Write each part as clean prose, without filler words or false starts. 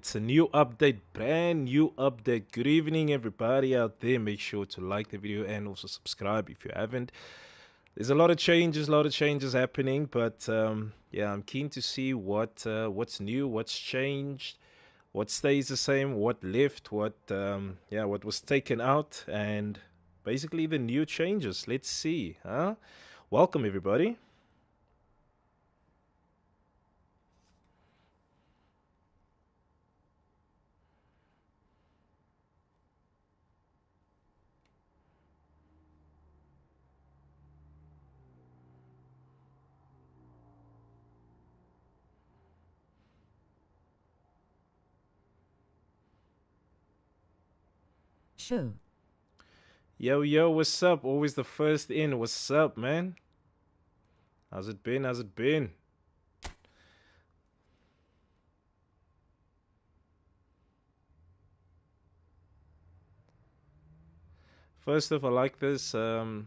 It's a new update, brand new update. Good evening, everybody out there. Make sure to like the video and also subscribe if you haven't. There's a lot of changes happening, but yeah, I'm keen to see what's new, what's changed, what stays the same, what left, what was taken out, and basically the new changes. Let's see, huh? Welcome, everybody. Show. Yo, yo, what's up? Always the first in. What's up, man? How's it been? How's it been? First off, I like this. I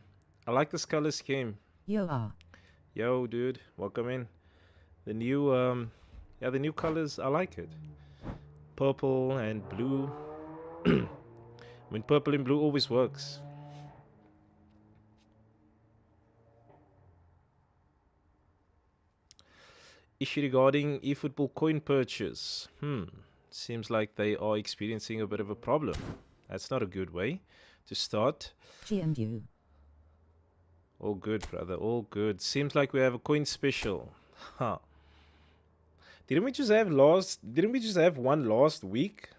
like this color scheme. You are. Yo, dude, welcome in. The new, yeah, the new colors. I like it. Purple and blue. I mean, purple and blue always works. Issue regarding eFootball coin purchase. Seems like they are experiencing a bit of a problem. That's not a good way to start. GMU. All good, brother. All good. Seems like we have a coin special. Huh. Didn't we just have one last week?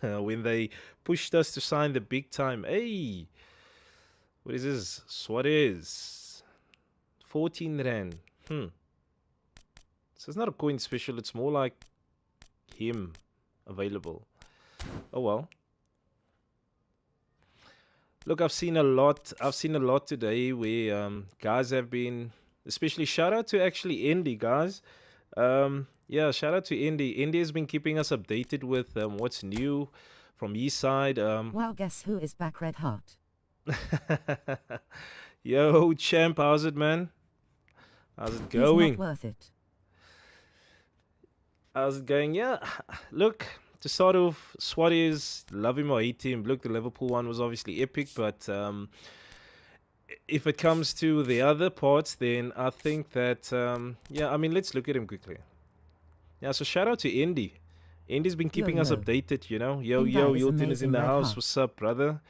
When they pushed us to sign the big time. Hey, what is this? Suarez. 14 Rand. So it's not a coin special, it's more like him available. Oh well. Look, I've seen a lot today where guys have been, especially shout out to actually Indy guys. Yeah, shout out to Indy. Indy has been keeping us updated with what's new from his side. Wow, guess who is back, Red Heart? Yo, champ, how's it, man? How's it He's not going? worth it. How's it going? Yeah, look, to start off, Suarez, love him or hate him. Look, the Liverpool one was obviously epic, but if it comes to the other parts, then I think that, yeah, I mean, let's look at him quickly. Yeah, so shout out to Indy. Indy's been Yo, keeping us yo. updated, you know. Yo, Inga yo, is Hilton is in amazing, the Red house. Heart. What's up, brother?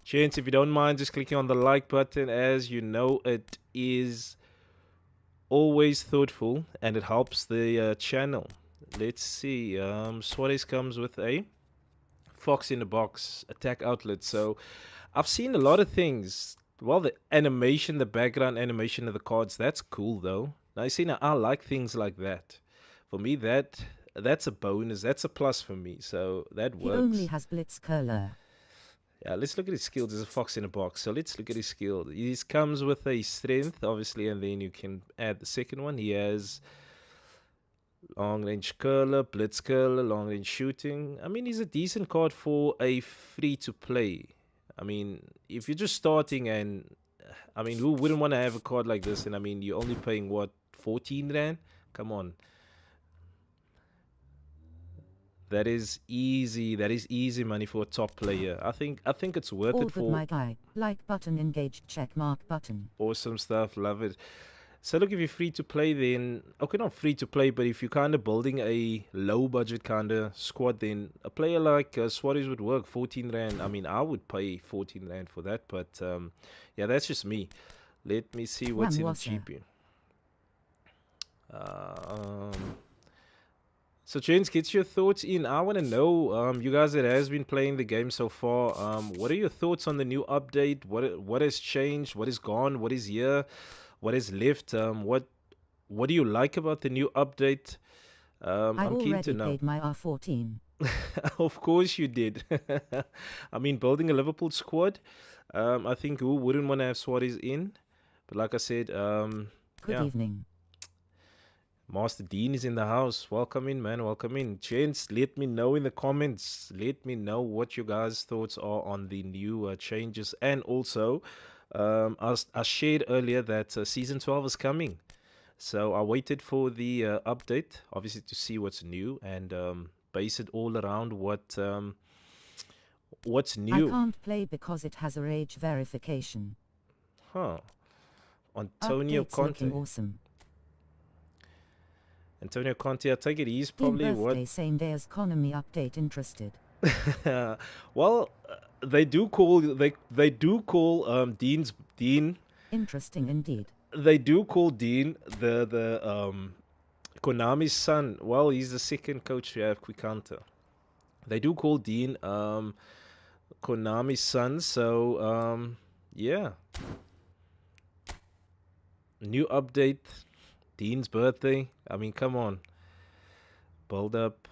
Gents, if you don't mind just clicking on the like button, as you know, it is always thoughtful and it helps the channel. Let's see. Suarez comes with a Fox in the box attack outlet. So I've seen a lot of things. Well, the animation, the background animation of the cards, that's cool though. Now you see, now I like things like that. For me, that's a bonus. That's a plus for me. So that He only works. has Blitz Curler. Yeah, let's look at his skills. There's a fox in a box. So let's look at his skill. He comes with a strength, obviously, and then you can add the second one. He has long range curler, blitz curler, long range shooting. I mean, he's a decent card for a free to play. I mean, if you're just starting and I mean, who wouldn't want to have a card like this? And I mean, you're only paying what, 14 Rand? Come on. That is easy. That is easy money for a top player. I think it's worth All it good, for my guy. Like button engaged, check mark button. awesome stuff. Love it. So look, if you're free to play, then okay, not free to play, but if you're kind of building a low budget kind of squad, then a player like Suarez would work. 14 Rand. I mean, I would pay 14 Rand for that, but yeah, that's just me. Let me see what's in the Wamwasa. GP. Um, so, James, get your thoughts in. I want to know, you guys that has been playing the game so far. What are your thoughts on the new update? What has changed? What is gone? What is here? What is left? What do you like about the new update? I I'm keen to already know. paid my R14. Of course you did. I mean, building a Liverpool squad. I think who wouldn't want to have Suarez in? But like I said, Good yeah. evening. Master Dean is in the house. Welcome in, man. Welcome in. Gents, let me know in the comments. Let me know what you guys' thoughts are on the new changes. And also, I shared earlier that season 12 is coming. So I waited for the update, obviously, to see what's new. And base it all around what's I new. can't play because it has a age verification. Huh. Antonio Update's looking Conte. awesome. Antonio Conte, I take it he's Dean probably what? birthday same day as Konami update interested. Well, they do call Dean. Interesting indeed. They do call Dean the Konami's son. Well, he's the second coach to have Quickanta. They do call Dean Konami's son. So yeah, new update. Dean's birthday. I mean, come on, build up.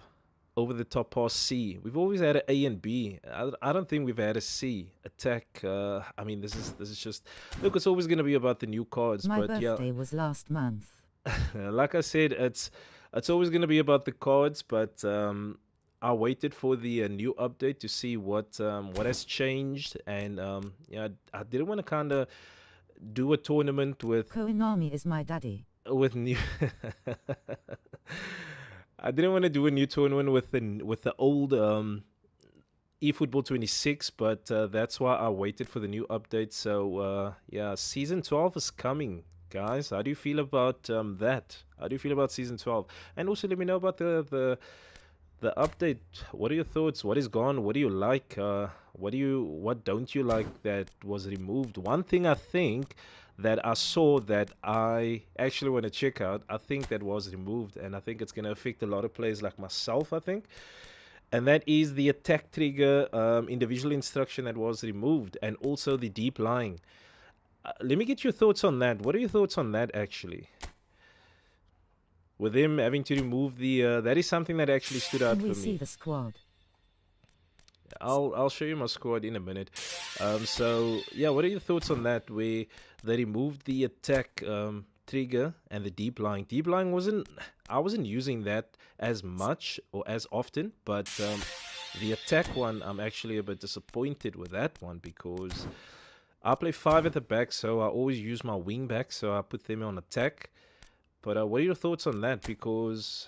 Over the top pass C. We've always had an A and B. I don't think we've had a C attack. I mean, this is just look. It's always going to be about the new cards, My but yeah, birthday was last month. like I said, it's always going to be about the cards. But I waited for the new update to see what has changed, and yeah, I didn't want to kind of do a tournament Konami is my daddy. with new. I didn't want to do a new tournament with the old eFootball 26, but that's why I waited for the new update. So yeah, season 12 is coming, guys. How do you feel about that? How do you feel about season 12? And also let me know about the update. What are your thoughts? What is gone? What do you like? What don't you like that was removed? One thing I think that I saw that I actually want to check out, I think that was removed, and I think it's going to affect a lot of players like myself, I think. And that is the attack trigger individual instruction that was removed, and also the deep lying. Let me get your thoughts on that. What are your thoughts on that, actually? With him having to remove the that is something that actually stood out Can we for see me. the squad? I'll show you my squad in a minute. So yeah, what are your thoughts on that? Where they removed the attack trigger and the deep lying. Deep lying I wasn't using that as much or as often, but the attack one I'm actually a bit disappointed with that one because I play five at the back, so I always use my wing back, so I put them on attack. But what are your thoughts on that? Because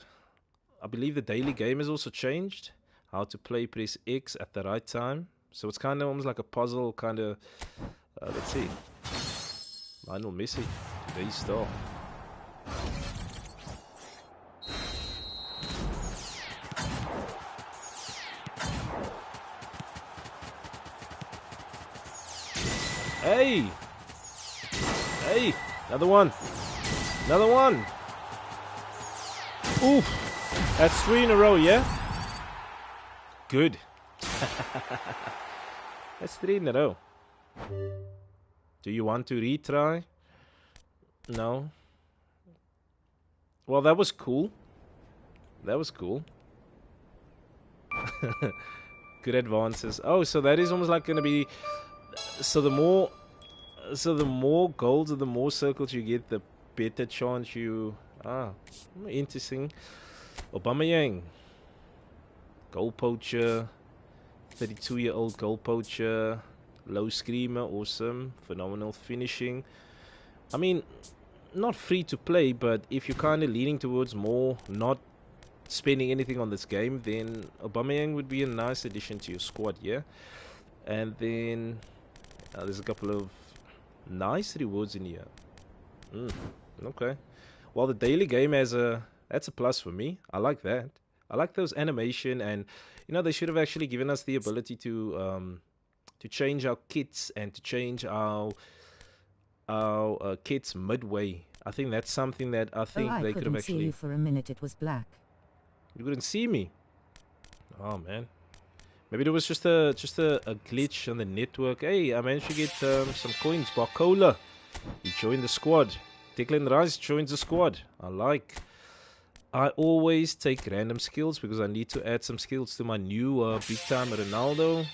I believe the daily game has also changed. How to press X at the right time. So it's kind of almost like a puzzle, kind of. Let's see. Lionel Messi, today's star. Hey! Hey! Another one! Another one! Oof! That's 3 in a row, yeah? Good. That's 3 in a row. Do you want to retry? No. Well, that was cool. That was cool. Good advances. Oh, so that is almost like going to be... So the more golds or the more circles you get, the better chance you... interesting. Aubameyang. Goal poacher. 32-year-old goal poacher. Low screamer. Awesome. Phenomenal finishing. I mean, not free to play, but if you're kind of leaning towards more not spending anything on this game, then Aubameyang would be a nice addition to your squad, yeah? And then there's a couple of nice rewards in here. Okay. Well, the daily game that's a plus for me. I like that. I like those animation, and they should have actually given us the ability to change our kits and to change our kits midway. I think that's something that I think I they could have couldn't see actually. you for a minute. It was black. You couldn't see me. Oh man. Maybe there was just a glitch on the network. Hey, I managed to get some coins. Barcola, you joined the squad. Declan Rice joins the squad. I always take random skills because I need to add some skills to my new big time Ronaldo.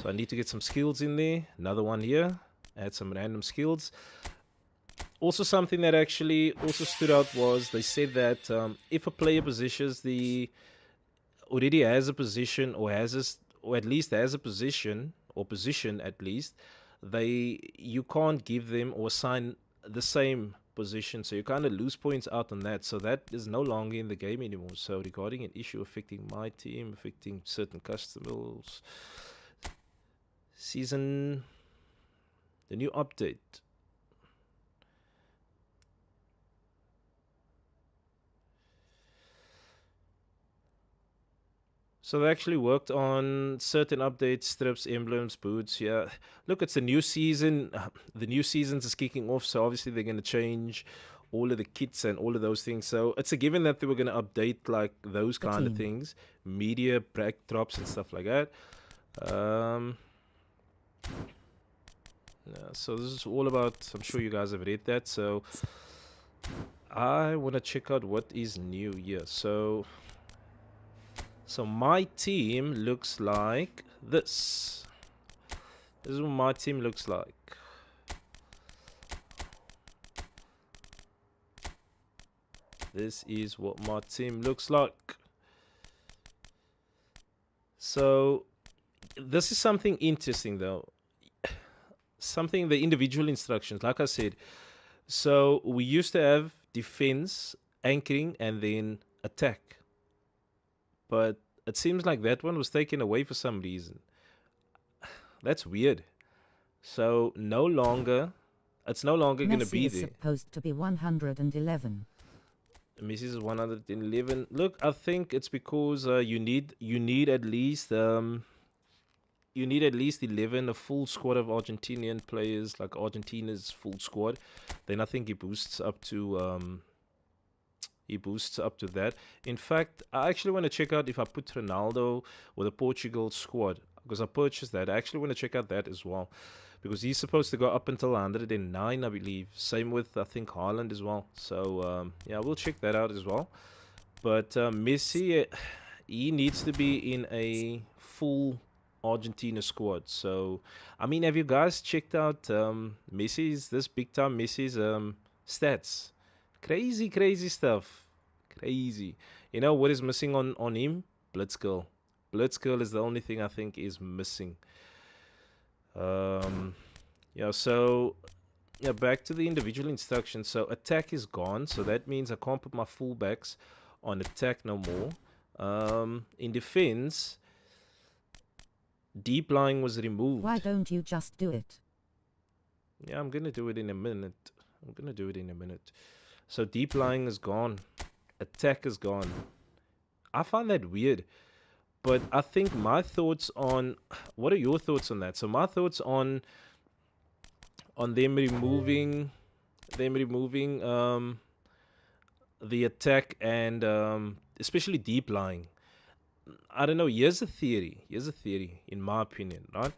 So I need to get some skills in there. Another one here. Add some random skills. Also, something that actually also stood out was they said that if a player already has a position or or at least has a position at least, you can't give them or assign the same position, so you kind of lose points out on that. So that is no longer in the game anymore. So regarding an issue affecting my team, affecting certain customers, season, the new update. So they actually worked on certain updates, strips, emblems, boots. Yeah, look, it's a new season. The new seasons is kicking off, so obviously they're going to change all of the kits and all of those things. So it's a given that they were going to update like those The kind of team. things, media backdrops and stuff like that. Um, yeah, so this is all about. I'm sure you guys have read that. So I want to check out what is new here. So my team looks like this. This is what my team looks like. This is what my team looks like. So this is something interesting though. Something, the individual instructions, like I said. So we used to have defense, anchoring, and then attack. But it seems like that one was taken away for some reason. That's weird. So it's no longer going to Messi be is there. supposed to be 111. Messi is 111. Look, I think it's because you need at least 11, a full squad of Argentinian players, like Argentina's full squad. Then I think he boosts up to that. In fact, I actually want to check out if I put Ronaldo with a Portugal squad, because I purchased that. I actually want to check out that as well, because he's supposed to go up until 109, I believe. Same with, I think, Haaland as well. So yeah, we'll check that out as well. But Messi, he needs to be in a full Argentina squad. So, I mean, have you guys checked out this big time Messi's stats? Crazy, crazy stuff. Crazy. You know what is missing on him? Blitzkrill. Blitzkrill is the only thing I think is missing. Um, yeah, so yeah, back to the individual instructions. So attack is gone, so that means I can't put my fullbacks on attack no more. In defense, deep lying was removed. Why don't you just do it? Yeah, I'm gonna do it in a minute. So deep lying is gone. Attack is gone. I find that weird, but I think my thoughts on what are your thoughts on that? So my thoughts on them removing the attack and especially deep lying. I don't know. Here's a theory. In my opinion, right?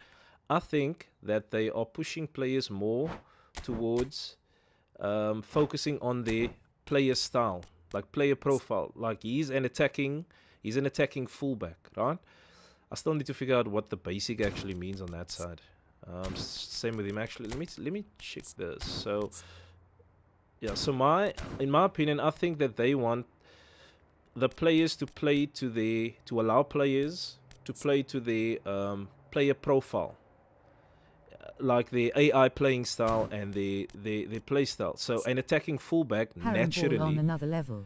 I think that they are pushing players more towards focusing on their player style, like player profile. Like he's an attacking fullback, right? I still need to figure out what the basic actually means on that side. Same with him. Actually, let me check this. So yeah, in my opinion, I think that they want the players to allow players to play to their player profile, like the AI playing style and the play style. So an attacking fullback Harrenball on naturally, another level.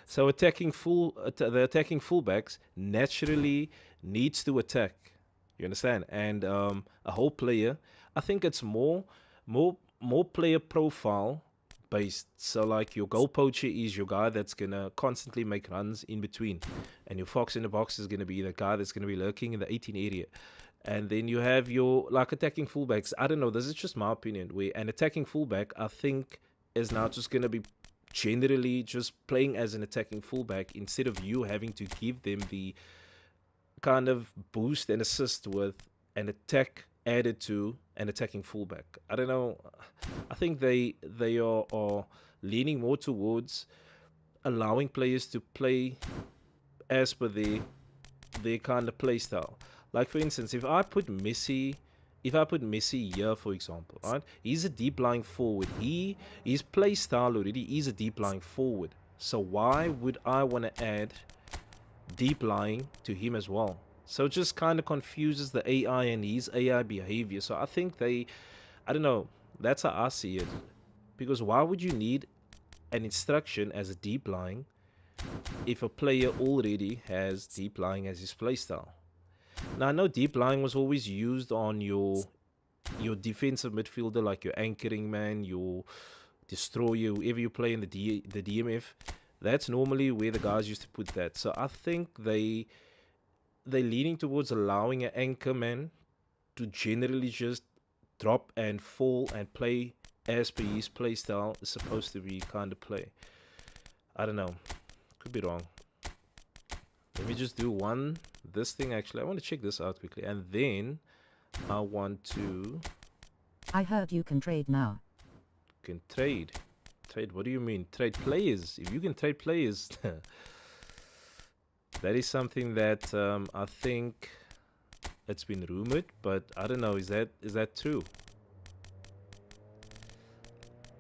so the attacking fullbacks naturally needs to attack. You understand? And a whole player, I think it's more player profile based. So like your goal poacher is your guy that's gonna constantly make runs in between, and your fox in the box is gonna be the guy that's gonna be lurking in the 18 area. And then you have your like attacking fullbacks. I don't know. This is just my opinion. Where an attacking fullback, I think, is now just gonna be generally just playing as an attacking fullback instead of you having to give them the kind of boost and assist with an attack added to an attacking fullback. I don't know. I think they are leaning more towards allowing players to play as per their kind of play style. Like for instance, if I put Messi here, for example, right? He's a deep lying forward. His play style already is a deep lying forward. So why would I want to add deep lying to him as well? So it just kind of confuses the AI and his AI behavior. So I think I don't know. That's how I see it. Because why would you need an instruction as a deep lying if a player already has deep lying as his playstyle? Now I know deep lying was always used on your defensive midfielder, like your anchoring man, your destroyer, whoever you play in the DMF. That's normally where the guys used to put that. So I think they're leaning towards allowing an anchor man to generally just drop and fall and play as per his play style is supposed to be kind of play. I don't know. Could be wrong. Let me just do this thing actually. I want to check this out quickly. And then I want to... I heard you can trade now. Can trade. Trade, what do you mean? Trade players. If you can trade players, that is something that I think it's been rumored, but I don't know. Is that true?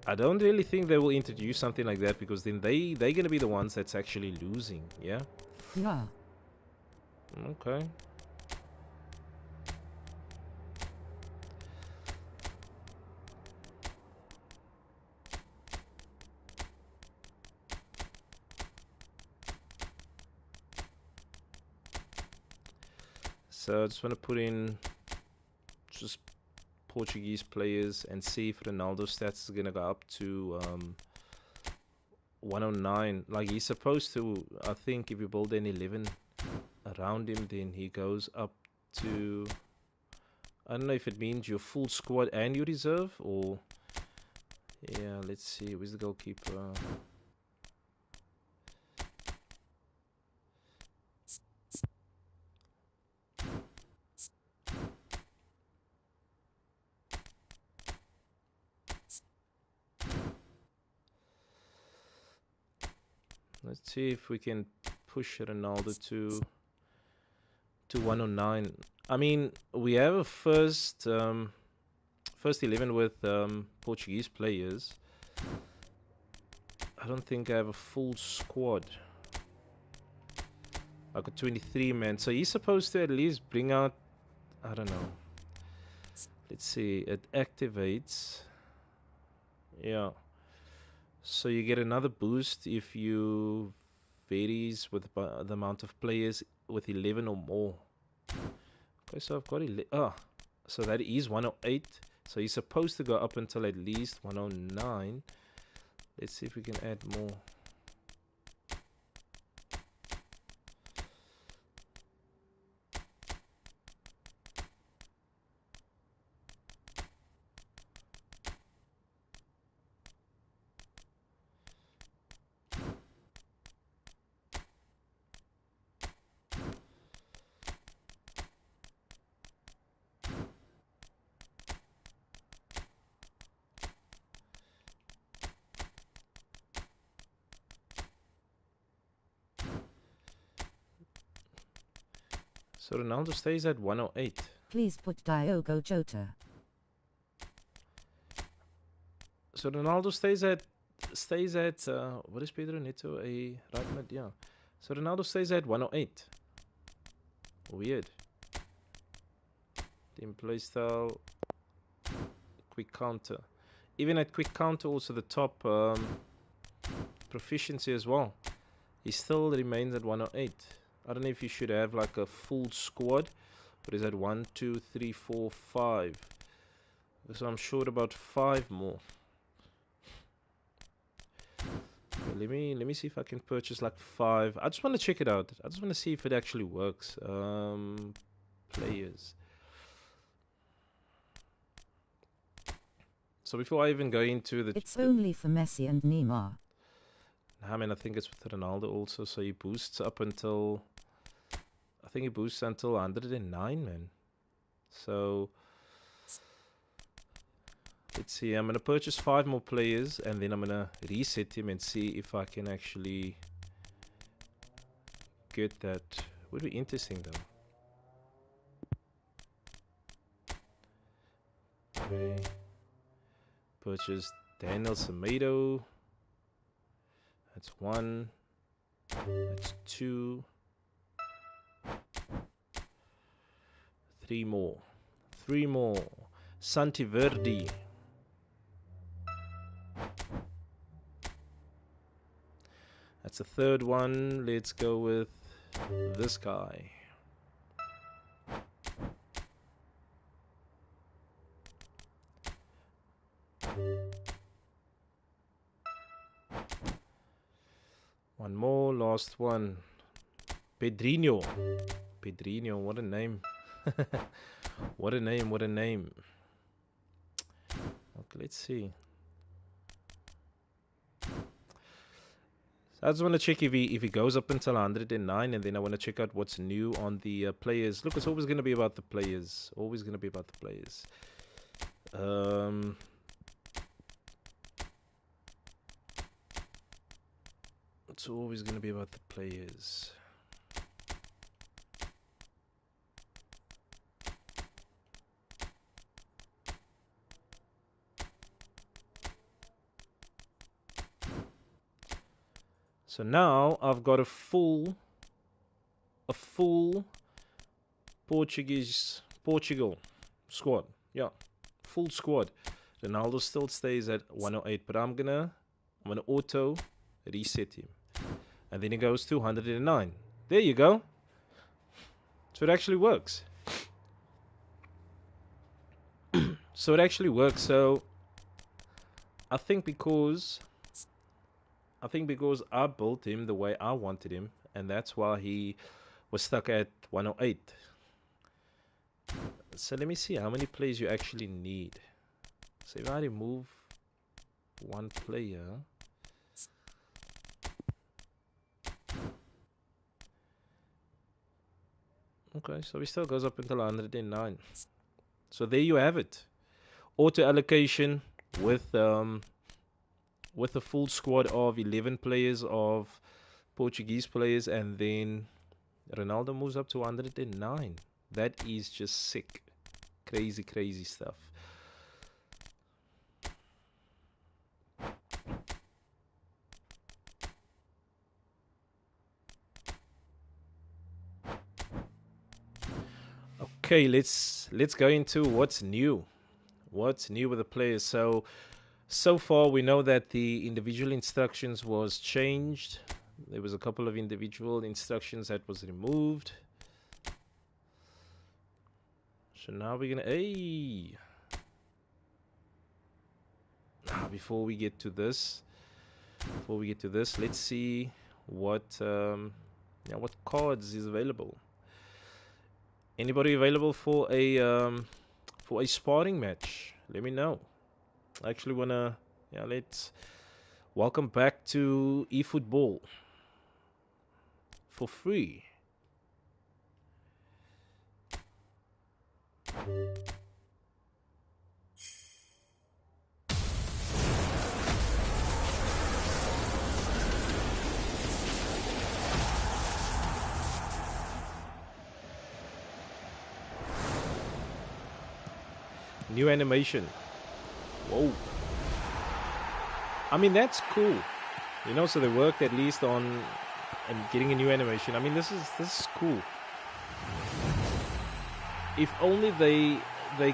I don't really think they will introduce something like that, because then they're gonna be the ones that's actually losing. Yeah. Yeah. Okay. So I just want to put in just Portuguese players and see if Ronaldo's stats is gonna go up to 109. Like he's supposed to. I think if you build an 11 around him, then he goes up to... I don't know if it means your full squad and your reserve, or... Yeah, let's see. Where's the goalkeeper? Let's see if we can push Ronaldo to 109. I mean, we have a first 11 with Portuguese players. I don't think I have a full squad. I got 23 men, so he's supposed to at least bring out... I don't know. Let's see. It activates. Yeah. So you get another boost if you varies with the amount of players with 11 or more. Okay, so I've got 11. So that is 108. So he's supposed to go up until at least 109. Let's see if we can add more. So Ronaldo stays at 108. Please put Diogo Jota. So Ronaldo stays at what is Pedro Neto, a right mid? Yeah. So Ronaldo stays at 108. Weird. Team playstyle, quick counter. Even at quick counter, also the top proficiency as well. He still remains at 108. I don't know if you should have like a full squad. What is that? 1, 2, 3, 4, 5. So I'm short about 5 more. Okay, let me see if I can purchase like 5. I just want to check it out. I just want to see if it actually works. Players. So before I even go into the... It's only for Messi and Neymar. I mean, I think it's with Ronaldo also. So he boosts up until... I think he boosts until 109, man. So... Let's see, I'm going to purchase 5 more players, and then I'm going to reset him and see if I can actually get that. Would be interesting though. Okay. Purchase Daniel Semedo. That's 1. That's 2. 3 more. 3 more. Santi Verdi. That's the third one. Let's go with this guy. One more, last one. Pedrinho. Pedrinho, what a name. What a name, what a name. Okay, let's see. So I just want to check if he goes up until 109, and then I want to check out what's new on the players. Look, it's always going to be about the players. Always going to be about the players. It's always going to be about the players. So now I've got a full Portugal squad. Yeah, full squad. Ronaldo still stays at 108, but I'm gonna auto reset him, and then he goes to 109. There you go. So it actually works. So it actually works. So I think because I built him the way I wanted him, and that's why he was stuck at 108. So let me see how many players you actually need. So if I remove one player, okay, so he still goes up until 109. So there you have it. Auto allocation with a full squad of 11 players of Portuguese players, and then Ronaldo moves up to 109. That is just sick. Crazy, crazy stuff. Okay, let's go into what's new. What's new with the players? So far we know that the individual instructions was changed. There was a couple of individual instructions that was removed. So now we're gonna before we get to this, let's see what cards is available. Anybody available for a sparring match? Let me know. I actually wanna let's welcome back to eFootball for free. New animation. Whoa. I mean, that's cool. So they worked at least on and getting a new animation. I mean, this is cool. If only they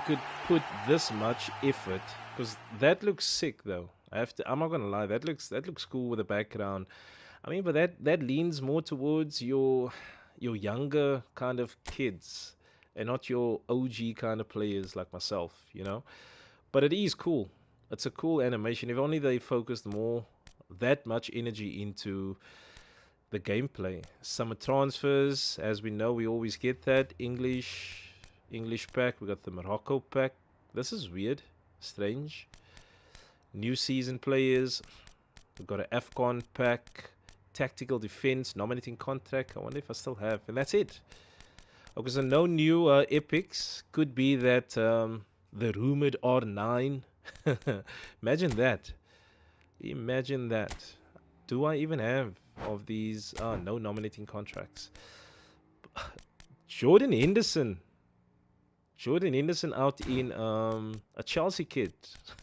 could put this much effort, because that looks sick though. I'm not gonna lie, that looks cool with the background. I mean, but that leans more towards your younger kind of kids, and not your OG kind of players like myself, But it is cool. It's a cool animation. If only they focused more, that much energy into the gameplay. Summer transfers, as we know, we always get that. English pack. We got the Morocco pack. This is weird, strange. New season players. We've got an AFCON pack. Tactical defense, nominating contract. I wonder if I still have. And that's it. Okay, so no new epics. Could be that the rumored R9. Imagine that. Imagine that. Do I even have of these? No nominating contracts. Jordan Henderson. Jordan Henderson out in a Chelsea kid.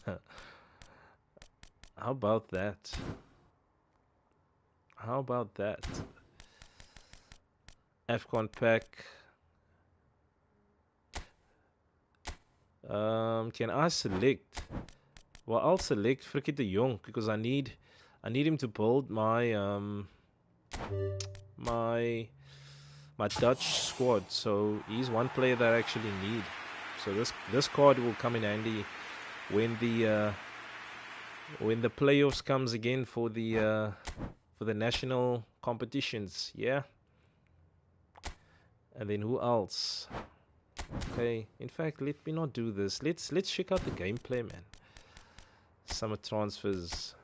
How about that? How about that? AFCON pack. Can I select? Well, I'll select Frikkie de Jong because I need him to build my my Dutch squad. So he's one player that I actually need. So this card will come in handy when the playoffs comes again for the national competitions. Yeah. And then who else? Okay. In fact, let me not do this. Let's check out the gameplay, man. Summer transfers.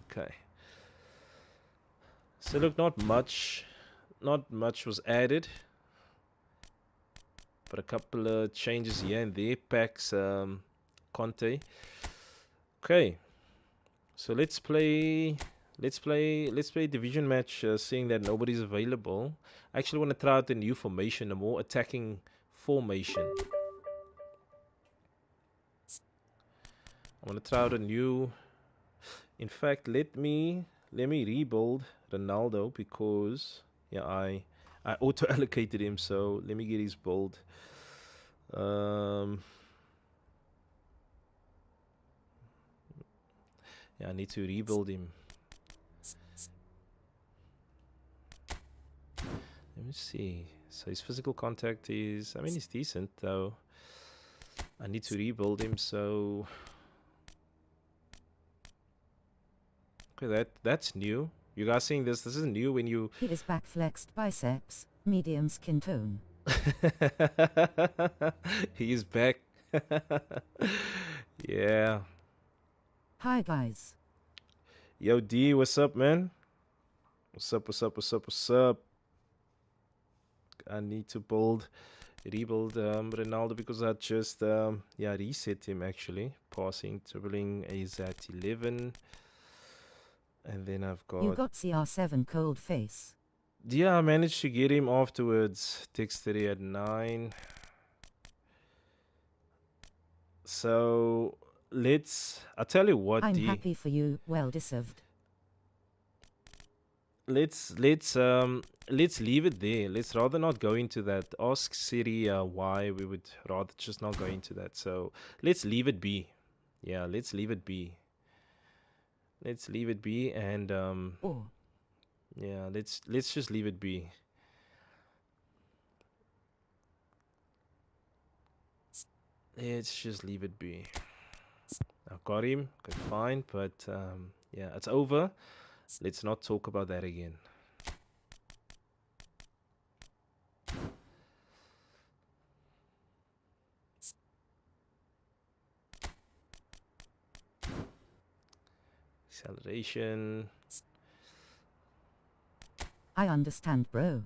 Okay. So look, not much was added, but a couple of changes here and there. Packs Conte. Okay. So let's play division match, seeing that nobody's available. I actually want to try out a new formation, a more attacking formation. I want to try out a new. In fact, let me rebuild Ronaldo because I auto allocated him. So let me get his build. I need to rebuild him. Let me see. So his physical contact is, I mean, he's decent though. I need to rebuild him. So okay, that's new. You guys seeing this? This is new when you. He is back, flexed biceps, medium skin tone. He's back. Yeah. Hi guys. Yo D, what's up, man? What's up? I need to rebuild Ronaldo because I just reset him actually. Passing, dribbling is at 11. And then I've got. You got CR7 cold face. Yeah, I managed to get him afterwards. Dexterity at 9. So I'll tell you what, I'm D. happy for you, well deserved. Let's leave it there. Let's rather not go into that. Ask Siri why we would rather just not go into that. So let's leave it be. Yeah, let's leave it be. Let's leave it be, and yeah, let's just leave it be. Let's just leave it be. I got him. Okay, fine, but yeah, it's over. Let's not talk about that again. Acceleration. I understand, bro.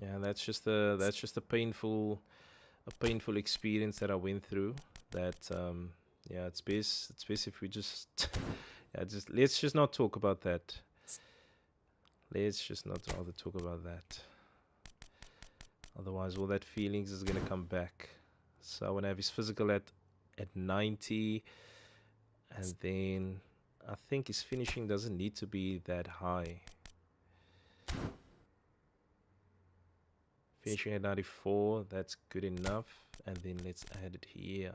Yeah, that's just a painful experience that I went through. That yeah, it's best if we just yeah, let's just not talk about that. Let's just not rather talk about that. Otherwise, all that feelings is gonna come back. So I want to have his physical at 90, and then I think his finishing doesn't need to be that high. Finishing at 94, that's good enough. And then let's add it here.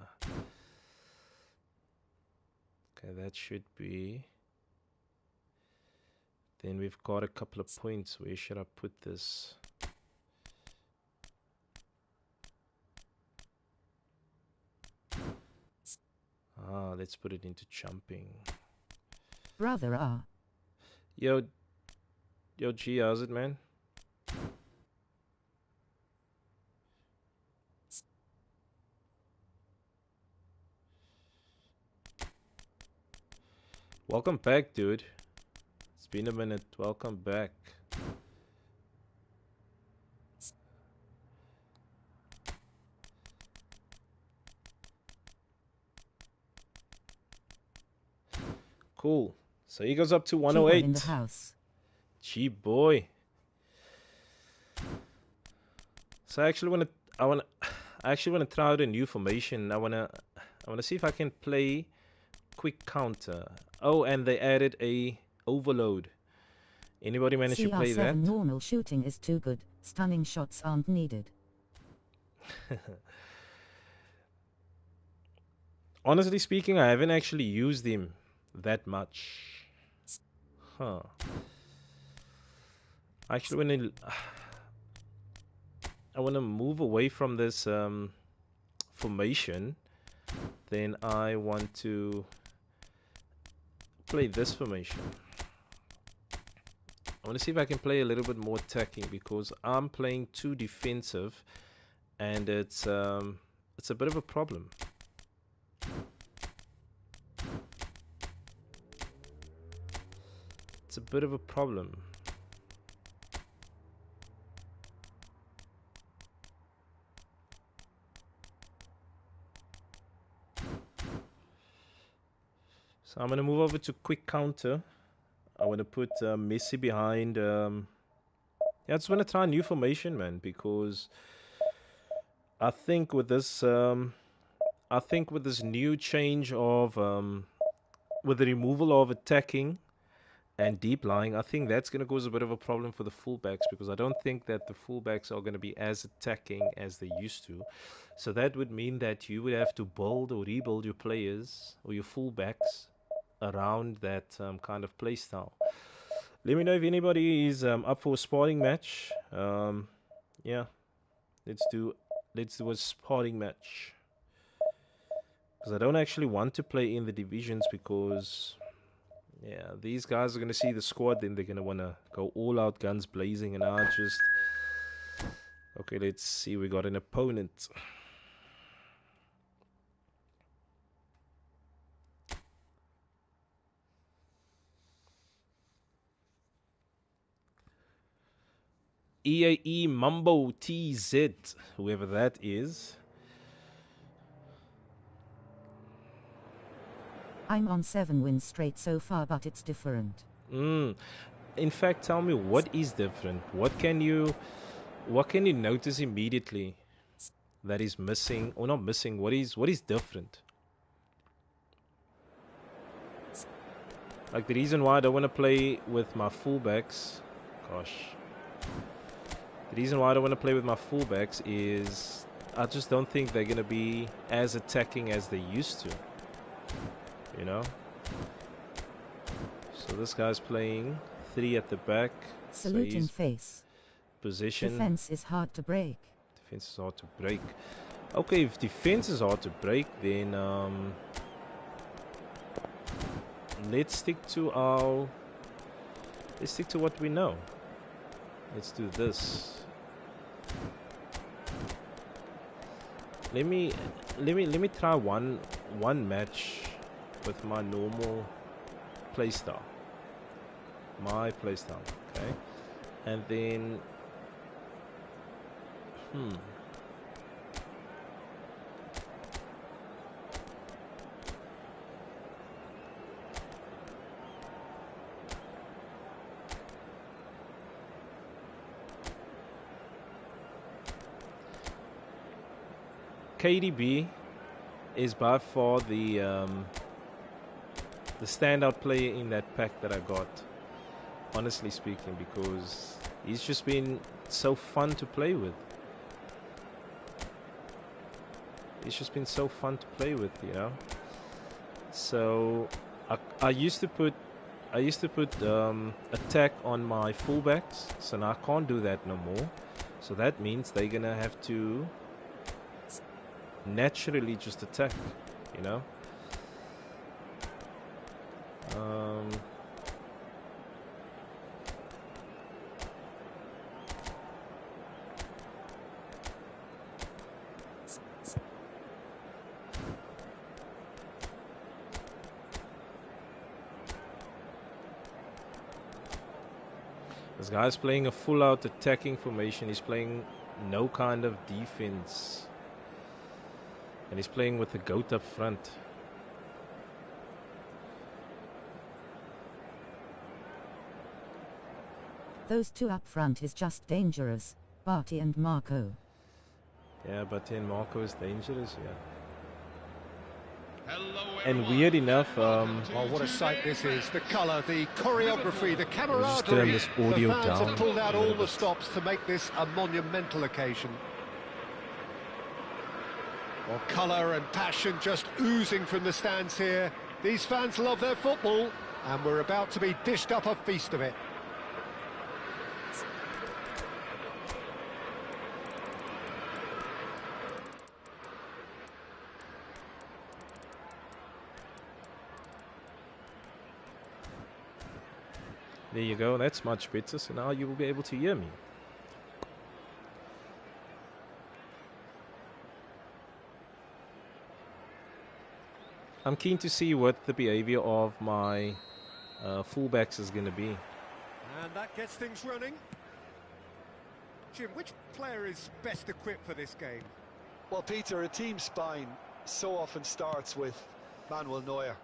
Okay, that should be. Then we've got a couple of points. Where should I put this? Let's put it into jumping. Brother. Yo G, how's it, man? Welcome back, dude. It's been a minute. Welcome back. Cool. So he goes up to 108. In the house. Gee boy. So I actually want to try out a new formation. I want to see if I can play quick counter. Oh, and they added a overload. Anybody manage to play that? Normal shooting is too good. Stunning shots aren't needed. Honestly speaking, I haven't actually used him that much. Huh. Actually, when I want to move away from this formation, then I want to play this formation. I want to see if I can play a little bit more attacking because I'm playing too defensive, and it's a bit of a problem. It's a bit of a problem. So I'm going to move over to quick counter. I want to put Messi behind. Yeah, I just want to try a new formation, man, because I think with this, new change of, with the removal of attacking and deep lying, I think that's going to cause a bit of a problem for the fullbacks because I don't think that the fullbacks are going to be as attacking as they used to. So that would mean that you would have to build or rebuild your players or your fullbacks around that kind of play style. Let me know if anybody is up for a sparring match. Yeah, let's do a sparring match. Because I don't actually want to play in the divisions because, yeah, these guys are going to see the squad, then they're going to want to go all out, guns blazing, and I just... Okay, let's see. We got an opponent. EAE Mumbo TZ, whoever that is. I'm on 7 wins straight so far, but it's different. In fact, tell me what is different. What can you notice immediately that is missing, or not missing? What is different? Like the reason why I don't want to play with my fullbacks, the reason why I don't want to play with my fullbacks is I just don't think they're going to be as attacking as they used to. You know? So this guy's playing 3 at the back. Saluting face. Position. Defense is hard to break. Defense is hard to break. Okay, if defense is hard to break, then let's stick to what we know. Let's do this. Let me try one match with my normal playstyle. My playstyle, okay? And then KDB is by far the standout player in that pack that I got, honestly speaking, because he's just been so fun to play with. It's just been so fun to play with, you know. So I used to put attack on my fullbacks, so now I can't do that no more. So that means they're gonna have to naturally just attack, you know. This guy's playing a full-out attacking formation. He's playing no kind of defense. And he's playing with the goat up front. Those two up front is just dangerous, Barty and Marco. Yeah, Barty and Marco is dangerous, yeah. And weird enough, well, what a sight this is. The colour, the choreography, the camaraderie. Just turn this audio the fans down have pulled out all the stops to make this a monumental occasion. Well, colour and passion just oozing from the stands here. These fans love their football, and we're about to be dished up a feast of it. There you go, that's much better, so now you will be able to hear me. I'm keen to see what the behavior of my fullbacks is going to be. And that gets things running. Jim, which player is best equipped for this game? Well, Peter, a team spine so often starts with Manuel Neuer.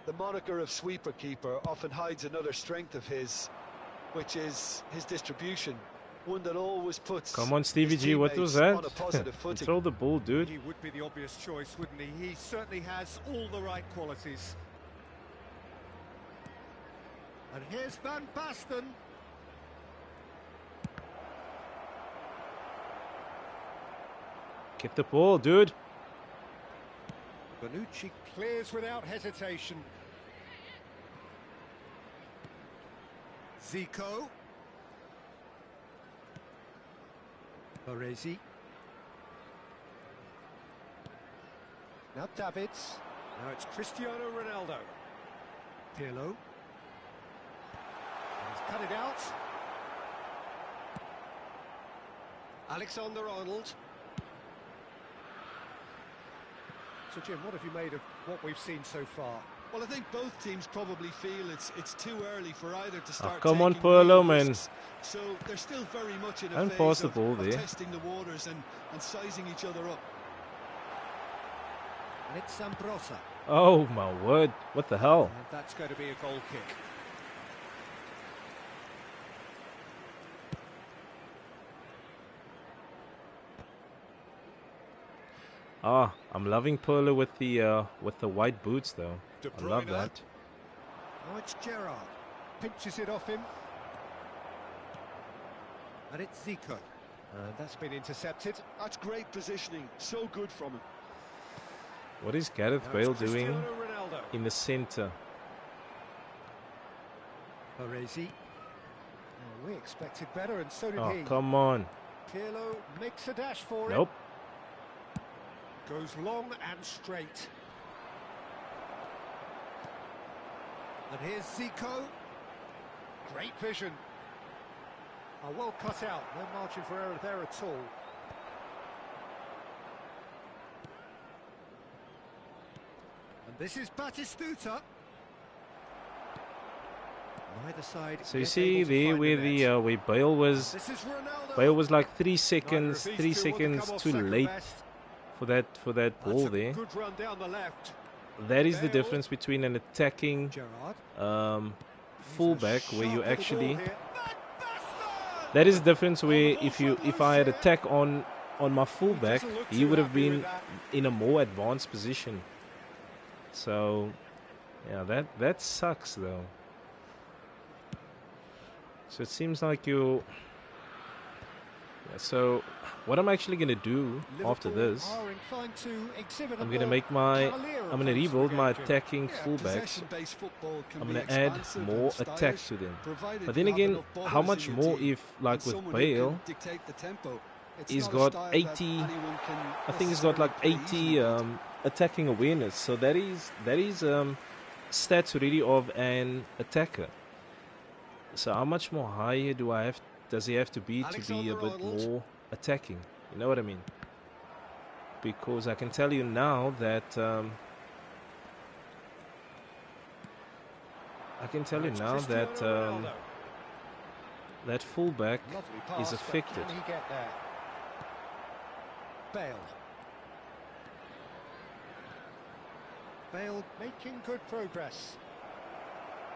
The moniker of sweeper keeper often hides another strength of his, which is his distribution. One that always puts. Come on, Stevie G, what was on that? a positive footing. Throw the ball, dude. He would be the obvious choice, wouldn't he? He certainly has all the right qualities. And here's Van Basten. Get the ball, dude. Bonucci clears without hesitation. Zico. Baresi. Now Davids. Now it's Cristiano Ronaldo. Pirlo. And he's cut it out. Alexander-Arnold. So Jim, what have you made of what we've seen so far? Well, I think both teams probably feel it's too early for either to start. Come on, taking Pirlo, real man. risks. So they're still very much in a Don't phase pass the of, ball of there. testing the waters and sizing each other up. And it's Zambrotta. Oh, my word. What the hell? And that's going to be a goal kick. Ah, I'm loving Pirlo with the white boots, though. De I love Bruyne. that. Now it's Gerrard. Pinches it off him. And it's Zico. And that's been intercepted. That's great positioning. So good from him. What is Gareth Now Bale it's doing Cristiano Ronaldo. in the center? Baresi. Oh, we expected better, and so did Oh, he. come on. Pirlo makes a dash for Nope. it. Goes long and straight. And here's Zico. Great vision. Oh, well cut out. No margin for error there at all. And this is Batistuta. Neither side. So you yet see able to there find where net. where Bale was. This is Ronaldo. Bale was like 3 Neither seconds, of these 3 two want to seconds come off too second late best. for that That's ball a there. good run down the left. That is the Bale. difference between an attacking Gerrard. fullback where you Sharp with the actually. ball here. That is the difference where if I had attack on my fullback, Doesn't look he too would have happy with been that. in a more advanced position. So, yeah, that sucks though. So it seems like you. Yeah, so what I'm actually gonna do after Liverpool this, are inclined to exhibit a I'm gonna more make my. cavalier I'm gonna approach to rebuild the my game, Jim. attacking Yeah, fullbacks. possession-based football can I'm be gonna add expansive more and attack stylish, to them. provided But then you have again, enough ballers how in much your more team if, like and with someone who Bale, can dictate the tempo. It's he's not a got style that 80 anyone can I think he's got like necessarily play 80 easily with. attacking awareness. So that is stats really of an attacker. So how much more higher does he have to be a bit Alexander-Arnold. more attacking? You know what I mean? Because I can tell you now that Cristiano Ronaldo. that fullback Lovely is pass, but affected. can he get there? Bale. Bale making good progress.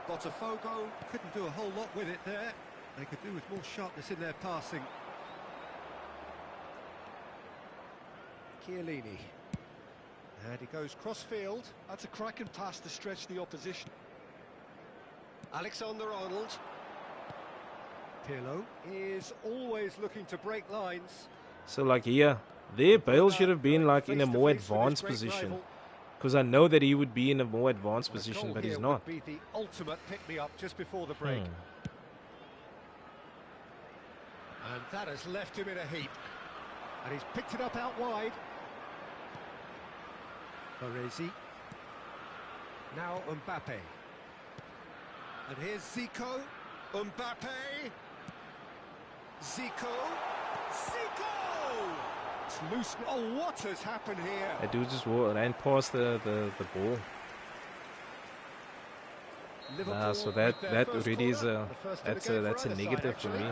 Botafogo couldn't do a whole lot with it there. They could do with more sharpness in their passing. Chiellini. And he goes cross-field. That's a cracking pass to stretch the opposition. Alexander-Arnold. Pirlo is always looking to break lines. So like here, There, Bale should have been Going like in a face to more face with his advanced great position. rival. Because I know that he would be in a more advanced Well, a position, goal but here he's would not. be the ultimate pick-me-up just before the break. And that has left him in a heap. And he's picked it up out wide. Baresi. Now Mbappe. And here's Zico. Mbappe. Zico. Zico! It's loose. Oh, what has happened here? I do just ran past the ball. So that already is that's a negative for me.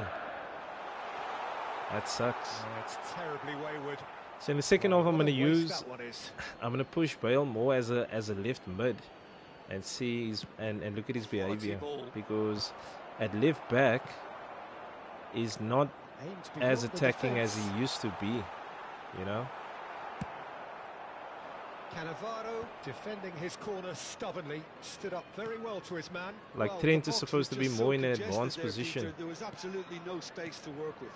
That sucks. Oh, it's terribly wayward. So in the second half, I'm What gonna a waste use. that one is. I'm gonna push Bale more as a left mid, and see and look at his behavior, because at left back is not Aims as beyond the attacking as defence. he used to be, you know. Cannavaro defending his corner stubbornly, stood up very well to his man. Like Well, Trent the is box supposed to was be just more so in an congested advanced there, position. Peter. There was absolutely no space to work with.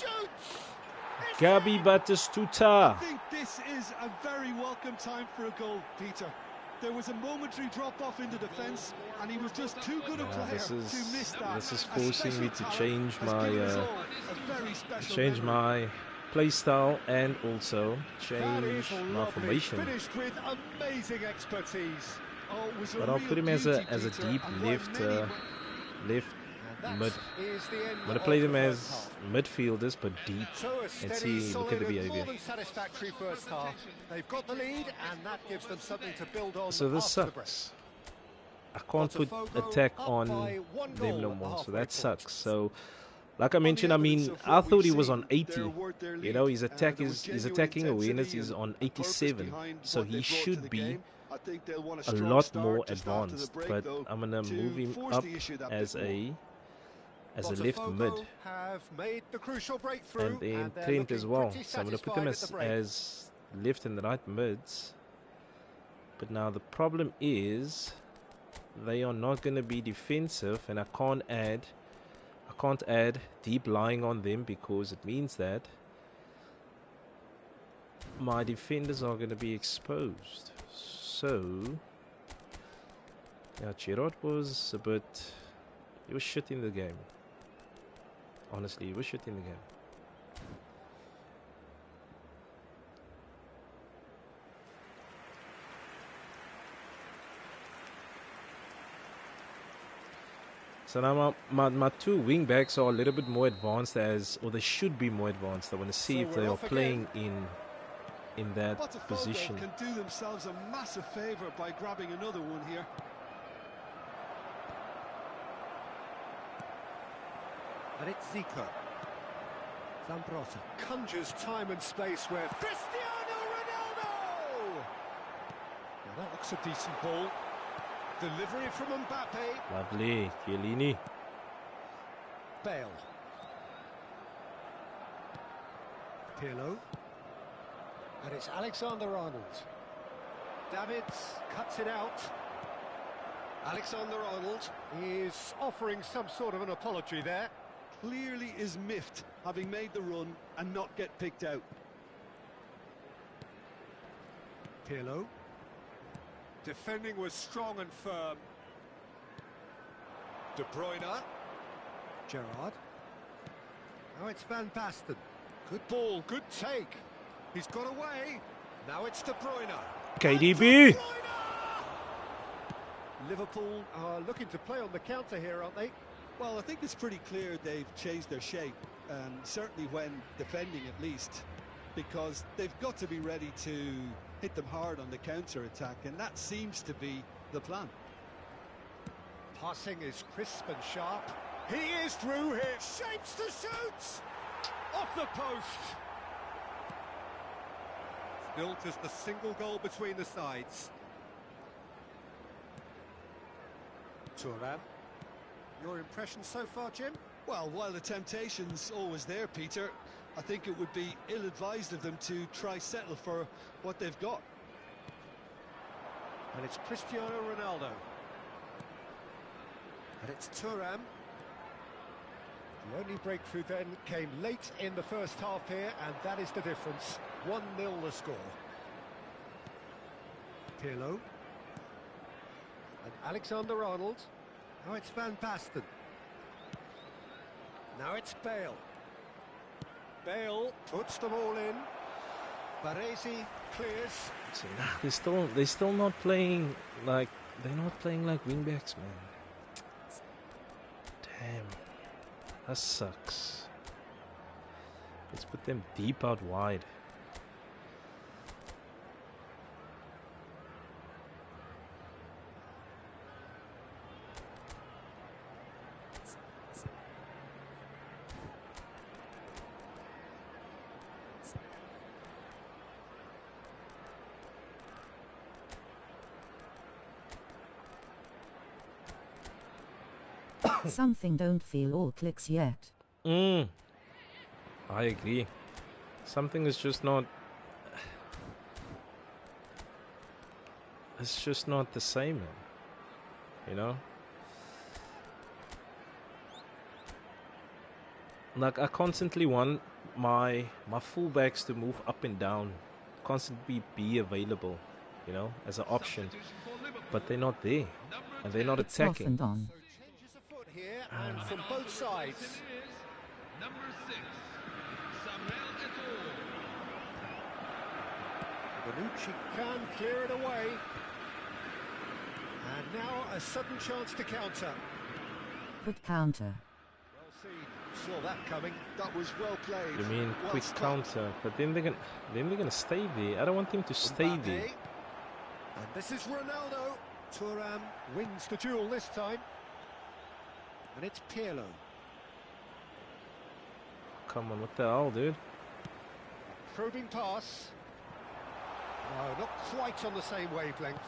Shoots! It's Gabi in! Batistuta. I think this is a very welcome time for a goal, Peter. There was a momentary drop-off into defence, and he was just too good a player This to miss that. is A forcing me to special change talent has my given us all a very special change memory. my play style and also That is change my lovely. formation. Finished with amazing expertise. Oh, it was a But I'll real put him as beauty, a Peter, deep and while left many left And mid. that is the end I'm gonna of play the them first as half. midfielders, but deep, So a and steady, see, look solid at the and behavior. more than satisfactory first half. They've got the lead, and that gives them something to build on So this after the break. sucks. I can't put Botafogo attack up on by one them no goal at the more, so halfway that point. sucks. So, like I On the mentioned, I evidence mean, of I what thought we've he was on seen, 80. they're worth their You know, lead. his attack There was his genuine attacking awareness intensity is on and purpose 87, behind so what he they brought to should the be game. I think they'll want a strong lot start more just after the advanced. break, But though, I'm gonna to move him force up the issue that as bit more. a left mid, Botafogo have made the crucial breakthrough, and then they're Trent as looking well. pretty So I'm gonna put them satisfied at the break. as left and right mids. But now the problem is they are not going to be defensive, and I can't add deep lying on them, because it means that my defenders are going to be exposed. So yeah, Gerrard was he was shit in the game. Honestly, he was shit in the game. So now my two wing backs are a little bit more advanced, or they should be more advanced. I want to see So if they we're are off playing in that Botafogo position. can do themselves a massive favour by grabbing another one here. And it's Zico. Zambrotta conjures time and space where Cristiano Ronaldo! Now that looks a decent ball. Delivery from Mbappe. Lovely, Chiellini. Bale. Pirlo. And it's Alexander-Arnold. Davids cuts it out. Alexander-Arnold is offering some sort of an apology there. Clearly is miffed, having made the run and not get picked out. Pirlo. Defending was strong and firm. De Bruyne. Gerrard. Now it's Van Basten. Good ball, good take. He's got away. Now it's De Bruyne. KDB. De Bruyne! Liverpool are looking to play on the counter here, aren't they? Well, I think it's pretty clear they've changed their shape, certainly when defending at least, because they've got to be ready to hit them hard on the counter-attack, and that seems to be the plan. Passing is crisp and sharp. He is through here. Shapes to shoot! Off the post! Still just a single goal between the sides. Thuram. Your impression so far, Jim? Well, while the temptation's always there, Peter, I think it would be ill-advised of them to try settle for what they've got. And it's Cristiano Ronaldo. And it's Thuram. The only breakthrough then came late in the first half here, and that is the difference. 1-0 the score. Pirlo. And Alexander-Arnold. Now it's Van Basten. Now it's Bale. Bale puts them all in. Baresi clears. So, nah, they're still not playing like wingbacks, man. Damn, that sucks. Let's put them deep out wide. Something don't feel all clicks yet. I agree. Something is just not... It's just not the same, man. You know? Like, I constantly want my fullbacks to move up and down. Constantly be available, you know, as an option. But they're not there. And they're not It's off attacking. and on. Here and from both sides. Number 6, Samuel Eto'o. Bonucci can clear it away. And now a sudden chance to counter. Good counter. Well seen. Saw that coming. That was well played. You mean well quick stopped. counter? But then they're gonna stay there. I don't want them to stay Mbappe. there. And this is Ronaldo. Thuram wins the duel this time. And it's Pirlo. Come on, what the hell, dude? Probing pass. No, not quite on the same wavelength.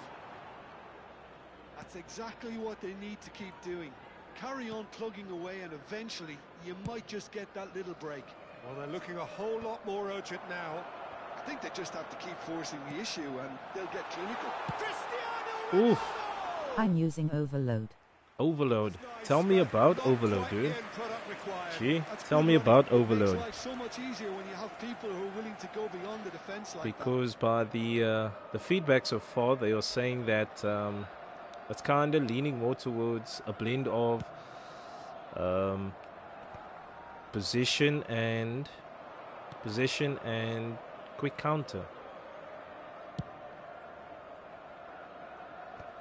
That's exactly what they need to keep doing. Carry on plugging away and eventually you might just get that little break. Well, they're looking a whole lot more urgent now. I think they just have to keep forcing the issue and they'll get clinical. Cristiano Oof. Ronaldo! I'm using overload. Overload. Tell me about Not overload, quite the dude. end product required. Gee, That's tell good me running. about It overload. makes life so much easier when you have people who are willing to go beyond the defence like Because by the feedback so far, they are saying that it's kind of leaning more towards a blend of possession and quick counter.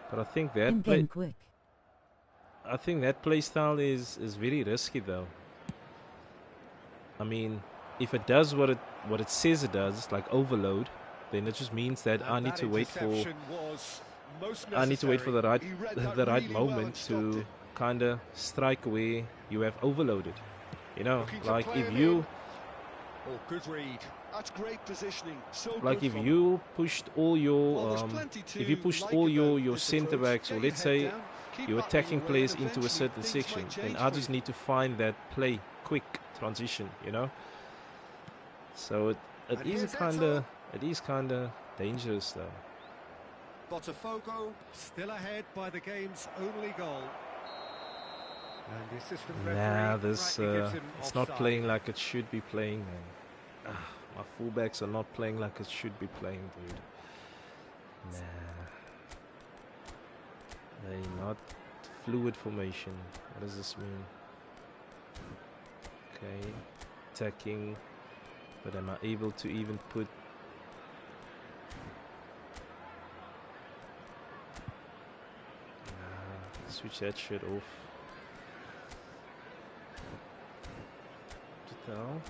But I think that In-game quick. play style is very risky, though. I mean, if it does what it says it does, like overload, then it just means that And I need that to wait for interception was most the right necessary. He read that the right really well moment and stopped to it. kind of strike where you have overloaded. You know, Looking to like play if him you in. Oh, good read. That's great positioning. So like good if from you pushed all Well, your there's plenty to if you pushed like all about your this centre approach. backs, or Get let's your say head down, keep your battling attacking away, players and into a eventually certain things section, might then change I for just you. need to find that play quick transition, you know. So it And is here's kind Eto'o. of dangerous though. Botafogo still ahead by the game's only goal. And the assistant referee Nah, this rightly gives him it's not offside. playing like it should be playing, man. My fullbacks are not playing like it should be playing, dude. Nah, they're not fluid formation. What does this mean? Okay, attacking, but am I able to even put? Nah, switch that shit off. What the hell?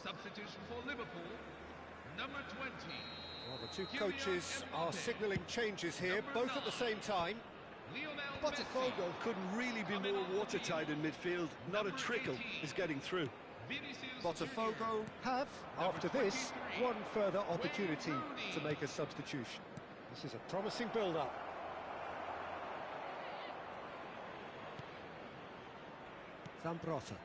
Substitution for Liverpool, number 20. Well, the two coaches are signalling changes here, both at the same time. Lionel Botafogo couldn't really be more watertight in midfield. Not a trickle is getting through. Vinicius Botafogo have, after this, one further opportunity to make a substitution. This is a promising build-up. Zambrota.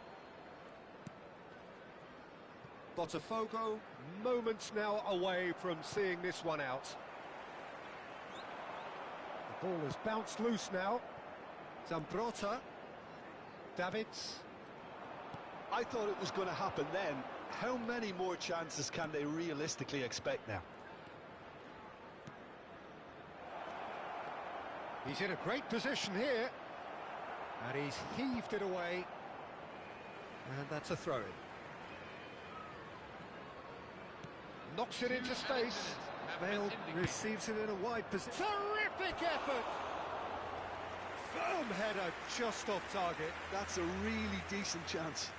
Botafogo, moments now away from seeing this one out. The ball has bounced loose now. Zambrota. Davids. I thought it was going to happen then. How many more chances can they realistically expect now? He's in a great position here. And he's heaved it away. And that's a throw-in. Knocks it into space. Bale receives it in a wide position. Terrific effort! Firm header just off target. That's a really decent chance.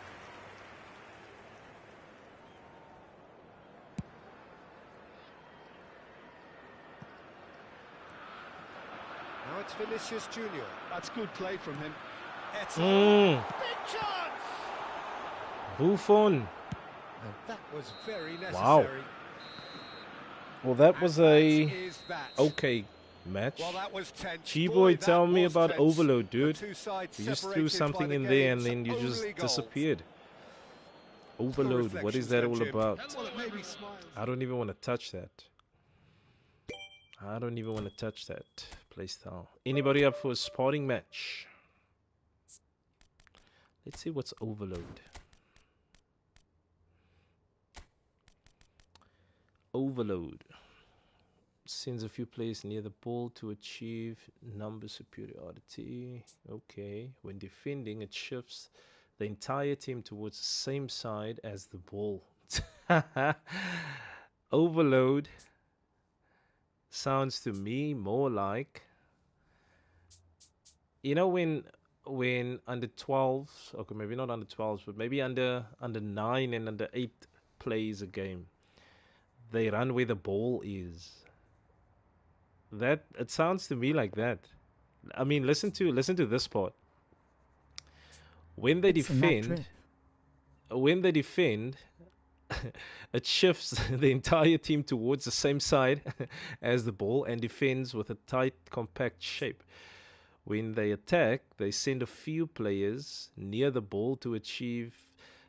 Now it's Vinicius Junior. That's good play from him. Eto'o. Big chance! Buffon. And that was very necessary. Wow. Well, that was a Is that. okay match. Well, that was tense. G-Boy, Boy, tell that me was about tense. overload, The dude. two sides You just threw separated something by in the there and game's then you just only goal. disappeared. Overload, what is reflections that then, all Jim. about? Well, it made me smile. I don't even want to touch that. I don't even want to touch that playstyle. Anybody up for a sporting match? Let's see what's overload. Overload sends a few players near the ball to achieve number superiority. Okay, when defending, it shifts the entire team towards the same side as the ball. Overload sounds to me more like, you know, when under 12s, okay, maybe not under 12s, but maybe under 9 and under 8 plays a game, they run where the ball is. That it sounds to me like that. I mean, listen to this part. When they It's in that defend, drip. it shifts the entire team towards the same side as the ball and defends with a tight, compact shape. When they attack, they send a few players near the ball to achieve.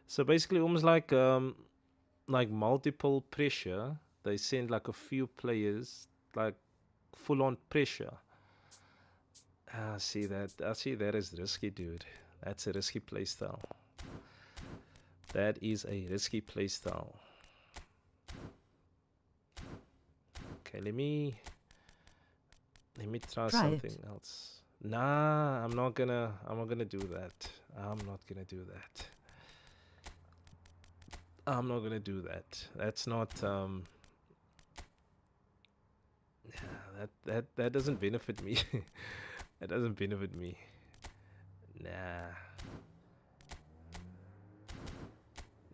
So basically, almost like multiple pressure. They send like a few players, like full-on pressure. I see that as risky, dude. That's a risky playstyle. That is a risky playstyle. Okay, let me try something else. Nah, I'm not gonna do that. I'm not gonna do that. That's not that doesn't benefit me. That doesn't benefit me.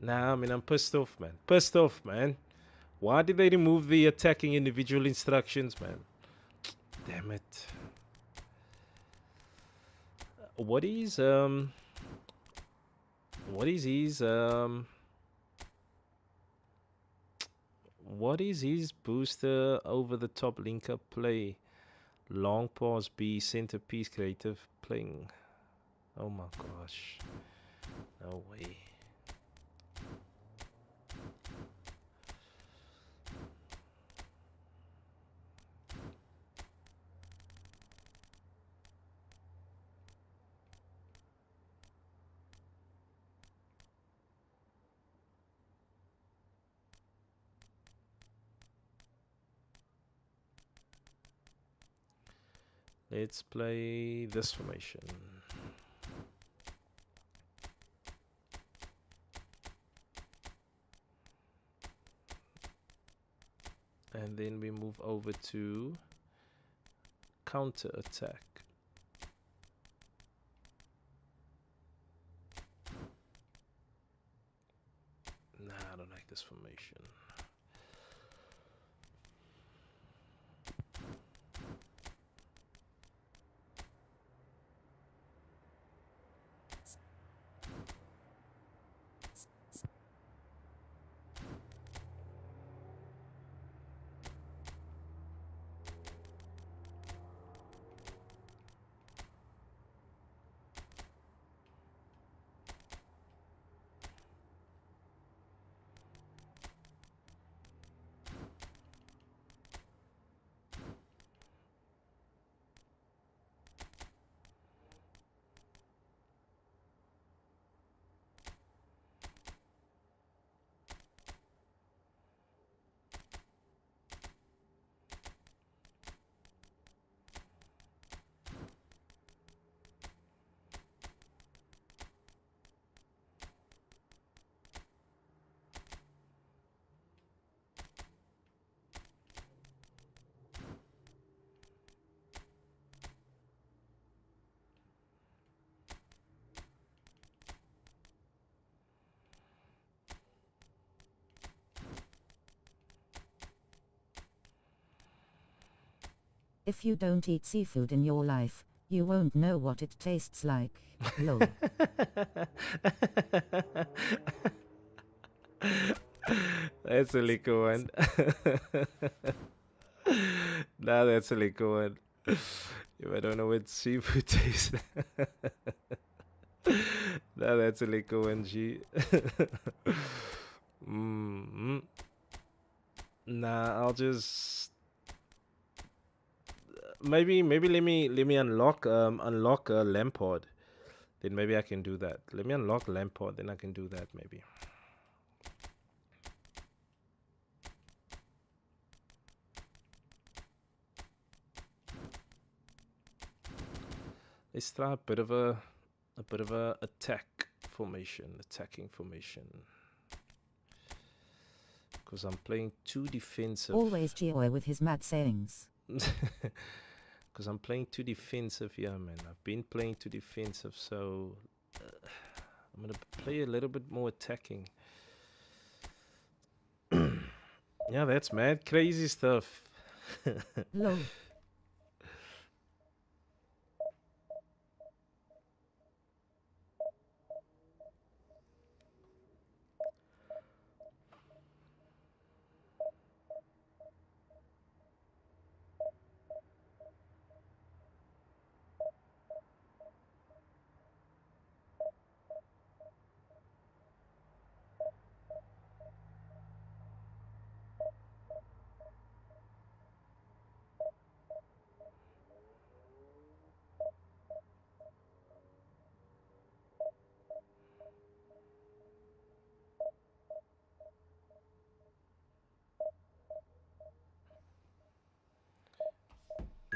Nah, I mean, I'm pissed off, man. Why did they remove the attacking individual instructions, man? Damn it. What is his booster over the top link up play? Long pass B, center piece, creative playing. Oh my gosh. No way. Let's play this formation. And then we move over to counter attack. Nah, I don't like this formation. If you don't eat seafood in your life, you won't know what it tastes like. Lol. That's a liquor one. Nah, that's a liquor one. If I don't know what seafood tastes like. Nah, that's a liquor one, G. mm Nah, I'll just maybe let me unlock Lampard. Then maybe I can do that. Let me unlock Lampard, then I can do that maybe. Let's try a bit of a attacking formation. Because I'm playing too defensive. Always Gio with his mad sayings. Because I'm playing too defensive here, man. I've been playing too defensive, so I'm gonna play a little bit more attacking. Yeah, that's mad crazy stuff. Lol.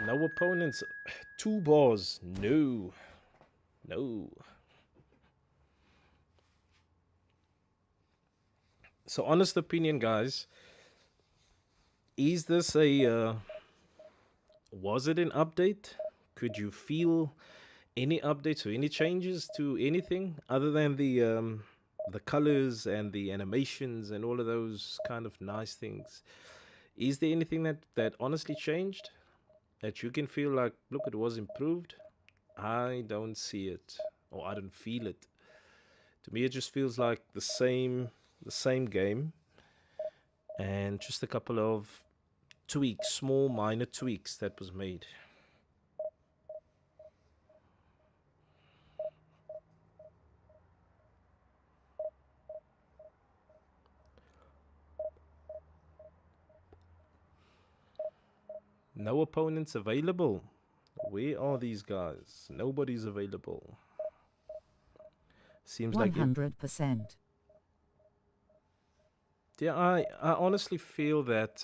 No opponents. 2 balls. No. No. So, honest opinion, guys. Is this was it an update? Could you feel any updates or any changes to anything other than the colors and the animations and all of those kind of nice things? Is there anything that honestly changed that you can feel like, look, it was improved? I don't see it, or I don't feel it. To me, it just feels like the same game, and just a couple of tweaks, small minor tweaks that was made. No opponents available. Where are these guys? Nobody's available. Seems like 100%. yeah. I honestly feel that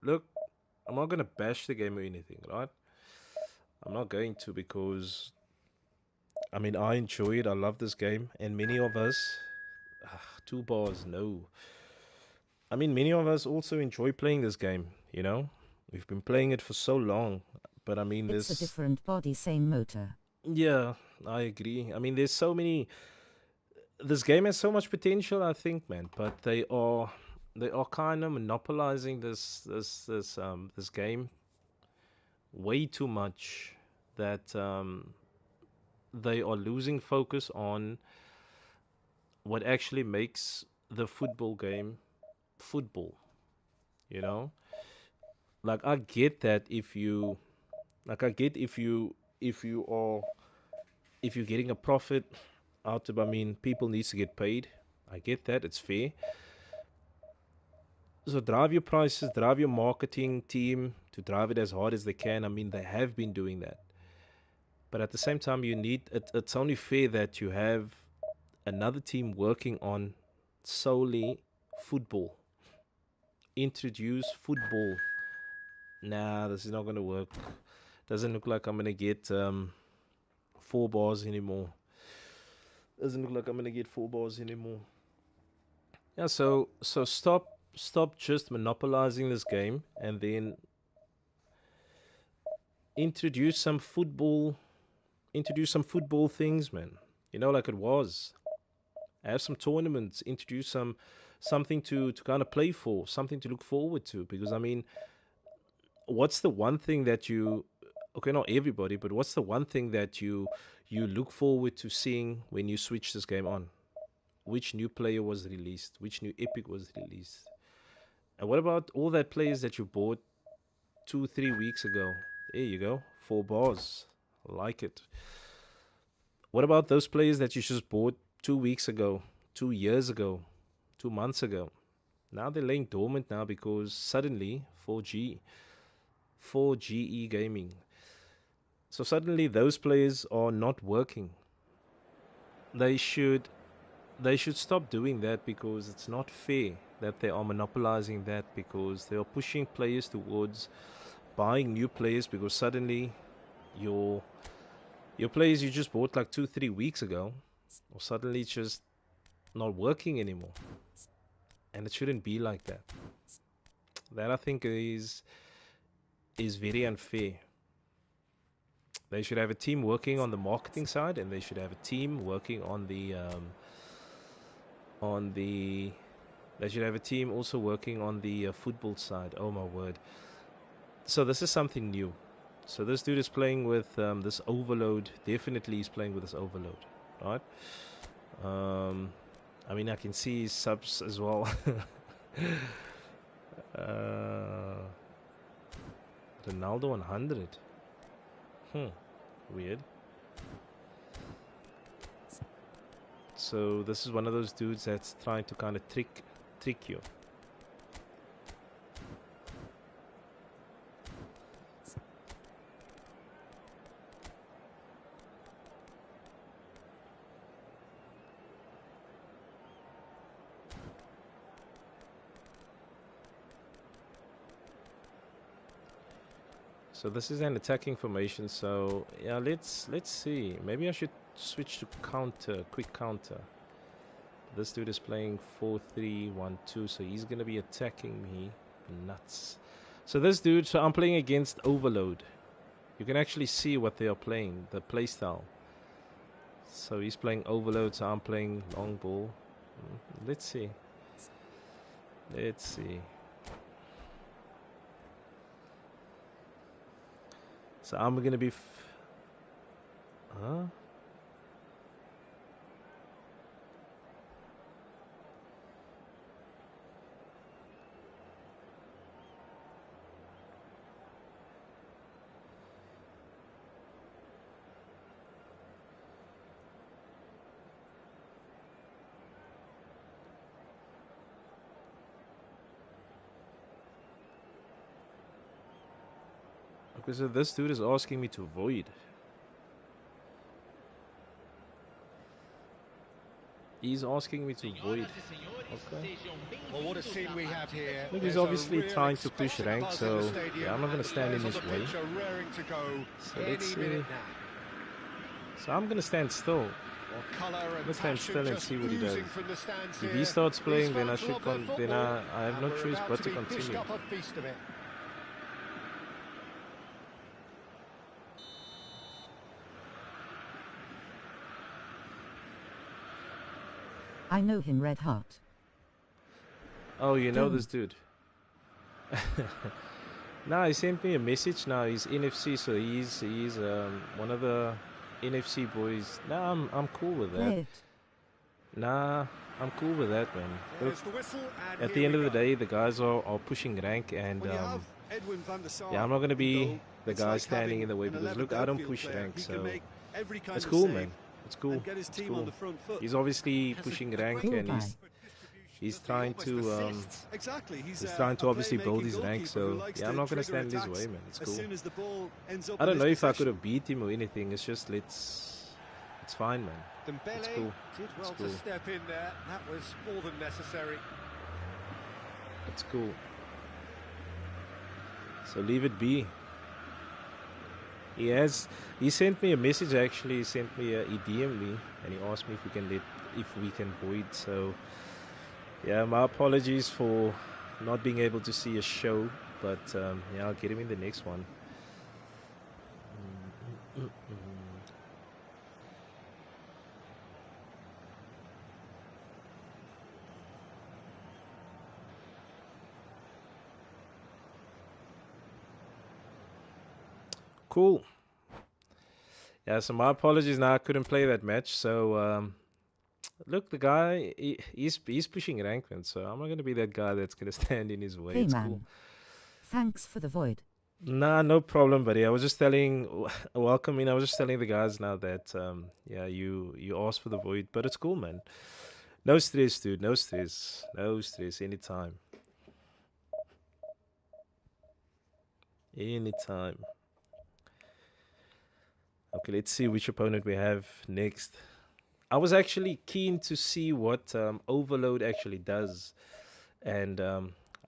look, I'm not gonna bash the game or anything, right? I'm not going to, because I mean I enjoy it. I love this game, and many of us. 2 bars, no. I mean, many of us also enjoy playing this game. We've been playing it for so long, but I mean, It's a this. different body, same motor. Yeah, I agree. I mean, there's so many. This game has so much potential, I think, man. But they are kind of monopolizing this game way too much. That they are losing focus on what actually makes the football game football. You know, like I get that if you're getting a profit out of, I mean, people needs to get paid. I get that, it's fair. So drive your prices, drive your marketing team to drive it as hard as they can. I mean, they have been doing that. But at the same time, it's only fair that you have another team working on solely football. Introduce football. Nah, this is not going to work. Doesn't look like I'm going to get 4 bars anymore. Doesn't look like I'm going to get 4 bars anymore. Yeah, so stop just monopolizing this game, and then introduce some football introduce some football things, man. Like it was. Have some tournaments, introduce something to kind of play for, something to look forward to. Because I mean, what's the one thing that you, okay, not everybody, but what's the one thing that you look forward to seeing when you switch this game on? Which new player was released? Which new epic was released? And what about all that players that you bought 2, 3 weeks ago? There you go, 4 bars. I like it. What about those players that you just bought 2 weeks ago, 2 years ago, 2 months ago? Now they're laying dormant now because suddenly 4G, 4GE gaming. So suddenly those players are not working. They should they should stop doing that because it's not fair that they are monopolizing that because they are pushing players towards buying new players because suddenly your your players you just bought like 2, 3 weeks ago or suddenly just not working anymore. And it shouldn't be like that. That I think is very unfair. They should have a team working on the marketing side, and they should have a team working on the. They should have a team also working on the football side. Oh my word! So this is something new. So this dude is playing with this overload. Definitely, he's playing with this overload, right? Um, I mean, I can see his subs as well. uh, Ronaldo 100. Weird. So this is one of those dudes that's trying to kind of trick you. So this is an attacking formation. So yeah, let's see. Maybe I should switch to counter, quick counter. This dude is playing 4-3-1-2, so he's gonna be attacking me. Nuts. So this dude, so I'm playing against Overload. You can actually see what they are playing, the playstyle. So he's playing Overload, so I'm playing long ball. Let's see. Let's see. So I'm gonna be. Huh? Okay, so this dude is asking me to void. He's asking me to void. Okay. Well, what a scene we have here. Look, he's There's a obviously real trying to push expectant rank, buzz in the so stadium, yeah, I'm not and gonna the stand in players his on the way. pitch are raring to go So any let's see. minute now. So I'm gonna stand still. Well, colour and Let's stand passion still and just see what he does. oozing from the stands If here. he starts These playing, then I fans should love their then football, I have and no we're choice about but to to be dished continue. up a feast of it. I know him, Red Heart. Oh, you know Don't. this dude. Nah, he sent me a message. Now he's NFC, so he's one of the NFC boys. Nah, I'm cool with that. Play it. Nah, I'm cool with that, man. Look, There's the whistle, and at the here end we of the go. day, the guys are pushing rank, and When you have Edwin van der Sar, yeah, I'm not gonna be though, the it's guy like standing having in the way an because 11th look, I don't outfield push player. rank, He can so make every kind it's of cool, save man. It's cool. and get his It's team on cool. the front foot. He's obviously Has pushing a rank, great Cool and guy. he's trying to Exactly, he's to obviously build his rank. goalkeeper who So likes yeah, to I'm not gonna trigger stand in his attacks way, man. It's as cool. soon as the ball ends up I in don't his know if I could possession. have beat him or anything. It's just it's fine, man. Dembele It's cool. did well It's cool. to step in there. That was more than necessary. It's cool. So leave it be. He sent me a message actually. He DM'd me and he asked me if we can void. So yeah, my apologies for not being able to see a show, but yeah, I'll get him in the next one. Cool. Yeah, so my apologies now. I couldn't play that match. So, look, the guy, he's pushing rankment. So I'm not going to be that guy that's going to stand in his way. Hey It's cool. man. Thanks for the void. Nah, no problem, buddy. I was just telling, welcome in. I was just telling the guys now that, yeah, you asked for the void, but it's cool, man. No stress, dude. No stress. No stress. Anytime. Anytime. Okay, let's see which opponent we have next. I was actually keen to see what overload actually does and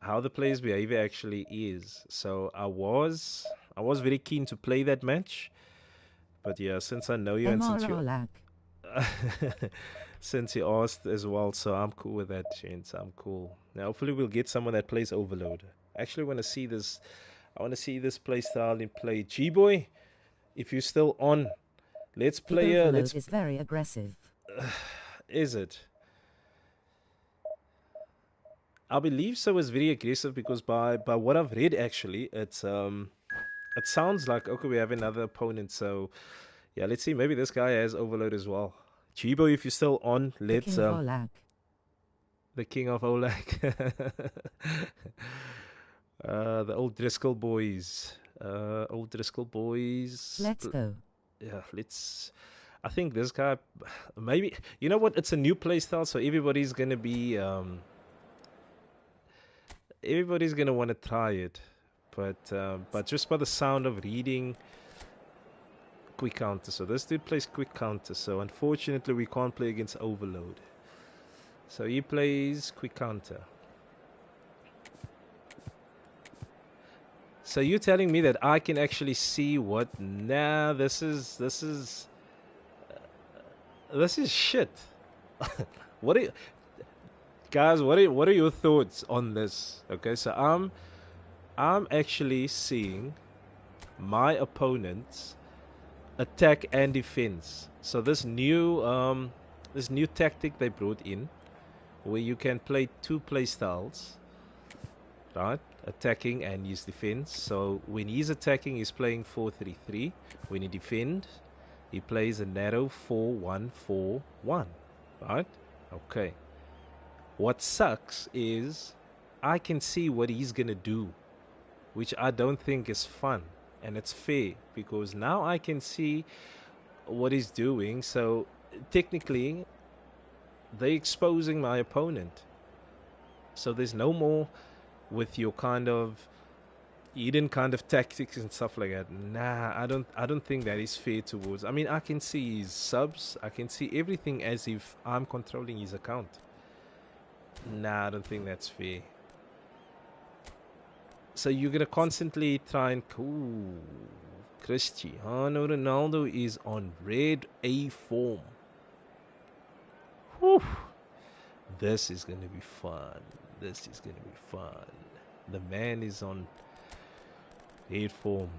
how the player's behavior actually is. So I was very keen to play that match, but yeah, since I know you and MRR lag. since you asked as well, so I'm cool with that, Chance. I'm cool. Now, hopefully, we'll get someone that plays overload. Actually, want to see this. I want to see this play style in play. G boy, if you're still on, let's The play. overload Let's. is very aggressive. Is it? I believe so. Is very aggressive because by what I've read, actually, it sounds like okay, we have another opponent. So yeah, let's see. Maybe this guy has overload as well. Chibo, if you're still on, The let's king of Olag. the king of Oleg. The old Driscoll boys. Old Driscoll boys. Let's go. Yeah, let's. I think this guy, maybe you know what? It's a new playstyle, so everybody's gonna want to try it. But just by the sound of reading quick counter, so this dude plays quick counter. So unfortunately, we can't play against overload. So he plays quick counter. So you're telling me that I can actually see what? Nah, this is shit. What are guys? What are your thoughts on this? Okay, so I'm actually seeing my opponent's attack and defense. So this new tactic they brought in, where you can play two play styles, right? Attacking and use defense. So when he's attacking, he's playing 4-3-3. When he defends, he plays a narrow 4-1-4-1, right? Okay. What sucks is I can see what he's gonna do, which I don't think is fun, and it's fair because now I can see what he's doing. So technically, they're exposing my opponent. So there's no more with your kind of hidden kind of tactics and stuff like that. Nah, I don't think that is fair towards. I mean, I can see his subs, I can see everything as if I'm controlling his account. Nah, I don't think that's fair. So you're gonna constantly try and ooh, Cristiano Ronaldo is on red A form. Whew. This is gonna be fun. This is gonna be fun. The man is on red form.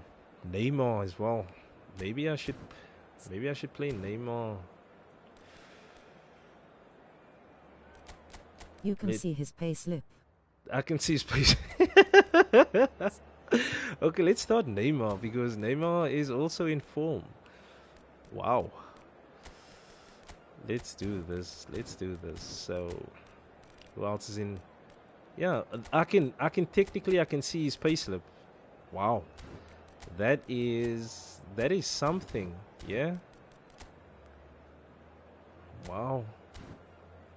Neymar as well. Maybe I should play Neymar. You can see his pay slip. I can see his place. Okay, let's start Neymar because Neymar is also in form. Wow. Let's do this. Let's do this. So, who else is in? Yeah, I can technically I can see his payslip. Wow, that is something. Yeah. Wow.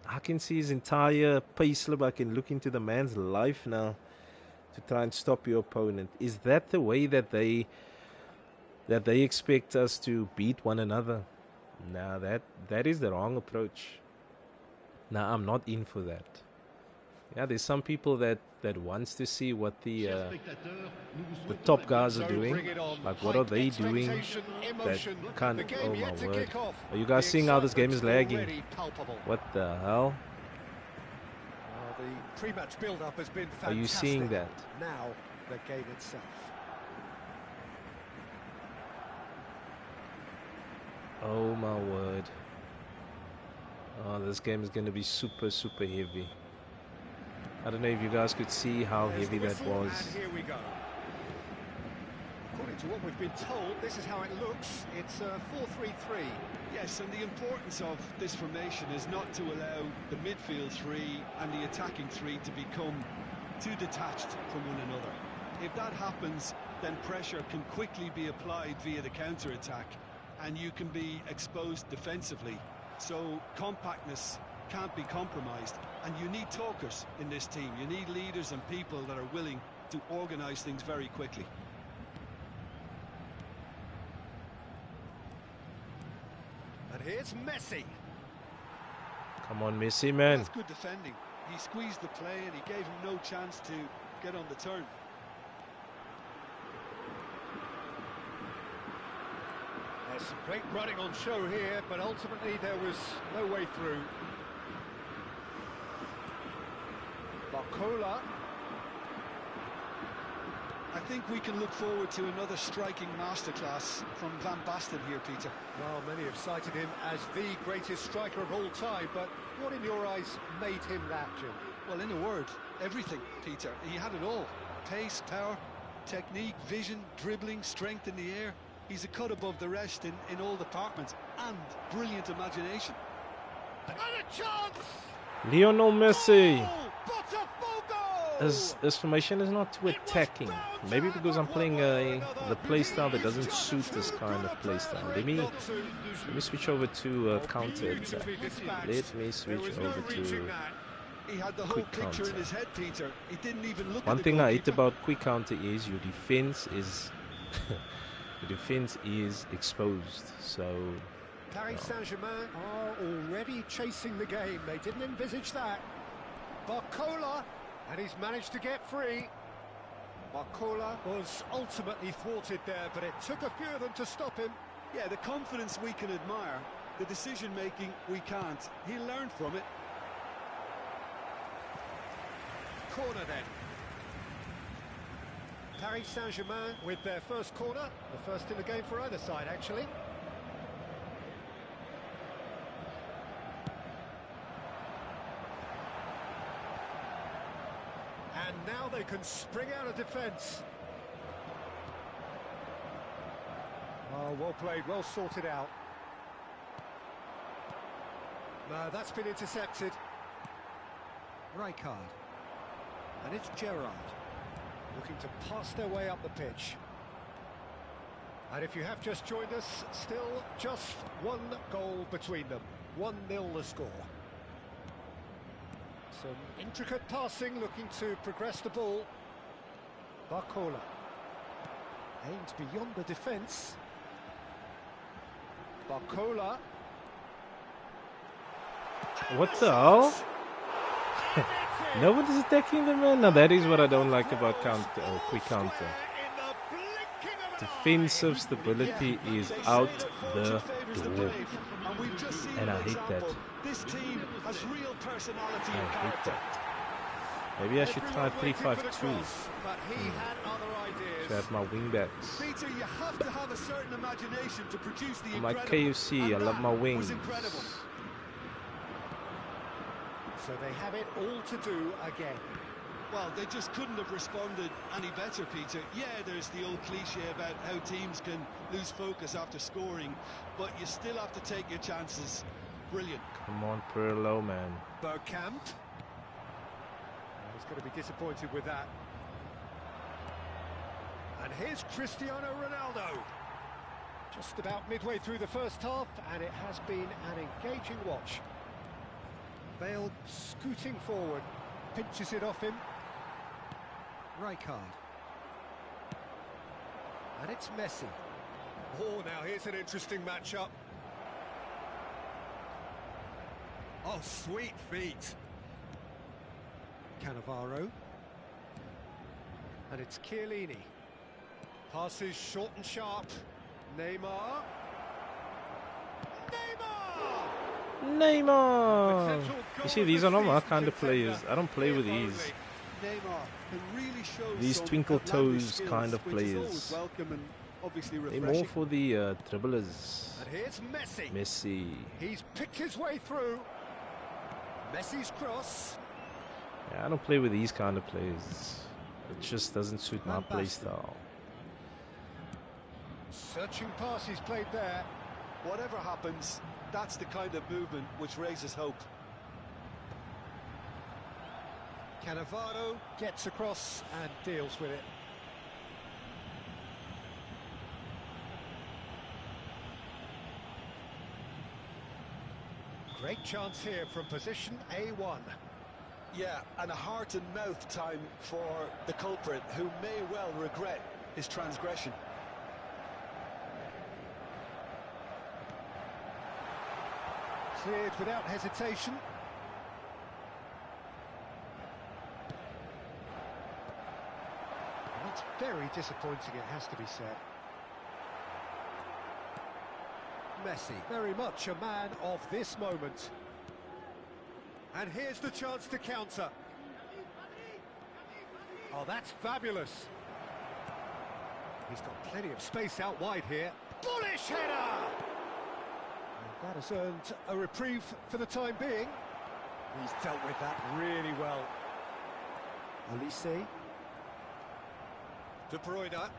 I can see his entire payslip. I can look into the man's life now to try and stop your opponent. Is that the way that they expect us to beat one another? Nah, that is the wrong approach. Nah, I'm not in for that. Yeah, there's some people that wants to see what the top guys are doing. Like, what are they doing that can't? Oh my word! Are you guys seeing how this game is lagging? What the hell? The pre-match build-up has been fantastic. Are you seeing that? Now the game itself. Oh my word! Oh, this game is going to be super heavy. I don't know if you guys could see how heavy that was. And here we go. According to what we've been told, this is how it looks. It's 4-3-3. Yes, and the importance of this formation is not to allow the midfield three and the attacking three to become too detached from one another. If that happens, then pressure can quickly be applied via the counter-attack, and you can be exposed defensively. So compactness can't be compromised, and you need talkers in this team. You need leaders and people that are willing to organise things very quickly. And here's Messi. Come on, Messi, man. That's good defending. He squeezed the play and he gave him no chance to get on the turn. There's some great running on show here, but ultimately there was no way through. Barcola. I think we can look forward to another striking masterclass from Van Basten here, Peter. Well, many have cited him as the greatest striker of all time, but what in your eyes made him that, Jim? Well, in a word, everything, Peter. He had it all. Pace, power, technique, vision, dribbling, strength in the air. He's a cut above the rest in all departments, and brilliant imagination. And a chance! Lionel Messi. Botafogo! His formation is not too attacking. Maybe because I'm playing the playstyle that doesn't suit this kind of playstyle. Let me switch over to counter attack. Let me switch over to He had the whole quick picture counter. in his head, Peter. He didn't even look One at the thing I hate goalkeeper. about quick counter is your defense is the defense is exposed. So Paris Saint-Germain are already chasing the game. They didn't envisage that. Barcola, and he's managed to get free. Barcola was ultimately thwarted there, but it took a few of them to stop him. Yeah, the confidence we can admire, the decision-making we can't. He learned from it. Corner then. Paris Saint-Germain with their first corner, the first in the game for either side, actually. And now they can spring out of defence. Oh, well played, well sorted out. No, that's been intercepted. Rijkaard. And it's Gerrard, looking to pass their way up the pitch. And if you have just joined us, still just one goal between them. 1-0 the score. Some intricate passing, looking to progress the ball. Barcola aims beyond the defence. Barcola. what the hell? Nobody's attacking the man. Now that is what I don't like about quick counter. Defensive stability is out the door, and I hate that. This team has real personality I and hate character. that. Maybe I should try 3-5-2 But he had other ideas. to have my wing backs. Peter, you have to have a certain imagination to produce the I'm like incredible. KFC, I And love my that wings. was incredible. So they have it all to do again. Well, they just couldn't have responded any better, Peter. Yeah, there's the old cliche about how teams can lose focus after scoring, but you still have to take your chances. Brilliant. Come on, Pirlo, man. Bergkamp. He's going to be disappointed with that. And here's Cristiano Ronaldo. Just about midway through the first half, and it has been an engaging watch. Bale scooting forward, pinches it off him. Rijkaard. And it's Messi. Oh, now here's an interesting matchup. Oh, sweet feet. Cannavaro. And it's Chiellini. Passes short and sharp. Neymar. Neymar! You see, these are not my kind of players. I don't play with these. Neymar can really show These some twinkle outlandish toes skills, kind of which is always players. welcome and obviously They're refreshing. more for the dribblers. And here's Messi. Messi. He's picked his way through. Messi's cross. Yeah, I don't play with these kind of players. It just doesn't suit my Van play Basten. style. Searching pass he's played there. Whatever happens, that's the kind of movement which raises hope. Cannavaro gets across and deals with it. Great chance here from position A1. Yeah, and a heart and mouth time for the culprit, who may well regret his transgression. Cleared without hesitation. That's very disappointing, it has to be said. Messi, very much a man of this moment. And here's the chance to counter. Oh, that's fabulous. He's got plenty of space out wide here. Bullish header! And that has earned a reprieve for the time being. He's dealt with that really well. Olise. De Bruyne.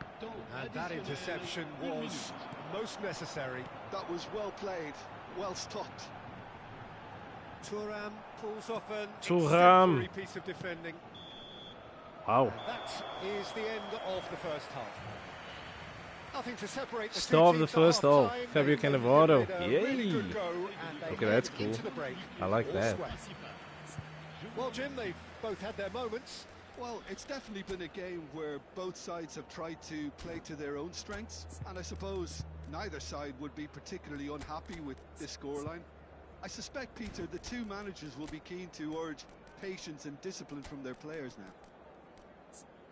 And that interception was most necessary. That was well played, well stopped. Thuram pulls off an Thuram. exemplary piece of defending. Wow. And that is the end of the first half. Nothing to separate the Start of two the teams first at half. half-time. Fabio They Cannavaro. gave it a really Yay. good go, and they Okay, that's head cool. into the break. I like All that. square. Well, Jim, they've both had their moments. Well, it's definitely been a game where both sides have tried to play to their own strengths, and I suppose neither side would be particularly unhappy with this scoreline. I suspect, Peter, the two managers will be keen to urge patience and discipline from their players now.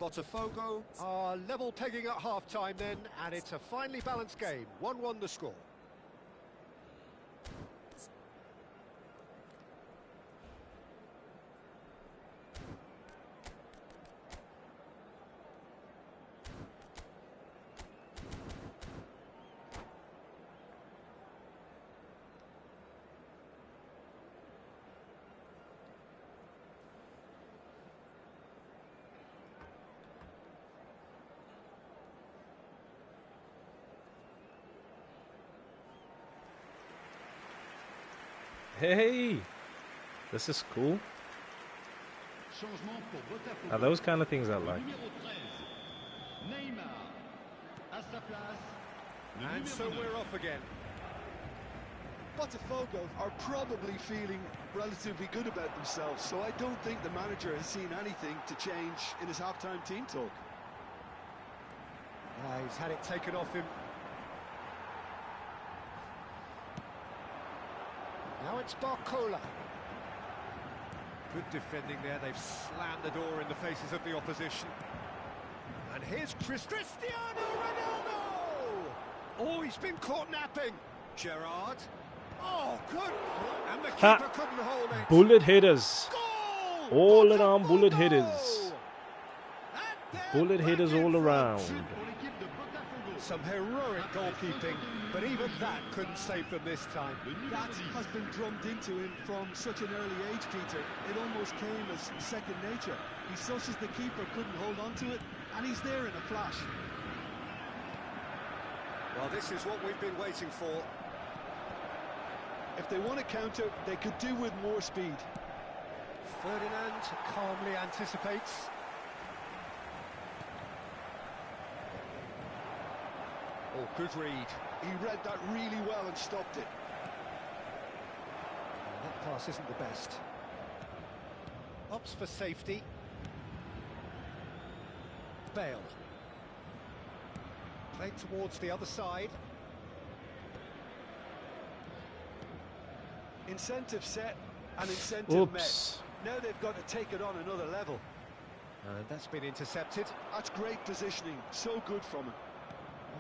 Botafogo are level pegging at half-time then, and it's a finely balanced game. 1-1 the score. Hey, this is cool. Changement pour Botafogo. Are those kind of things I like? Numéro 13, Neymar. À sa place, le And numéro so 9. we're off again. Botafogo are probably feeling relatively good about themselves, so I don't think the manager has seen anything to change in his half-time team talk. He's had it taken off him. Now it's Barcola. Good defending there. They've slammed the door in the faces of the opposition. And here's Cristiano Ronaldo! Oh, he's been caught napping. Gerrard. Oh, good. And the Ha. keeper couldn't hold it. Bullet hitters. Goal! All around bullet Botafogo! hitters. And they're Bullet back hitters in all front. around. Pour l'équipe de Botafogo. Some heroic goalkeeping, but even that couldn't save them this time. Le numéro That 10. has been drummed into him from such an early age, Peter. It almost came as second nature. He susses the keeper couldn't hold on to it, and he's there in a flash. Well, this is what we've been waiting for. If they want to counter, they could do with more speed. Ferdinand calmly anticipates. Oh, good read. He read that really well and stopped it. Oh, that pass isn't the best. Opts for safety. Bale. Played towards the other side. Incentive set and incentive met. Oops. Now they've got to take it on another level. And that's been intercepted. That's great positioning. So good from him.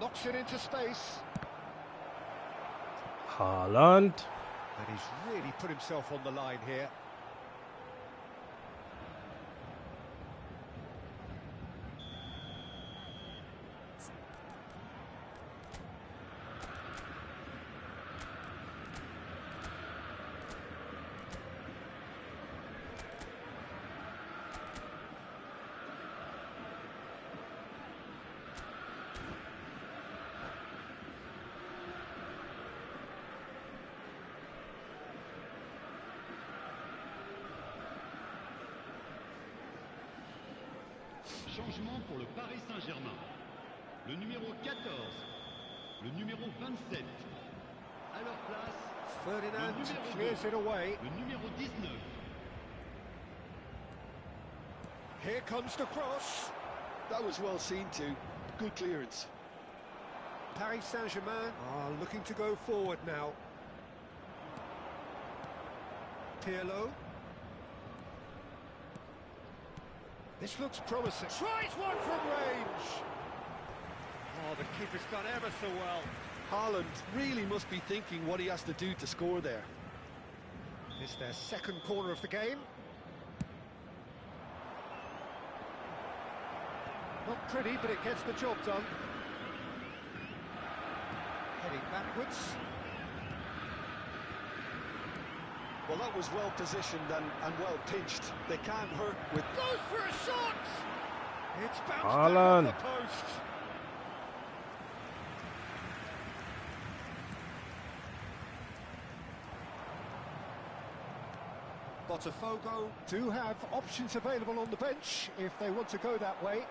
Knocks it into space. Haaland. And he's really put himself on the line here. changement pour le Paris Saint-Germain. Le numéro 14, le numéro 27. À leur place, Ferdinand le numéro clears 2, it away. le numéro 19. Here comes the cross. That was well seen too. Good clearance. Paris Saint-Germain are looking to go forward now. Pirlo. This looks promising. Tries one from range. Oh, the keeper's done ever so well. Haaland really must be thinking what he has to do to score there. It's their second corner of the game. Not pretty, but it gets the job done. Heading backwards. Well, that was well positioned and well pinched. They can't hurt with... Goes for a shot! It's bounced Haaland. down off the post. Botafogo do have options available on the bench if they want to go that way.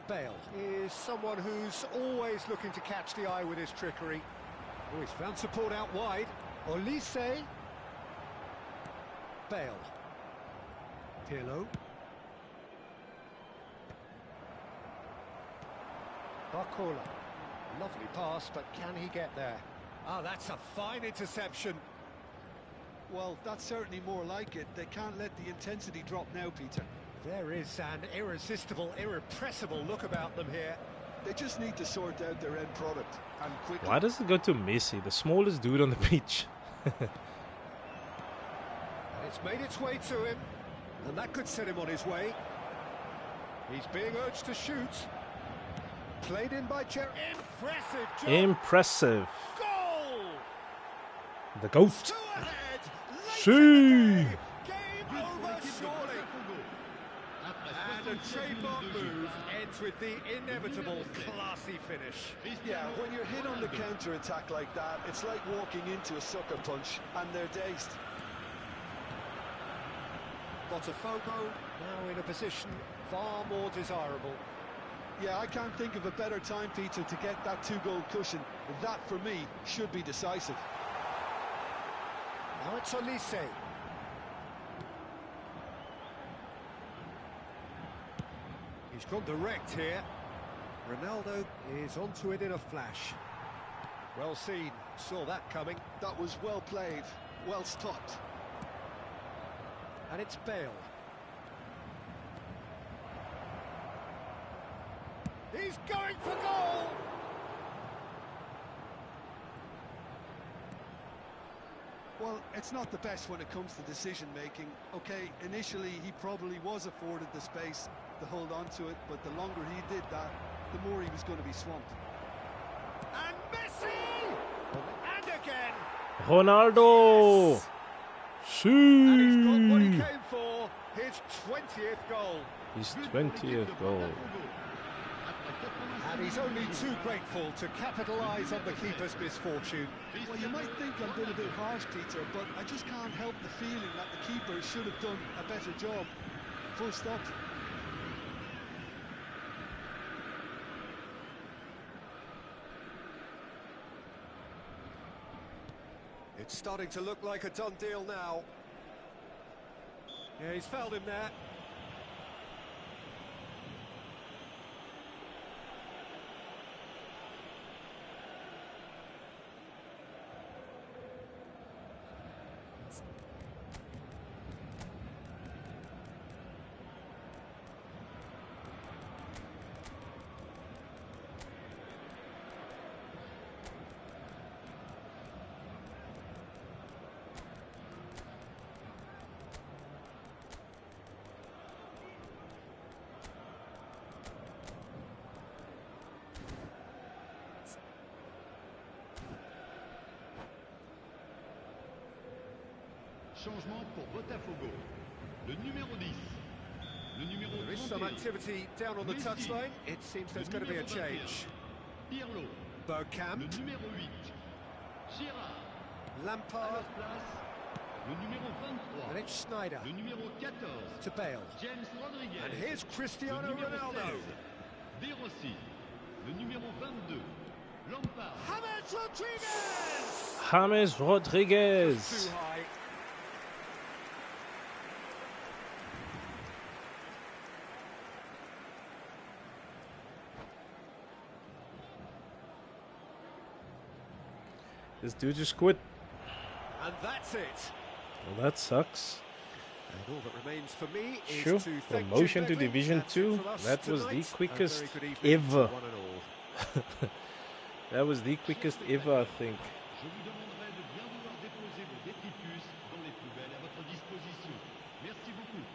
Bale is someone who's always looking to catch the eye with his trickery. Oh, he's found support out wide. Olise. Bale. Pirlo. Barcola. Lovely pass, but can he get there? Ah, that's a fine interception. Well, that's certainly more like it. They can't let the intensity drop now, Peter. There is an irresistible, irrepressible look about them here. They just need to sort out their end product, and quickly. Why does it go to Messi, the smallest dude on the pitch? And it's made its way to him, and that could set him on his way. He's being urged to shoot. Played in by Jerry. Impressive job. Impressive. Goal! The GOAT. Two ahead. See. Game over surely. And a trademark move ends with the inevitable classy finish. Yeah, when you're hit on the counter-attack like that, it's like walking into a sucker punch, and they're dazed. Botafogo now in a position far more desirable. Yeah, I can't think of a better time, Peter, to get that two-goal cushion. That, for me, should be decisive. Now it's Olise. He's gone direct here. Ronaldo is onto it in a flash. Well seen, saw that coming. That was well played, well stopped. And it's Bale. He's going for goal! Well, it's not the best when it comes to decision-making. Okay, initially he probably was afforded the space to hold on to it, but the longer he did that, the more he was going to be swamped. And Messi! And again! Ronaldo. Yes! And he's got what he See. came for, his 20th goal. His 20th goal. And he's only too grateful to capitalise on the keeper's misfortune. Well, you might think I'm being a bit harsh, Peter, but I just can't help the feeling that the keeper should have done a better job. Full stop. It's starting to look like a done deal now. Yeah, he's fouled him there. Changement pour Botafogo. Le numéro 10. Le numéro There is 31. some activity down on the Messi. touchline. It seems there's going to be a change. Pirlo. Bergkamp, Le numéro 8. Girard. À Lampard, leur place, Le numéro 23. And it's Snyder Le numéro 14. to Bale. James Rodriguez. And here's Cristiano Le numéro Ronaldo. 16. De Rossi. Le numéro 22. Lampard. James Rodriguez! James Rodriguez. Too high. This dude just quit. And that's it. Well, that sucks. And all that remains for me is Sure, to thank promotion Jim to Begley. Division That's it 2. from us That was the tonight. quickest A very good evening to ever. one and all. That was the quickest ever, I think. Je vous demanderai de bien vouloir déposer vos détritus dans les poubelles à votre disposition. Merci beaucoup.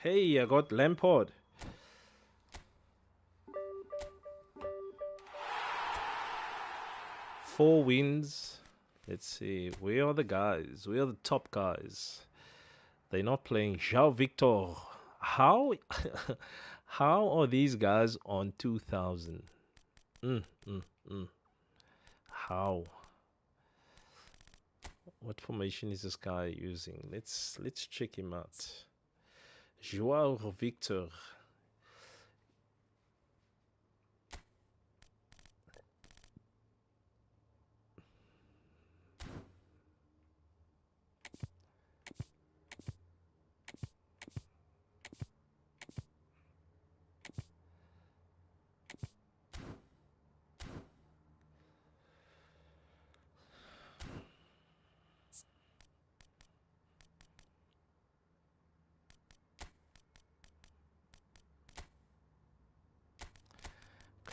Hey, I got Lampard. Four wins. Let's see. Where are the guys? Where are the top guys? They're not playing. João Victor. How? How are these guys on 2000? How? What formation is this guy using? Let's check him out. João Victor.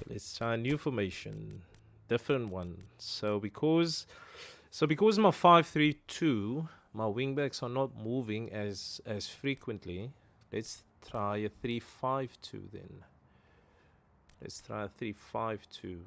Let's try a new formation, different one. So because my 5-3-2, my wingbacks are not moving as frequently. Let's try a 3-5-2 then. Let's try a 3-5-2.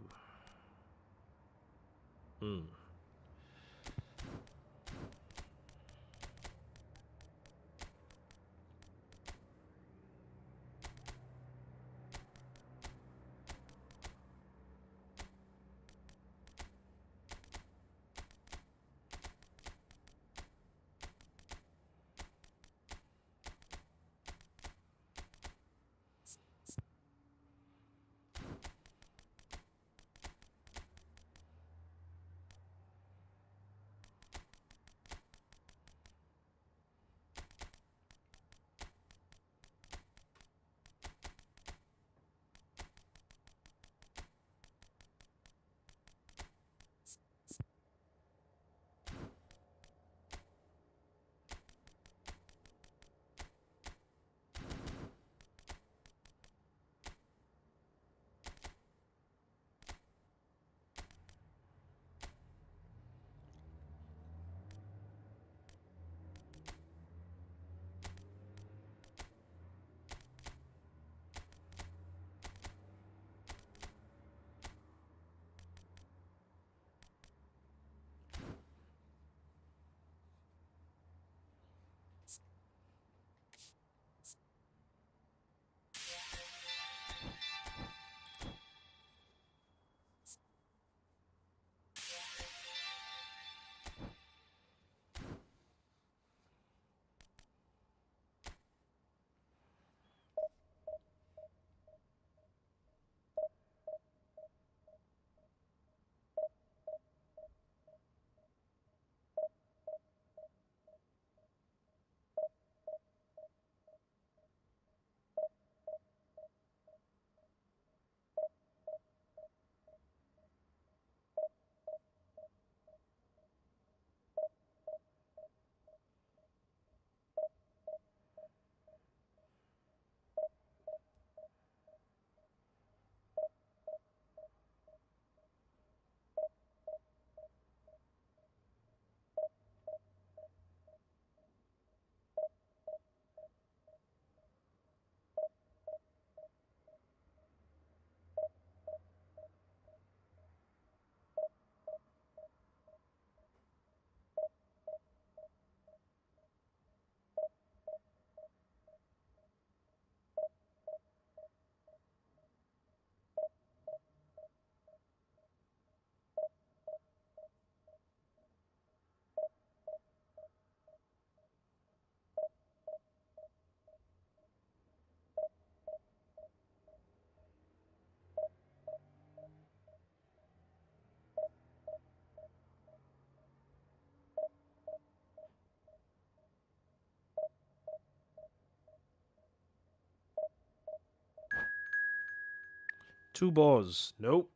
Two balls. Nope.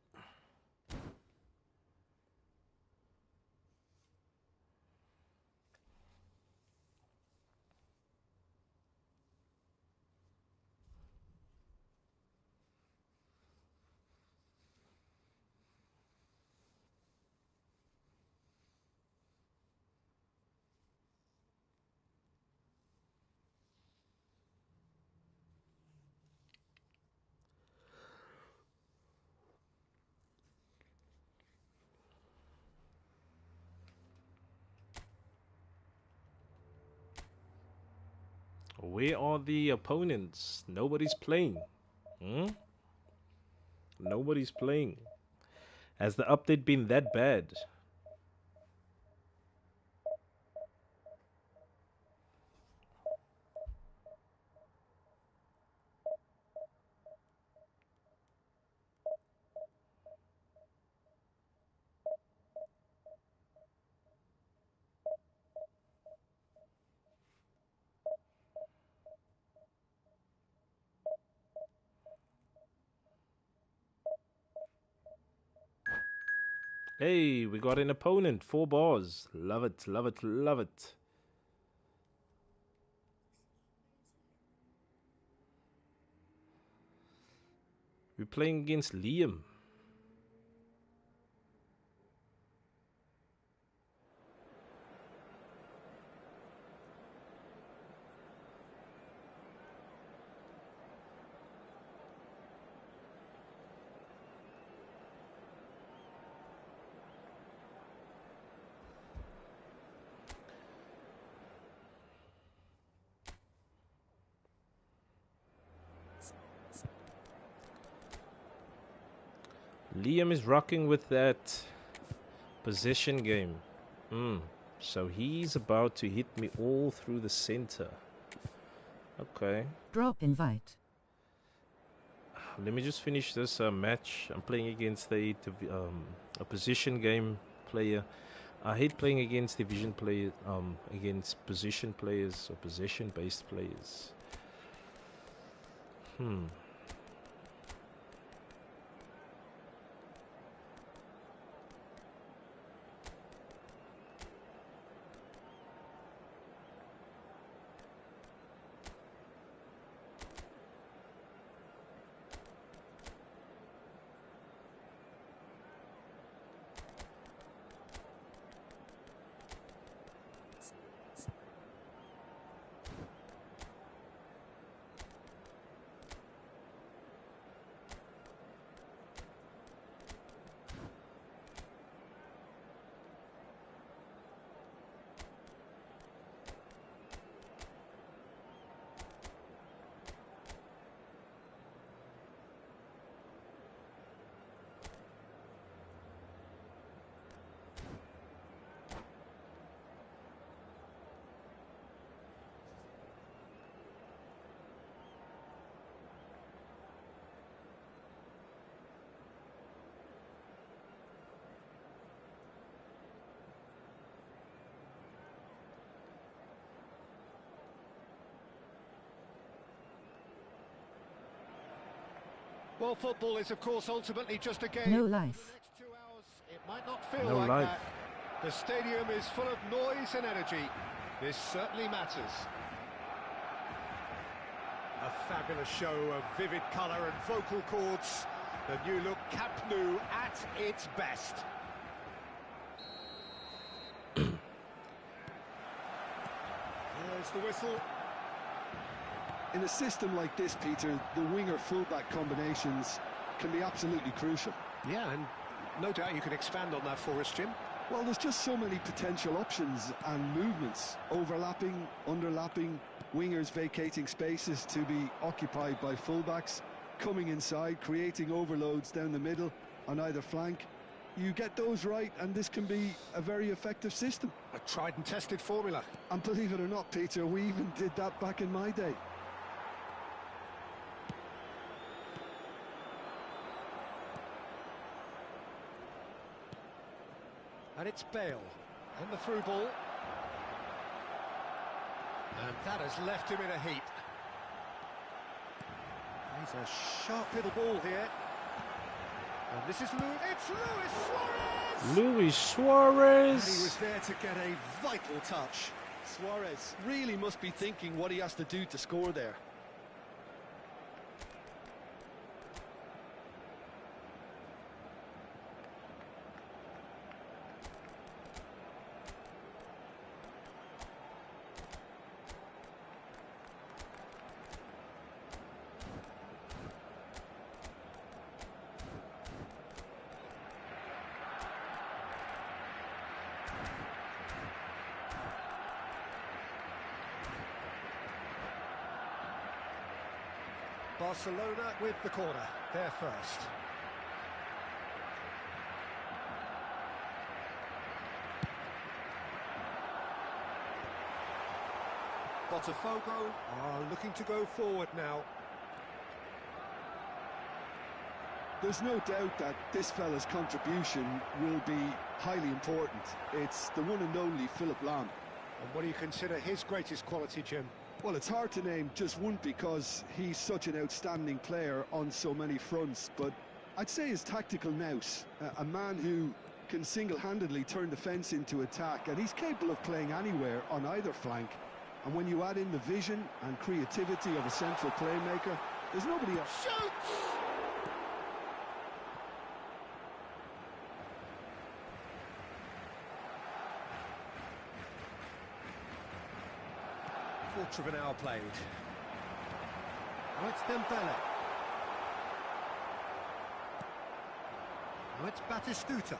Where are the opponents? Nobody's playing. Hmm? Nobody's playing. Has the update been that bad? Hey, we got an opponent. 4 bars. Love it, love it, love it. We're playing against Liam. Liam is rocking with that possession game. So he's about to hit me all through the center. Okay. Drop invite. Let me just finish this match. I'm playing against a position game player. I hate playing against division players, against position players or possession-based players. Well, football is, of course, ultimately just a game. No life. The next 2 hours, it might not feel No like life. that. The stadium is full of noise and energy. This certainly matters. A fabulous show of vivid colour and vocal cords. The new look Camp Nou at its best. There's the whistle. In a system like this, Peter, the winger-fullback combinations can be absolutely crucial. Yeah, and no doubt you can expand on that for us, Jim. Well, there's just so many potential options and movements. Overlapping, underlapping, wingers vacating spaces to be occupied by fullbacks, coming inside, creating overloads down the middle on either flank. You get those right, and this can be a very effective system. A tried and tested formula. And believe it or not, Peter, we even did that back in my day. And it's Bale, and the through ball. And that has left him in a heap. He's a sharp little ball here. And this is it's Luis Suarez! Luis And he was Suarez. there to get a vital touch. Suarez really must be thinking what he has to do to score there. Barcelona with the corner, they're first. Botafogo are looking to go forward now. There's no doubt that this fella's contribution will be highly important. It's the one and only Philipp Lahm. And what do you consider his greatest quality, Jim? Well, it's hard to name just one because he's such an outstanding player on so many fronts, but I'd say his tactical nous, a man who can single-handedly turn defence into attack, and he's capable of playing anywhere on either flank. And when you add in the vision and creativity of a central playmaker, there's nobody else. Shoots! Quarter of an hour played. Now it's Dembele. Now it's Batistuta.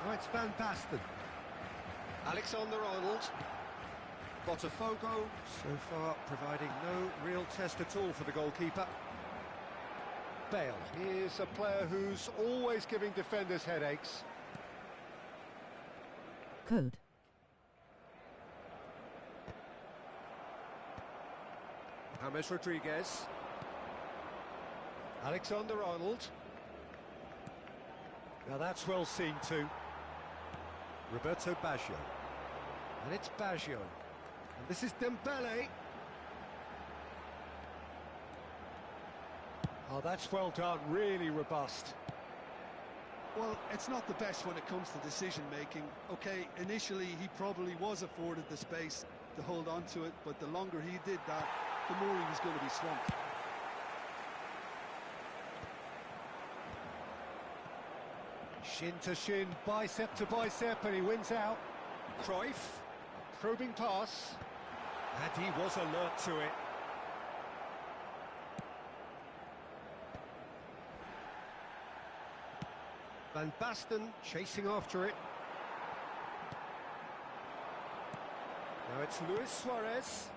Now it's Van Basten. Alexander-Arnold. Botafogo, so far providing no real test at all for the goalkeeper. Bale. He is a player who's always giving defenders headaches. Code. James Rodriguez. Alexander-Arnold. Now that's well seen too. Roberto Baggio. And it's Baggio. And this is Dembele. Oh, that's well done, really robust. Well, it's not the best when it comes to decision-making. Okay, initially he probably was afforded the space to hold on to it, but the longer he did that, the more he was going to be swamped. Shin to shin, bicep to bicep, and he wins out. Cruyff, probing pass, and he was alert to it. Van Basten chasing after it. Now it's Luis Suarez.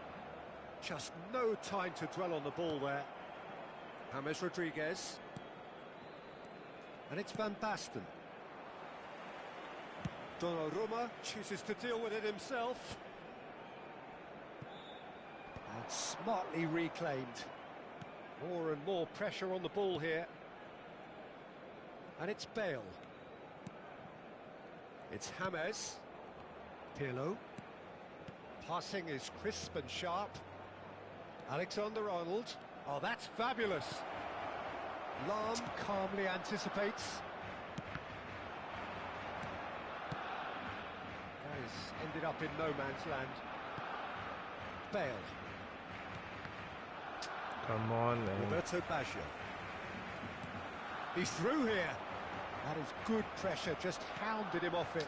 Just no time to dwell on the ball there. James Rodriguez. And it's Van Basten. Donnarumma chooses to deal with it himself. And smartly reclaimed. More and more pressure on the ball here. And it's Bale. It's James. Pirlo. Passing is crisp and sharp. Alexander-Arnold. Oh, that's fabulous. Lahm calmly anticipates. That has ended up in no man's land. Bale. Come on, man. Roberto Baggio. He's through here. That is good pressure, just hounded him off it.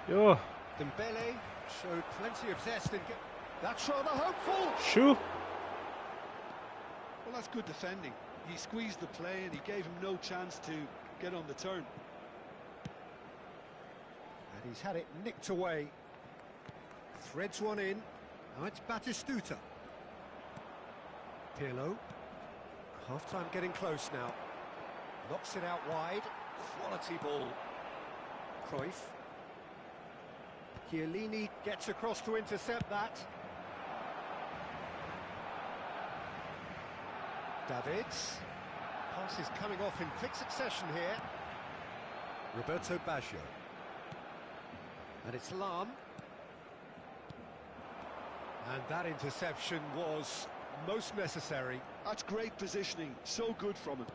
Yo, Dembele showed plenty of zest in... That's rather hopeful. shoo. Well, that's good defending. He squeezed the play and he gave him no chance to get on the turn. And he's had it nicked away. Threads one in. Now it's Batistuta. Pirlo. Half-time getting close now. Knocks it out wide. Quality ball. Cruyff. Chiellini gets across to intercept that. Davids. Pass is coming off in quick succession here. Roberto Baggio. And it's Lahm. And that interception was most necessary. That's great positioning, so good from him.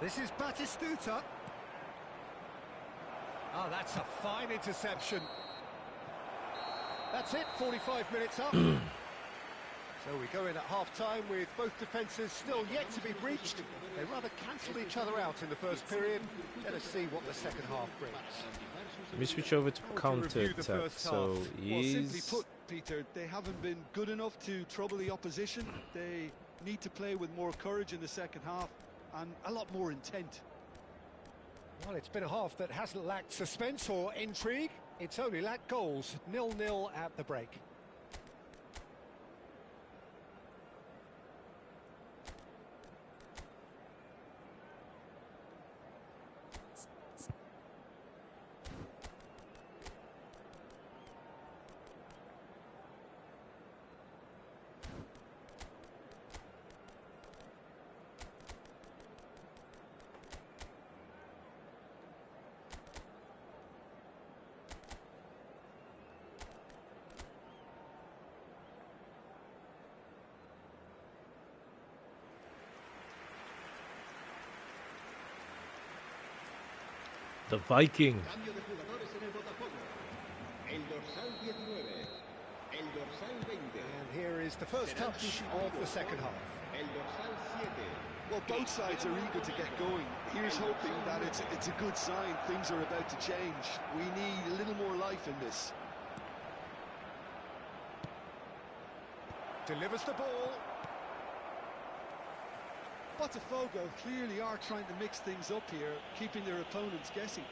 This is Batistuta. Ah, that's a fine interception. That's it, 45 minutes up. So we go in at half-time with both defences still yet to be breached. They rather cancelled each other out in the first period. Let us see what the second half brings. Let me switch over to counter-attack. So Well, simply he's... put, Peter, they haven't been good enough to trouble the opposition. They need to play with more courage in the second half and a lot more intent. Well, it's been a half that hasn't lacked suspense or intrigue. It's only lacked goals. 0-0 at the break. The Viking. Cambio de jugadores en el Botafogo. El dorsal 19. El dorsal 20. And here is the first touch of the second half. El dorsal 7. Well, both sides are eager to get going. Here's hoping that it's a good sign. Things are about to change. We need a little more life in this. Delivers the ball. Botafogo clearly are trying to mix things up here, keeping their opponents guessing.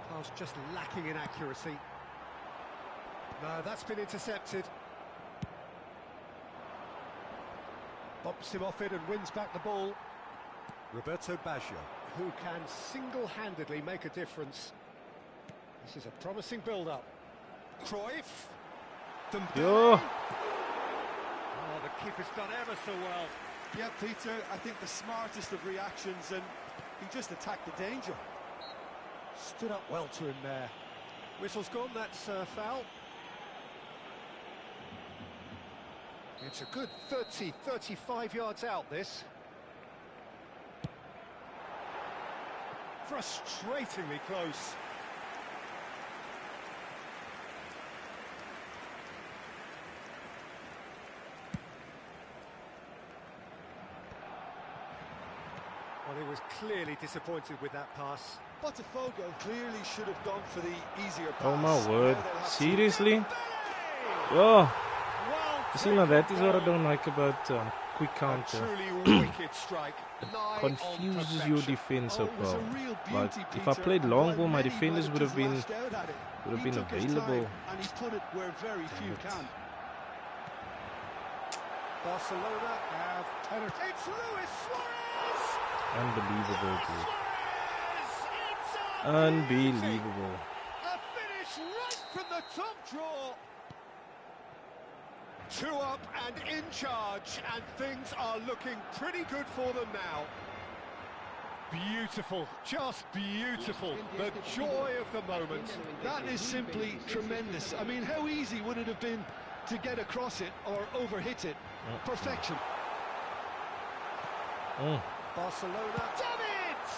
Pass just lacking in accuracy. No, that's been intercepted. Bumps him off it and wins back the ball. Roberto Baggio, who can single-handedly make a difference. This is a promising build-up. Cruyff. Yo. Oh, the keeper's done ever so well. Yeah, Peter, I think the smartest of reactions, and he just attacked the danger. Stood up well to him there. Whistle's gone, that's foul. It's a good 30, 35 yards out, this. Frustratingly close. Well, he was clearly disappointed with that pass. Botafogo clearly should have gone for the easier pass. Oh my word. Now they'll have to- Seriously? Oh. You see, now that is what I don't like about quick counter. Truly wicked strike. Nigh on Confuses your perfection. defense Oh, up it was a well. real Like beauty, if I Peter, played and long while ball, my many defenders might would have been just lashed out at it, he took his available. time, and he put it where very few it. can. Barcelona have penalty. It's Luis Suarez! Unbelievable, dude. Suarez! It's Unbelievable. a finish right from the top draw. 2 up and in charge, and things are looking pretty good for them now. Beautiful, just beautiful. The joy of the moment. That is simply tremendous. I mean, how easy would it have been to get across it or overhit it? Perfection. Barcelona. Damn it!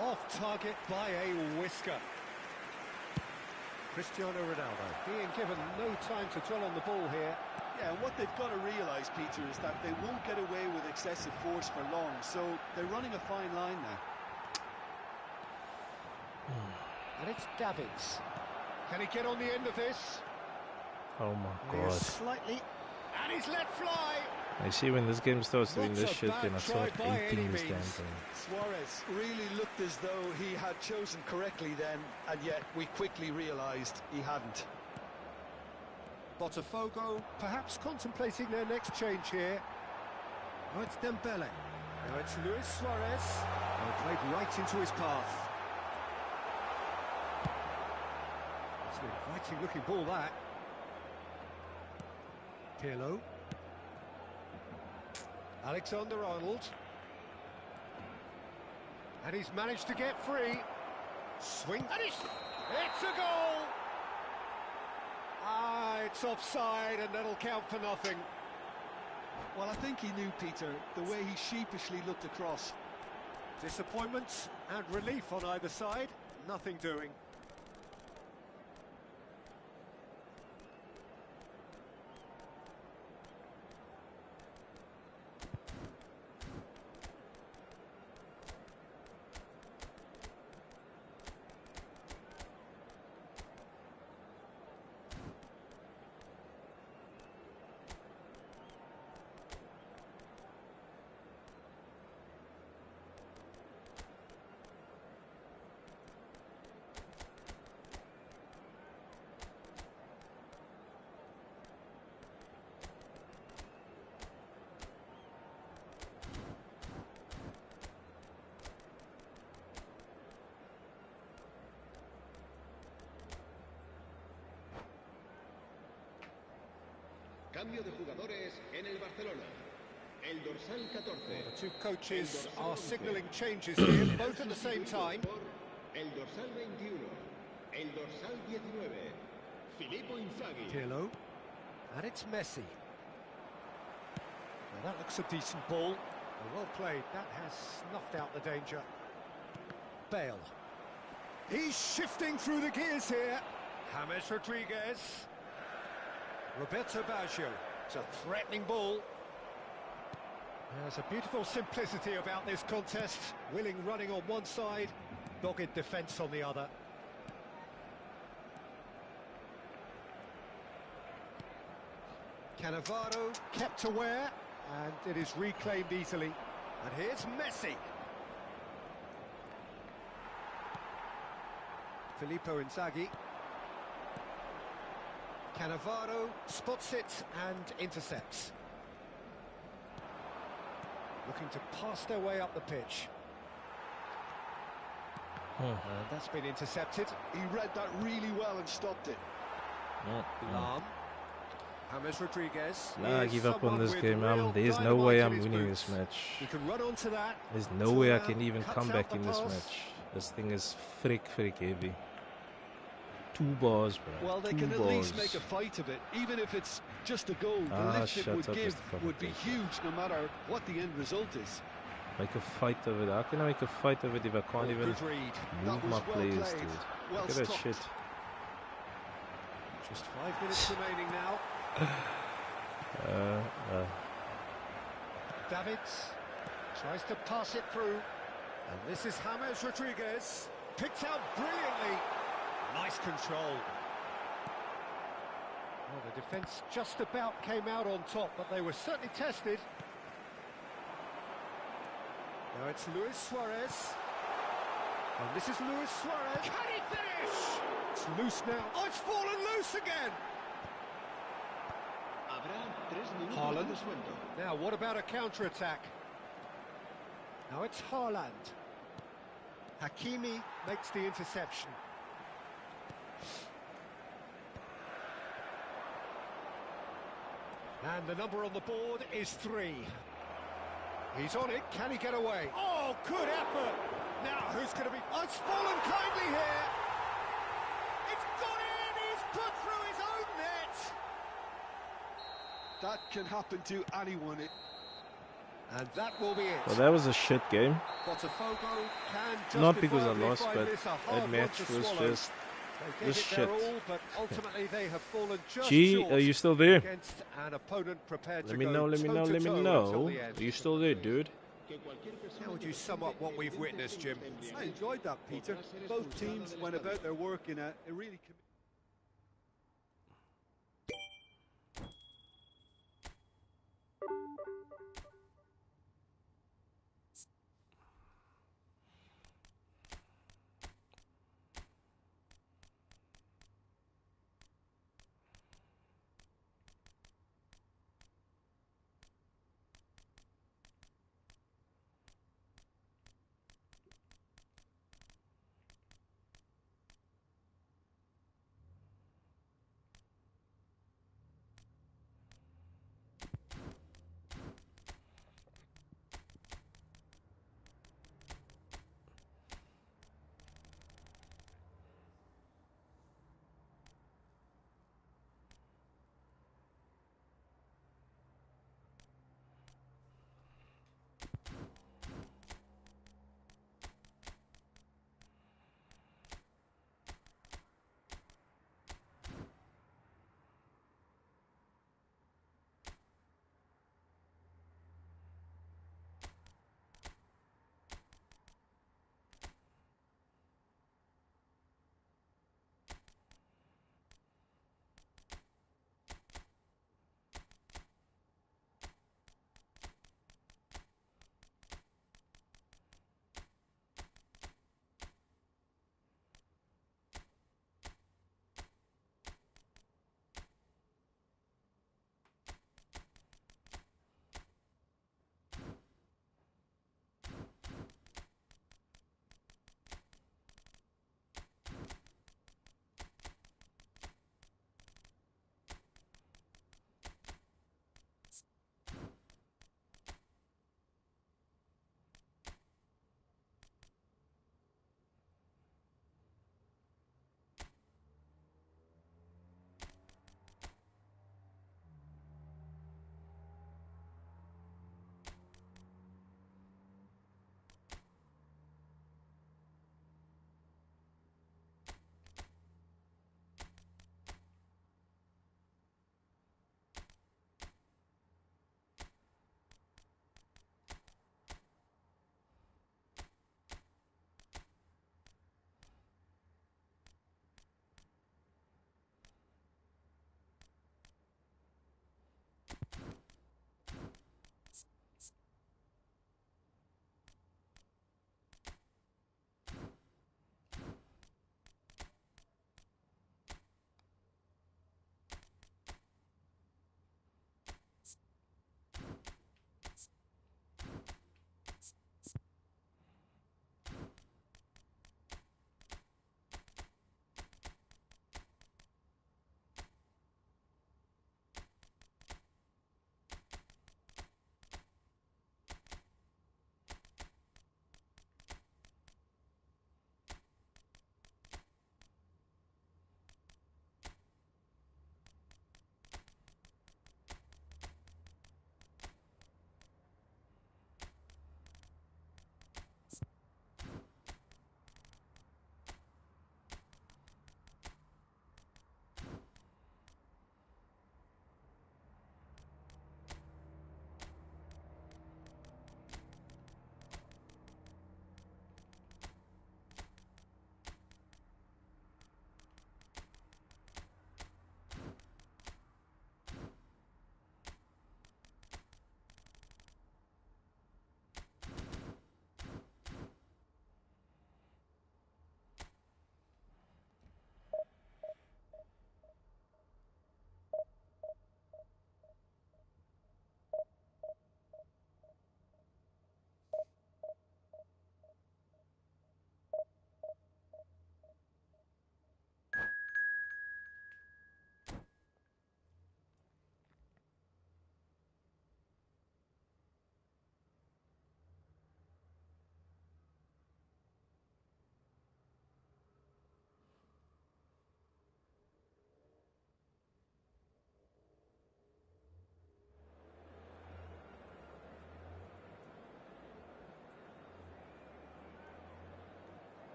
Off target by a whisker. Cristiano Ronaldo being given no time to dwell on the ball here. Yeah, and what they've got to realise, Peter, is that they won't get away with excessive force for long, so they're running a fine line now. And it's Davids. Can he get on the end of this? Oh my He is god. slightly... And he's let fly! I see when this game starts doing Not this a shit, bad then I start try by hating any this damn means. thing. Suarez really looked as though he had chosen correctly then, and yet we quickly realised he hadn't. Botafogo perhaps contemplating their next change here. Now it's Dembele. Now it's Luis Suarez. Oh, played right into his path. It's an inviting looking ball, that. Pirlo. Alexander-Arnold. And he's managed to get free. Swing. And it's a goal! Ah, it's offside, and that'll count for nothing. Well, I think he knew, Peter, the way he sheepishly looked across. Disappointment and relief on either side. Nothing doing. Cambio de jugadores en el Barcelona. El dorsal 14. The two coaches are signalling changes here, both at the same time. El dorsal 21. El dorsal 19. Filippo Inzaghi. Pirlo. And it's Messi. Now that looks a decent ball. Well played. That has snuffed out the danger. Bale. He's shifting through the gears here. James Rodriguez. Roberto Baggio. It's a threatening ball. There's a beautiful simplicity about this contest. Willing running on one side, dogged defence on the other. Cannavaro kept aware, and it is reclaimed easily. And here's Messi. Filippo Inzaghi. Cannavaro spots it and intercepts. Looking to pass their way up the pitch. And that's been intercepted. He read that really well and stopped it. Lam. James Rodriguez. Nah, I is give up on someone this with game. real There's no way dynamite I'm in his winning boots. this match. He can run onto that. There's no way I Turan can even cuts come out back the in this pass. match. This thing is freak heavy. 2 bars, bro. Well, they 2 can at bars. least make a fight of it, even if it's just a goal. The Ah, lift it shut would up, give Mr. would be Commentator. huge, no matter what the end result is. Make a fight of it. How can I make a fight of it if I can't even Good read. move That my was well players, played. dude? Well Look at that stopped. shit. Just 5 minutes remaining now. Davids tries to pass it through. And this is James Rodriguez. Picked out brilliantly. Nice control. Well, the defence just about came out on top, but they were certainly tested. Now it's Luis Suarez. And this is Luis Suarez. Can he finish? It's loose now. Oh, it's fallen loose again. Habrá 3 minutos Haaland. de descuento. Now, what about a counter-attack? Now it's Haaland. Hakimi makes the interception. And the number on the board is 3. He's on it. Can he get away? Oh, good effort. Now, who's going to be... Oh, it's fallen kindly here. It's gone in. He's put through his own net. That can happen to anyone. And that will be it. Well, that was a shit game. Botafogo can Not because I justifiably lost, find but this a hard that one match to was swallow. just... They gave this it their shit. all, but ultimately they have fallen just G, short are you still there? against an opponent prepared Let to me go know, let me know, let me toe-to-toe know. until the end. Are you still there, dude? How would you sum up what we've witnessed, Jim? I enjoyed that, Peter. Both teams went about their work in a really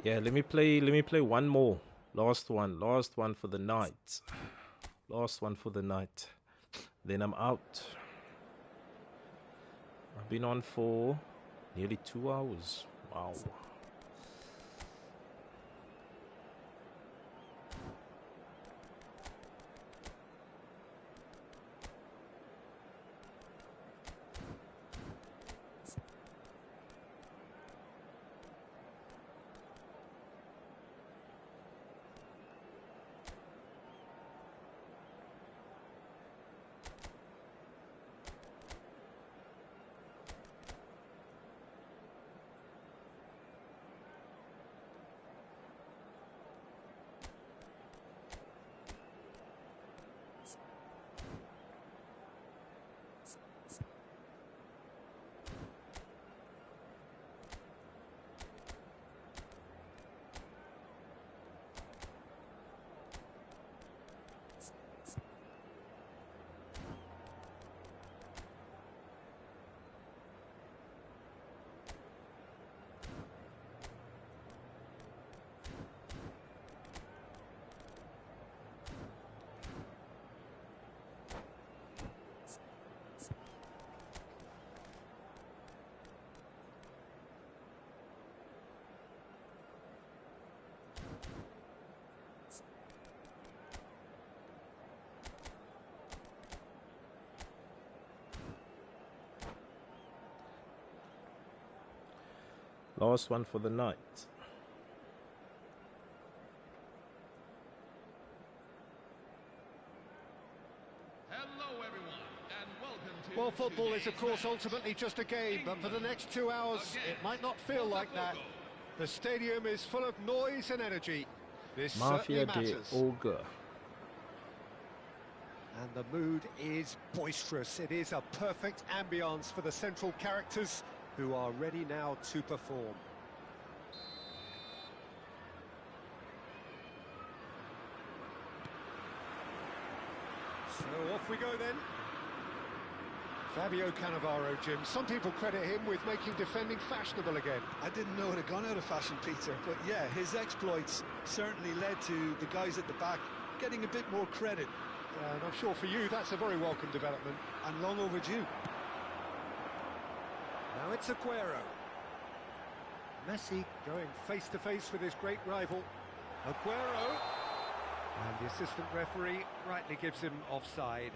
Yeah, let me play one more. Last one for the night. Last one for the night. Then I'm out. I've been on for nearly 2 hours. Wow. Last one for the night. Hello, everyone, and welcome to. Well, football is, of course, ultimately just a game, but for the next 2 hours, it might not feel like that. The stadium is full of noise and energy. This Mafia certainly de matters. Ogre. And the mood is boisterous. It is a perfect ambience for the central characters who are ready now to perform. So off we go then. Fabio Cannavaro, Jim. Some people credit him with making defending fashionable again. I didn't know it had gone out of fashion, Peter, but yeah, his exploits certainly led to the guys at the back getting a bit more credit, And I'm sure for you that's a very welcome development. and long overdue. Now it's Aguero. Messi going face to face with his great rival. Aguero. And the assistant referee rightly gives him offside.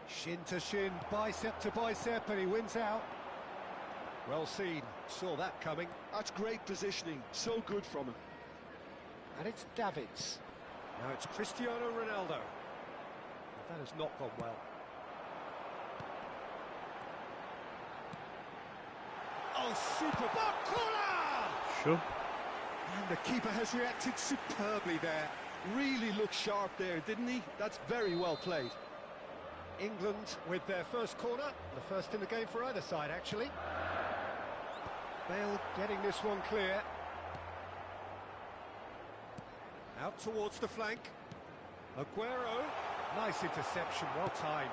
Shin to shin, bicep to bicep, and he wins out. Well seen, saw that coming. That's great positioning, so good from him. And it's Davids. Now it's Cristiano Ronaldo. That has not gone well. Oh, super! Bakula! Sure. And the keeper has reacted superbly there. Really looked sharp there, didn't he? That's very well played. England with their first corner, the first in the game for either side, actually. Bale getting this one clear. Out towards the flank. Aguero. Nice interception, well timed.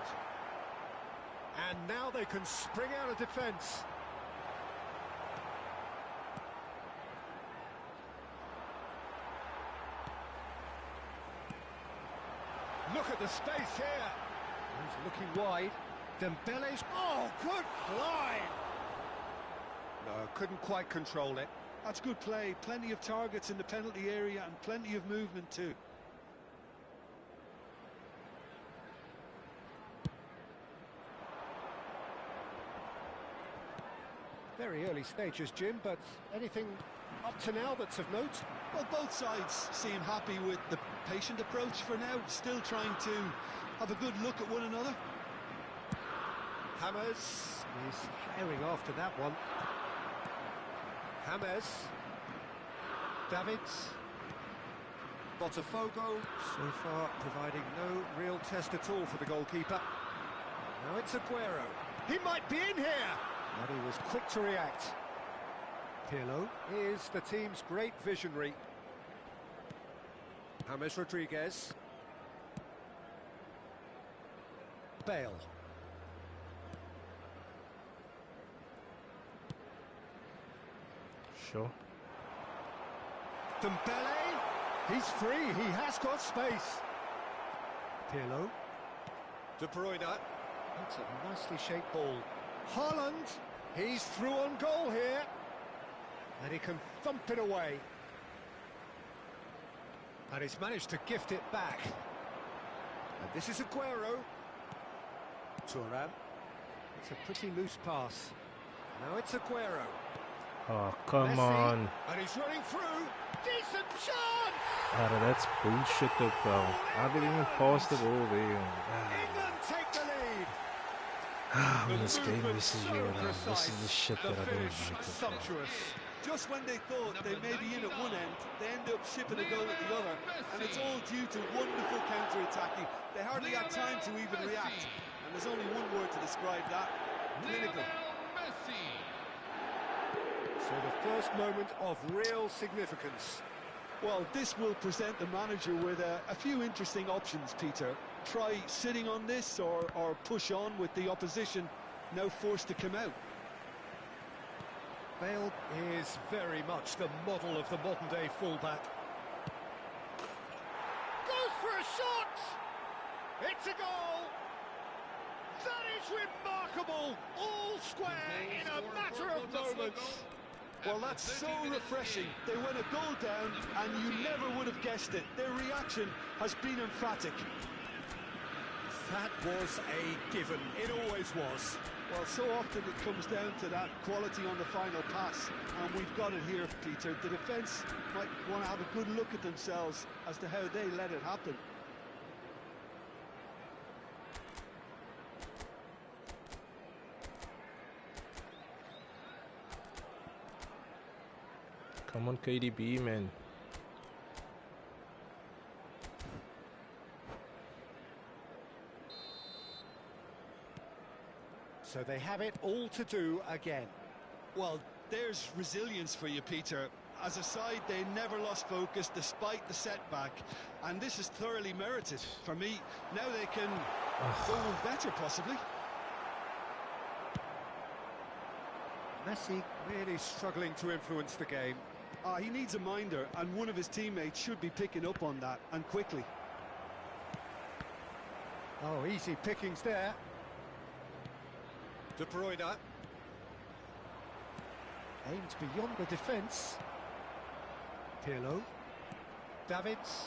And now they can spring out of defence. Look at the space here. He's looking wide. Dembele's... Oh, good line! No, couldn't quite control it. That's good play, plenty of targets in the penalty area and plenty of movement too. Very early stages, Jim, but anything up to now that's of note? Well, both sides seem happy with the patient approach for now, still trying to have a good look at one another. Hammers is firing after that one. Hammers. Davids. Botafogo, so far providing no real test at all for the goalkeeper. Now it's Aguero. He might be in here! But he was quick to react. Pirlo is the team's great visionary. James Rodriguez. Bale. Sure. Dembele, he's free, he has got space. Pirlo. De Bruyne. That's a nicely shaped ball. Haaland, he's through on goal here. And he can thump it away. And he's managed to gift it back. And this is Aguero. Thuram. It's a pretty loose pass. Now it's Aguero. Oh, come Messi, on. And he's running through. Decent chance! That's bullshit though, bro. I didn't even pass the ball there. England take the lead. When this game misses you, this is the shit that I don't finish like. sumptuous. Just when they thought they may be in at one end, they end up shipping a goal at the other, and it's all due to wonderful counter-attacking. They hardly had time to even react, and there's only one word to describe that: clinical. So the first moment of real significance. Well, this will present the manager with a few interesting options, Peter. Try sitting on this or push on with the opposition now forced to come out. Bale is very much the model of the modern-day fullback. Goes for a shot! It's a goal! That is remarkable! All square in a matter of moments. Well, that's so refreshing. They went a goal down, and you never would have guessed it. Their reaction has been emphatic. That was a given. It always was. Well, so often it comes down to that quality on the final pass, and we've got it here, Peter. The defence might want to have a good look at themselves as to how they let it happen. Come on, KDB, man. So they have it all to do again. Well, there's resilience for you, Peter. As a side, they never lost focus despite the setback, and this is thoroughly merited. For me, now they can go better, possibly. Messi really struggling to influence the game. He needs a minder, and one of his teammates should be picking up on that, and quickly. Oh, easy pickings there. De Bruyne. Aimed beyond the defence. Pirlo. Davids.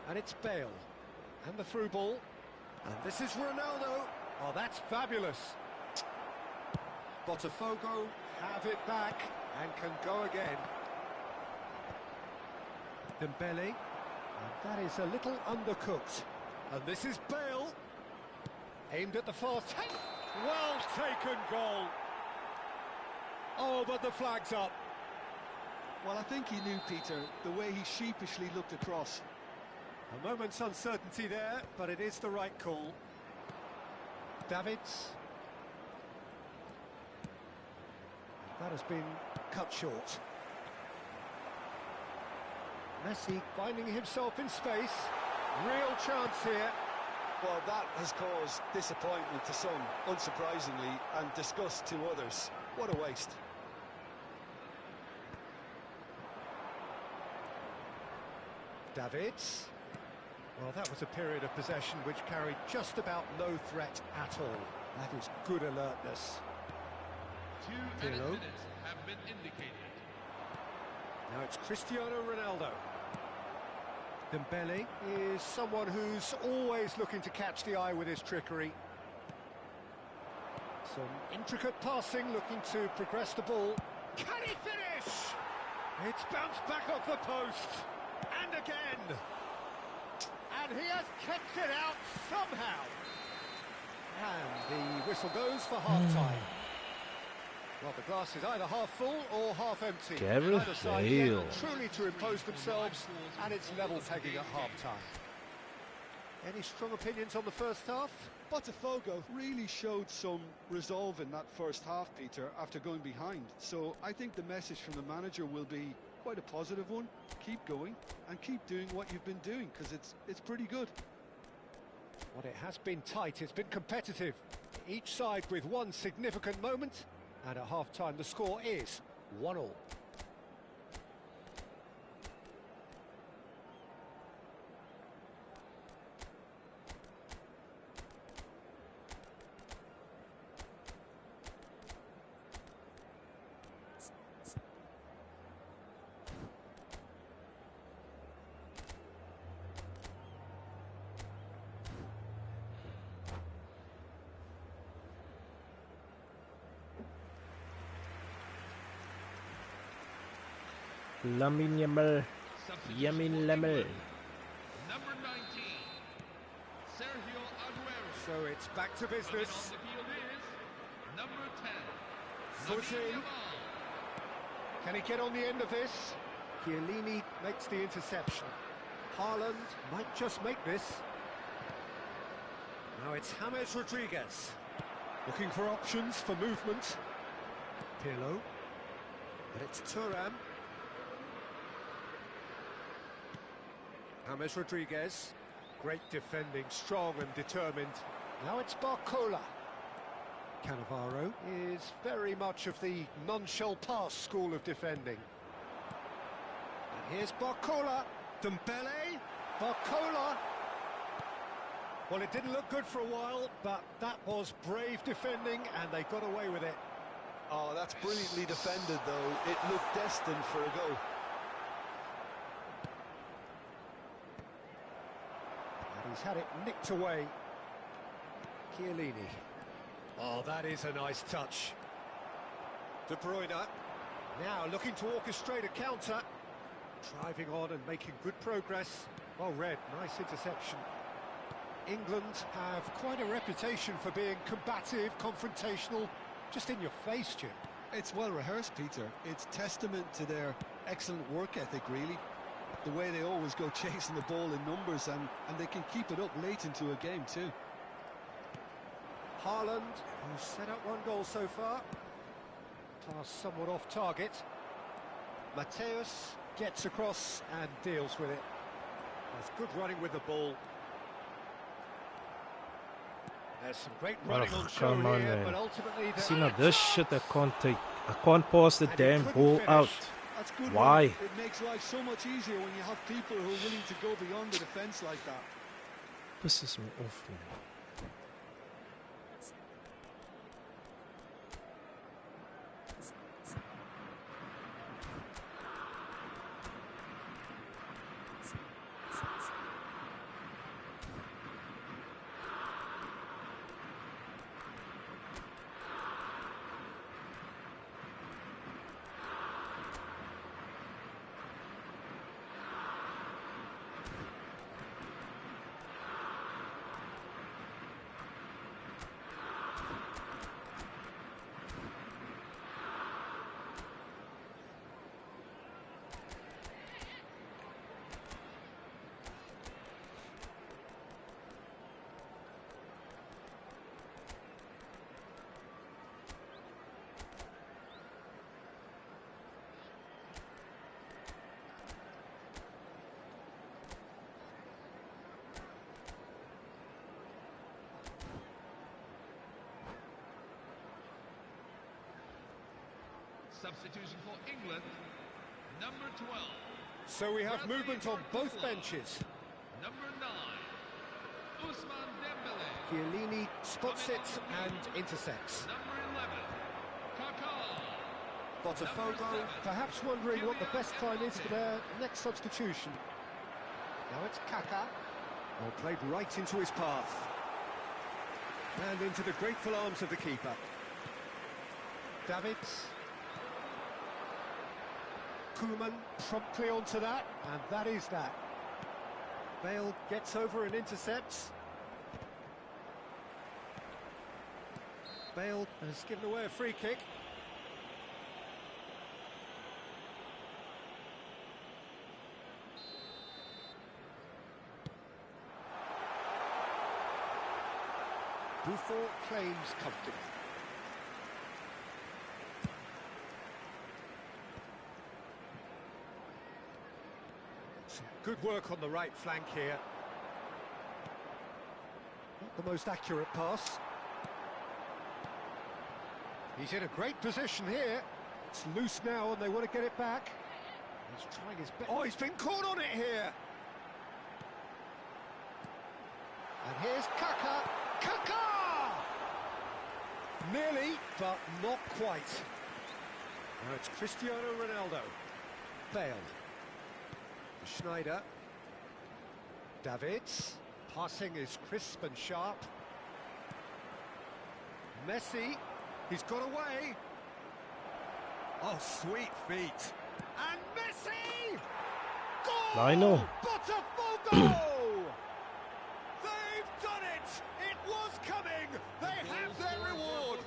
And it's Bale. And the through ball. And this is Ronaldo. Oh, that's fabulous. Botafogo have it back and can go again. Dembele. And that is a little undercooked. And this is Bale. Aimed at the far tent. Well taken goal. Oh, but the flag's up. Well, I think he knew, Peter, the way he sheepishly looked across. A moment's uncertainty there, but it is the right call. Davids. That has been cut short. Messi finding himself in space. Real chance here. Well, that has caused disappointment to some, unsurprisingly, and disgust to others. What a waste. Davids. Well, that was a period of possession which carried just about no threat at all. That is good alertness. 2 Pirlo. minutes have been indicated. Now it's Cristiano Ronaldo. Dembele is someone who's always looking to catch the eye with his trickery. Some intricate passing, looking to progress the ball. Can he finish? It's bounced back off the post. And again. And he has kept it out somehow. And the whistle goes for half-time. Well, the glass is either half full or half empty. Gareth Neither side Bale. able truly to impose themselves, and it's level pegging at half-time. Any strong opinions on the first half? Botafogo really showed some resolve in that first half, Peter, after going behind. So I think the message from the manager will be quite a positive one. Keep going and keep doing what you've been doing, because it's pretty good. Well, it has been tight, it's been competitive. Each side with one significant moment, and at half-time the score is 1-1. Lamin Yamal. Yamin Lamel. Number 19, Sergio Aguero. So it's back to Coming on business. the field is number 10, Foot Lamine in. Yamal. Can he get on the end of this? Chiellini makes the interception. Haaland might just make this. Now it's James Rodriguez. Looking for options for movement. Pirlo. But it's Thuram. James Rodriguez. Great defending, strong and determined. Now it's Barcola. Cannavaro is very much of the non-shell pass school of defending. And here's Barcola. Dembele. Barcola. Well, it didn't look good for a while, but that was brave defending and they got away with it. Oh, that's brilliantly defended, though. It looked destined for a goal. And he's had it nicked away. Chiellini. Oh, that is a nice touch. De Bruyne. Now looking to orchestrate a counter. Driving on and making good progress. Well read, nice interception. England have quite a reputation for being combative, confrontational, just in your face, Jim. It's well rehearsed, Peter. It's testament to their excellent work ethic, really. The way they always go chasing the ball in numbers, and they can keep it up late into a game too. Haaland, who's set up one goal so far. Pass somewhat off target. Mateus gets across and deals with it. That's good running with the ball. There's some great running on show come on, here, man. but ultimately... See, now this shit I can't take. I can't pass the damn ball out. That's good. Why? Work. It makes life so much easier when you have people who are willing to go beyond the defence like that. Pisses me off, man. Substitution for England, number 12. So we have movement on both benches. Number 9, Ousmane Dembele. Chiellini spots it and intercepts. Number 11, Kaká. Botafogo perhaps wondering what the best time is for their next substitution. Now it's Kaká. Well, played right into his path. And into the grateful arms of the keeper. Davids. Koeman promptly onto that, and that is that. Bale gets over and intercepts. Bale has given away a free kick. Buffon claims comfortably. Some good work on the right flank here. the most accurate pass. He's in a great position here. It's loose now and they want to get it back. He's trying his best. Oh, he's been caught on it here. And here's Kaka. Kaka! Nearly, but not quite. Now it's Cristiano Ronaldo. Bale. Schneider. Davids. Passing is crisp and sharp. Messi. He's got away. Oh, sweet feet. And Messi! Goal! Lionel. Botafogo! They've done it! It was coming! They have their reward!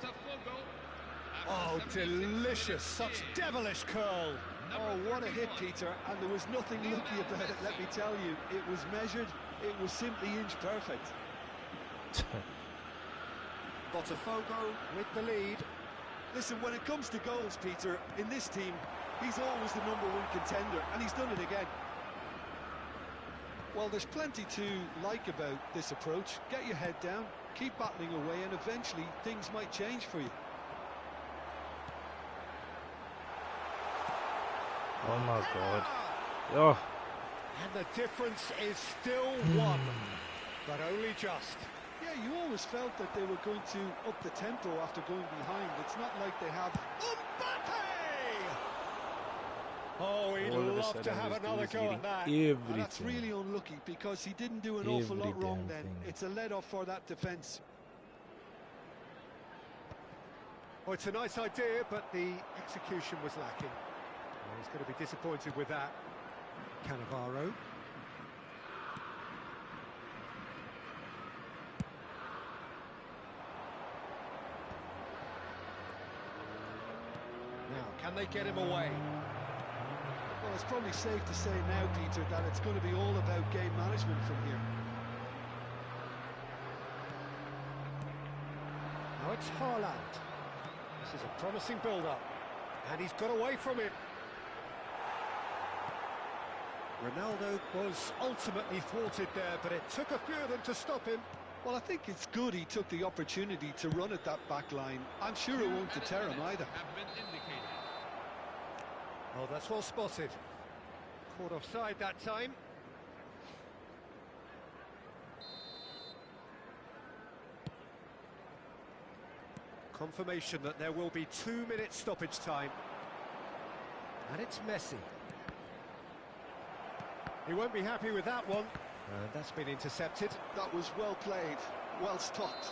Oh, delicious! Such devilish curl! Oh, what a hit, Peter, and there was nothing lucky about it, let me tell you. It was measured, it was simply inch perfect. Botafogo with the lead. Listen, when it comes to goals, Peter, in this team, he's always the #1 contender, and he's done it again. Well, there's plenty to like about this approach. Get your head down, keep battling away, and eventually things might change for you. Oh my god. Oh. And the difference is still one, but only just. Yeah, you always felt that they were going to up the tempo after going behind. It's not like they have... Mbappe! Oh, he'd All of a love sudden to have this dude another is go eating at that. And that's everything. really unlucky because he didn't do an awful lot Every wrong damn then. thing. It's a let-off for that defence. Well, it's a nice idea, but the execution was lacking. Well, he's going to be disappointed with that. Cannavaro. Now, can they get him away? Well, it's probably safe to say now, Peter, that it's going to be all about game management from here. Now it's Haaland. This is a promising build-up. And he's got away from it. Ronaldo was ultimately thwarted there, but it took a few of them to stop him. Well, I think it's good he took the opportunity to run at that back line. I'm sure it won't deter him either. Oh, that's well spotted. Caught offside that time. Confirmation that there will be 2 minutes stoppage time. And it's Messi. He won't be happy with that one. That's been intercepted. That was well played, well stopped.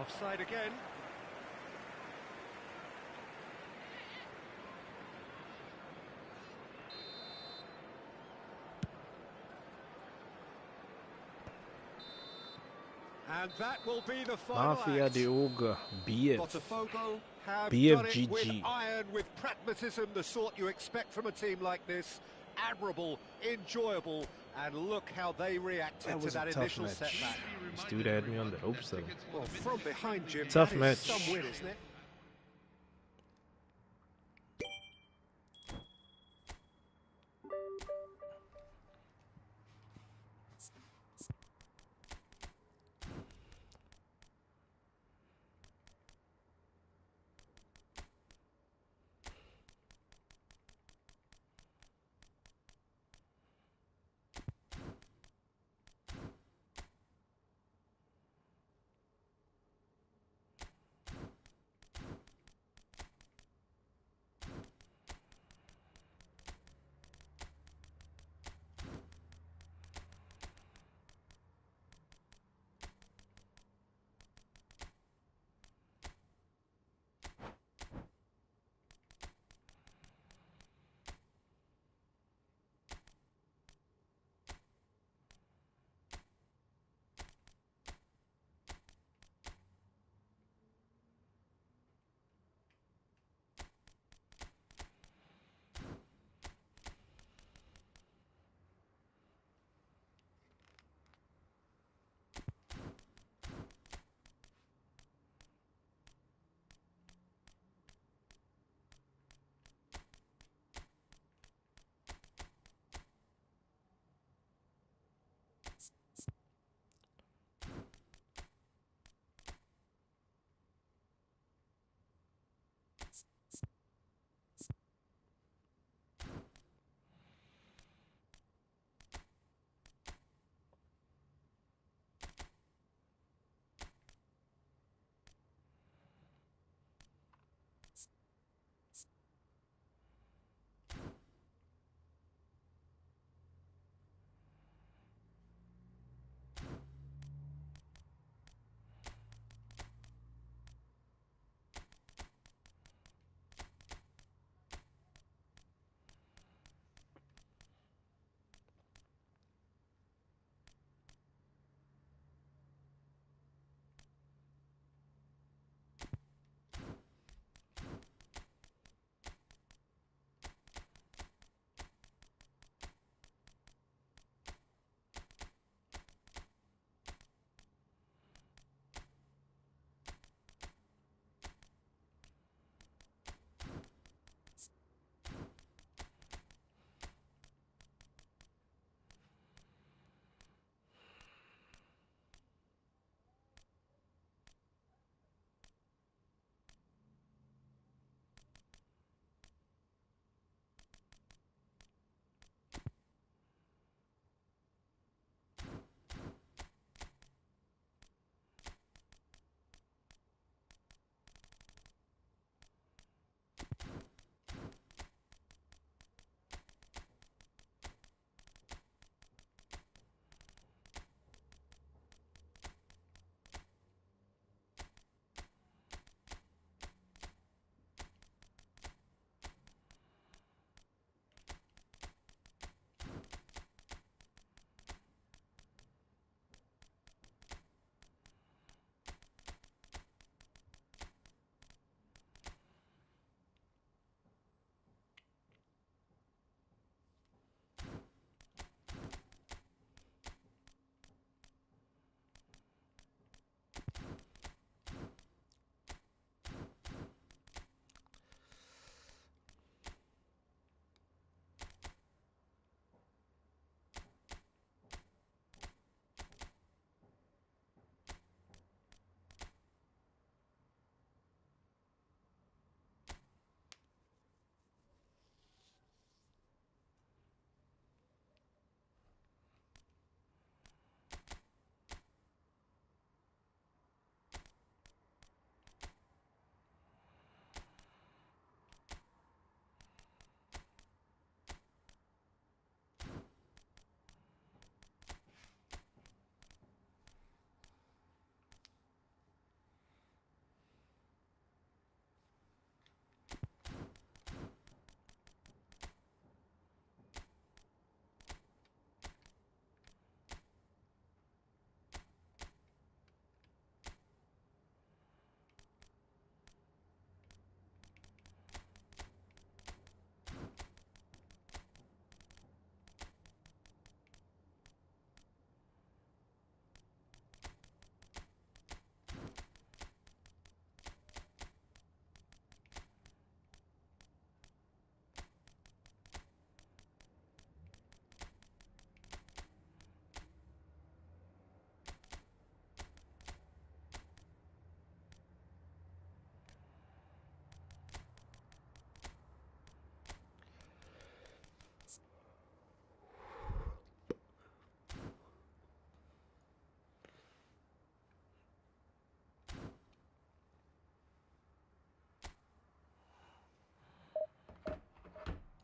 Offside again. And that will be the final Mafia act. de Ogre. BF. Botafogo have BFGG. done it with iron, with pragmatism, the sort you expect from a team like this. Admirable, enjoyable, and look how they reacted That to was a that tough initial match. setback. This dude had me on the ropes though. Well, from behind, Jim, Tough that is match. some win, isn't it?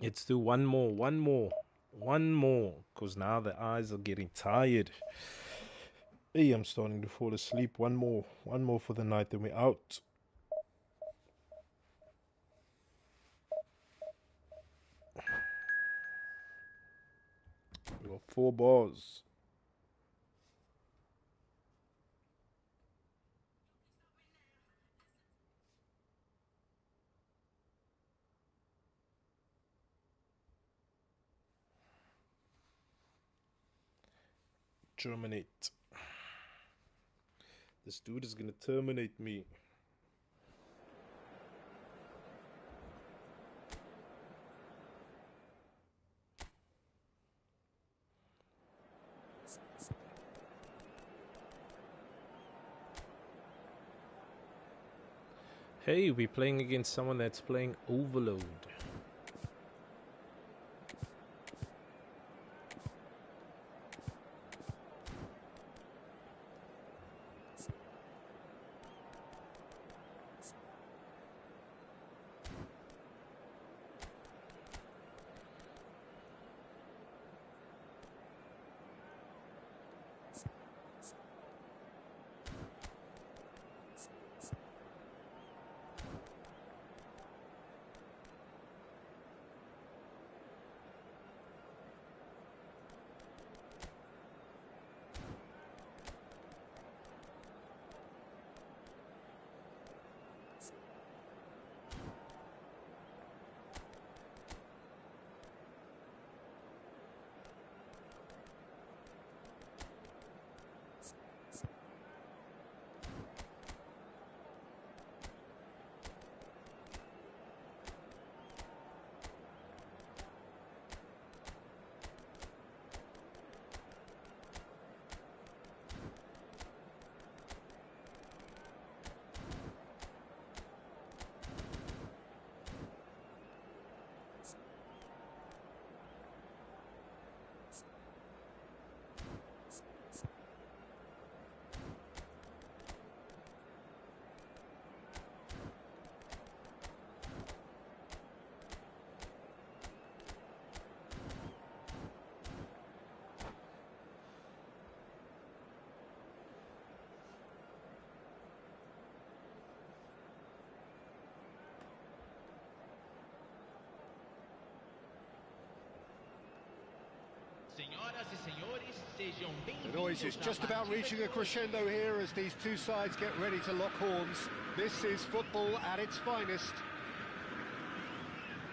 Let's do one more, because now the eyes are getting tired. Hey, I'm starting to fall asleep. One more for the night, then we're out. We got 4 bars. Terminate. This dude is gonna terminate me. Hey, we're playing against someone that's playing Overload. The noise is just about reaching a crescendo here as these two sides get ready to lock horns. This is football at its finest.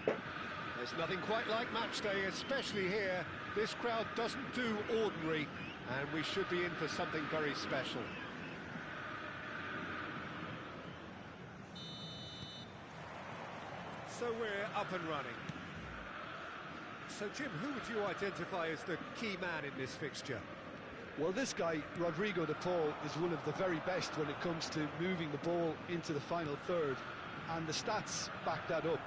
There's nothing quite like match day, especially here. This crowd doesn't do ordinary, and we should be in for something very special. So we're up and running. So, Jim, who would you identify as the key man in this fixture? Well, this guy, Rodrigo de Paul, is one of the very best when it comes to moving the ball into the final third, and the stats back that up.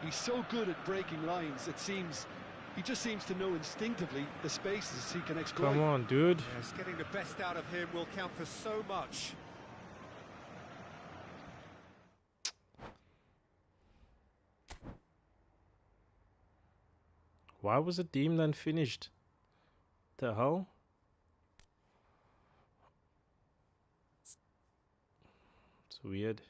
He's so good at breaking lines, it seems, he just seems to know instinctively the spaces he can exploit. Come on, dude. Yes, getting the best out of him will count for so much. Why was the team then finished? The hell? It's weird.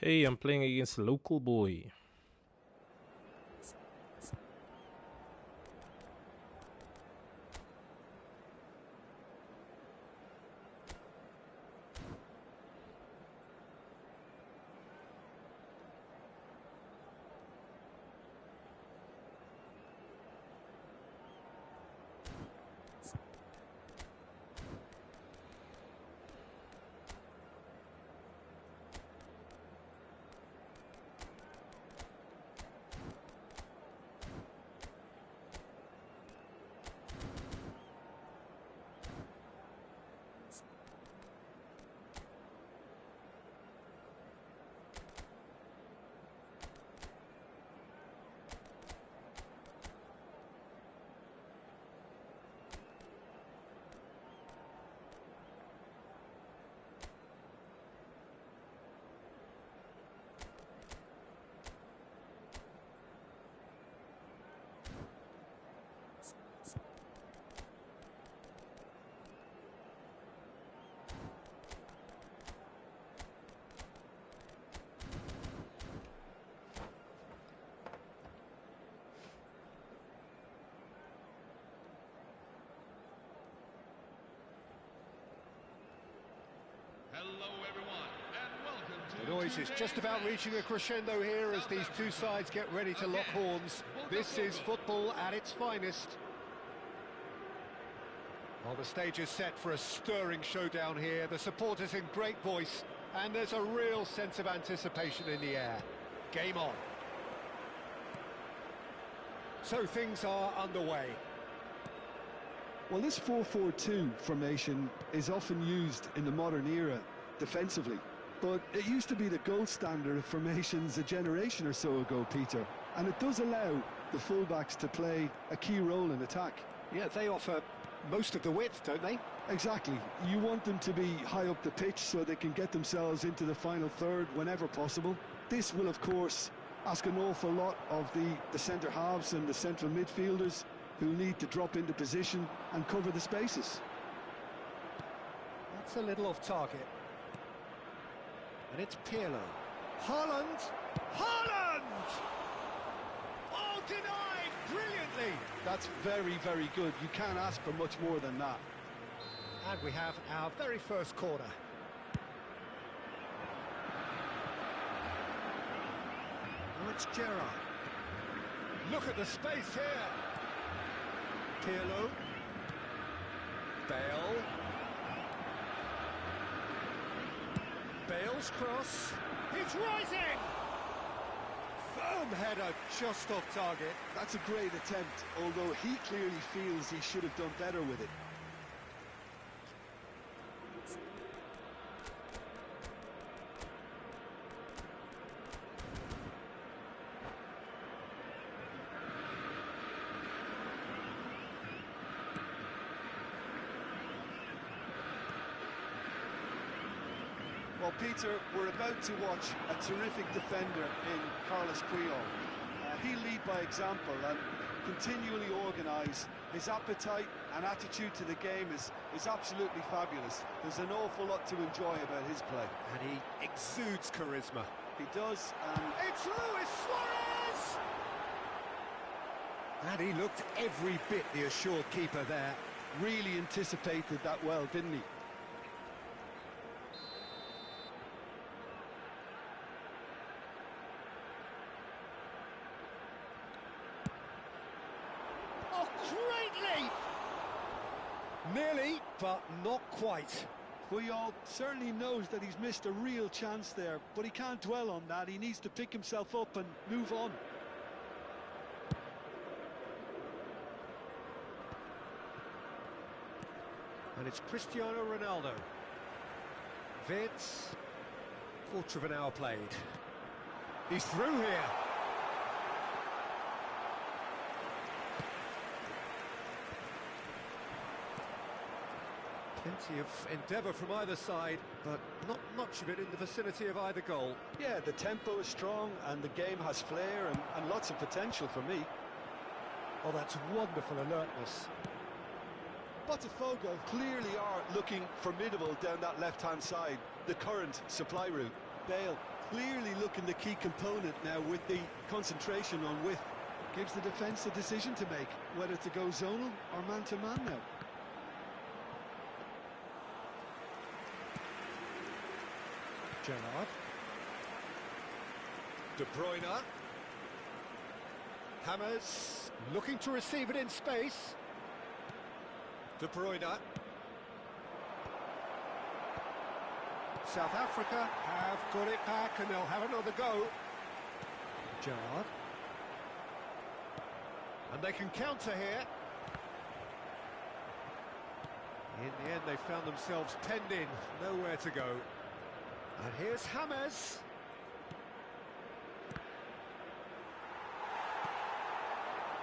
Hey, I'm playing against local boy. Hello, everyone, and welcome to The noise is just about reaching a crescendo here as these two sides get ready to lock horns. This is football at its finest. Well, the stage is set for a stirring showdown here. The supporters in great voice, and there's a real sense of anticipation in the air. Game on. So things are underway. Well, this 4-4-2 formation is often used in the modern era defensively, but it used to be the gold standard of formations a generation or so ago, Peter, and it does allow the fullbacks to play a key role in attack. Yeah, they offer most of the width, don't they? Exactly. You want them to be high up the pitch so they can get themselves into the final third whenever possible. This will, of course, ask an awful lot of the centre halves and the central midfielders, who need to drop into position and cover the spaces. That's a little off target. And it's Pirlo. Haaland! Haaland! Oh, denied brilliantly! That's very, very good. You can't ask for much more than that. And we have our very first corner. Oh, it's Gerrard. Look at the space here. Pirlo. Bale. Bale's cross. He's rising! Firm header just off target. That's a great attempt, although he clearly feels he should have done better with it. Well, Peter, we're about to watch a terrific defender in Carlos Puyol. He'll lead by example and continually organise. His appetite and attitude to the game is absolutely fabulous. There's an awful lot to enjoy about his play. And he exudes charisma. He does, and It's Luis Suarez! And he looked every bit the assured keeper there. Really anticipated that well, didn't he? Oh, great leap! Nearly, but not quite. Puyol certainly knows that he's missed a real chance there, but he can't dwell on that. He needs to pick himself up and move on. And it's Cristiano Ronaldo. Vince. Quarter of an hour played. He's through here. Plenty of endeavour from either side, but not much of it in the vicinity of either goal. yeah, the tempo is strong and the game has flair and lots of potential for me. Oh, that's wonderful alertness. Botafogo clearly are looking formidable down that left-hand side, the current supply route. Bale clearly looking the key component now with the concentration on width. Gives the defence a decision to make, whether to go zonal or man-to-man now. Gerrard. De Bruyne. Hammers, looking to receive it in space. De Bruyne. South Africa have got it back and they'll have another go. Gerrard. And they can counter here. In the end, they found themselves penned in, nowhere to go. And here's Hammers.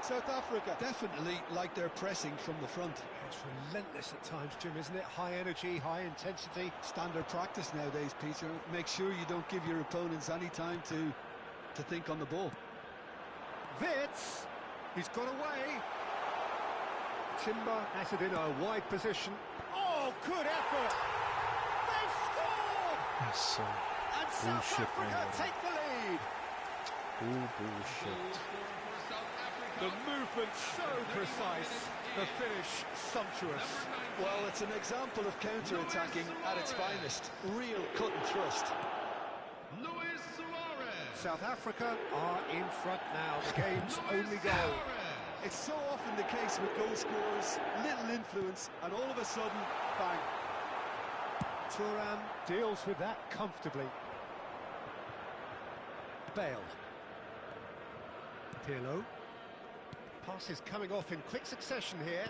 South Africa definitely like their pressing from the front. It's relentless at times, Jim, isn't it? High energy, high intensity. Standard practice nowadays, Peter. Make sure you don't give your opponents any time to think on the ball. Wits, he's got away. Timber at it in a wide position. Oh, good effort! They've scored! That's so And South bullshit, Africa man. take the lead. Bullshit. The movement so precise, the finish sumptuous. Well, it's an example of counter-attacking at its finest. Real cut and thrust. Luis Suarez. South Africa are in front now. The game's only goal. It's so often the case with goal scorers, little influence, and all of a sudden, bang. Thuram deals with that comfortably. Bale. Pirlo. Passes coming off in quick succession here.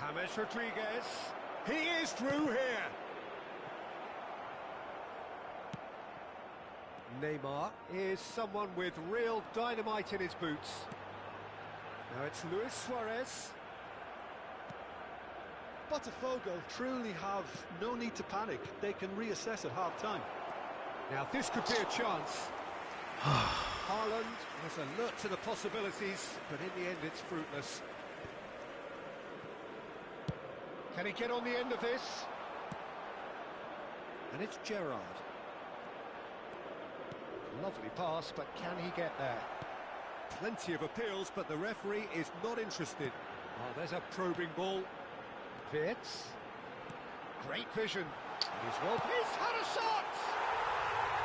James Rodriguez. He is through here. Neymar is someone with real dynamite in his boots. Now it's Luis Suarez. Botafogo truly have no need to panic. They can reassess at half-time. Now this could be a chance. Haaland is alert to the possibilities, but in the end it's fruitless. Can he get on the end of this? And it's Gerrard. Lovely pass, but can he get there? Plenty of appeals, but the referee is not interested. Oh, there's a probing ball. Wits. Great vision. He's well. He's had a shot!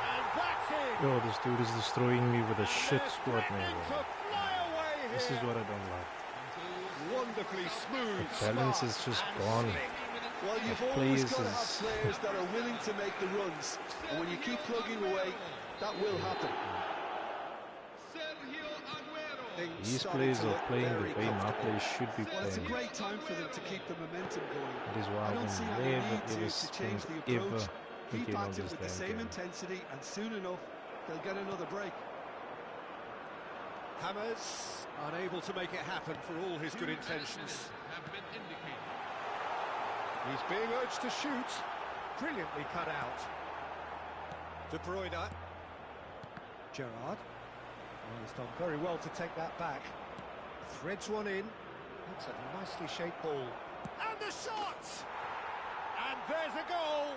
And that's it! Yo, this dude is destroying me with a shit squad, man. This is what I don't like. Wonderfully smooth. The balance smart, is just and gone. slick. Well, you've The always players got to have is- players that are willing to make the runs. And when you keep plugging away, that will happen. Sergio Aguero. Things These starting players to are look playing the very way my comfortable. players should be Well, it's a playing. great time for them to keep the momentum going. That is why I I don't see will any never need ever to change the spend ever approach. Keep again on at it this with the damn same game. intensity, and soon enough, they'll get another break. Hammers unable to make it happen for all his good intentions. Have been indicated. He's being urged to shoot. Brilliantly cut out. De Bruyne. Gerrard. Oh, he's done very well to take that back. Threads one in. That's a nicely shaped ball. And the shot! And there's a goal!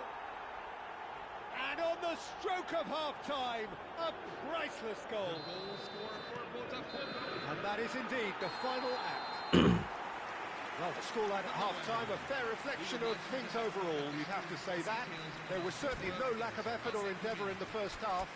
And on the stroke of half-time, a priceless goal. Goal scorer for Botafogo. And that is indeed the final act. Well, the scoreline at half-time, a fair reflection of things overall, you'd have to say that. There was certainly no lack of effort or endeavour in the first half.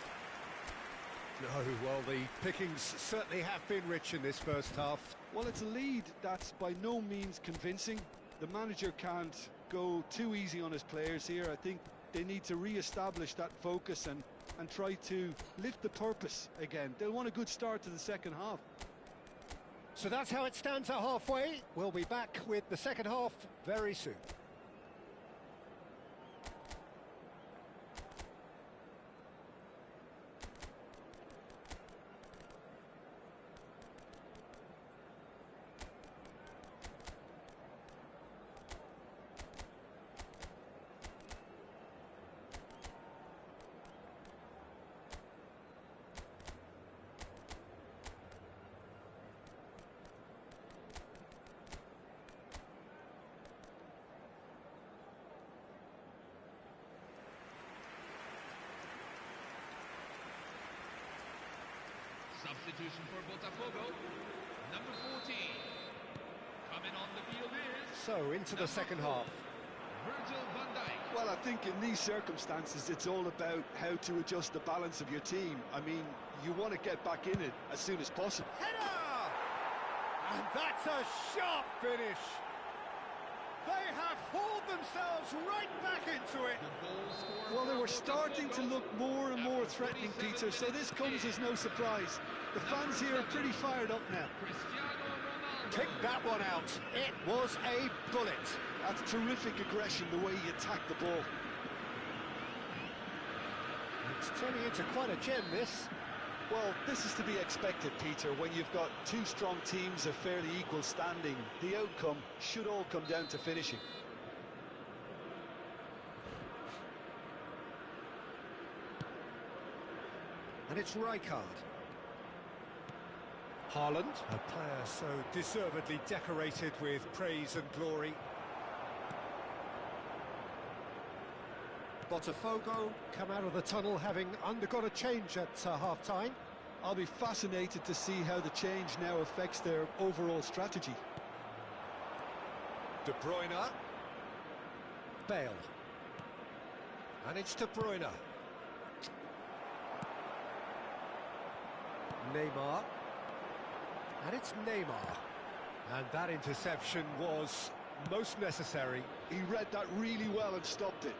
No, well, the pickings certainly have been rich in this first half. Well, it's a lead that's by no means convincing. The manager can't go too easy on his players here. I think they need to re-establish that focus and try to lift the purpose again. They'll want a good start to the second half. So that's how it stands at halfway. We'll be back with the second half very soon. Substitution for Botafogo. Number 14. Coming on the field is... So, into the second half. Virgil van Dijk. Well, I think in these circumstances, it's all about how to adjust the balance of your team. I mean, you want to get back in it as soon as possible. Header! And that's a sharp finish. They have hauled themselves right back into it. Well, they were starting to look more and more threatening, Peter, so this comes as no surprise. The fans here are pretty fired up now. Pick that one out. It was a bullet. That's terrific aggression, the way he attacked the ball. It's turning into quite a gem, this. Well, this is to be expected, Peter. When you've got two strong teams of fairly equal standing, the outcome should all come down to finishing. And it's Rijkaard. Haaland, a player so deservedly decorated with praise and glory. Botafogo come out of the tunnel having undergone a change at half-time. I'll be fascinated to see how the change now affects their overall strategy. De Bruyne. Bale. And it's De Bruyne. Neymar. And it's Neymar. And that interception was most necessary. He read that really well and stopped it.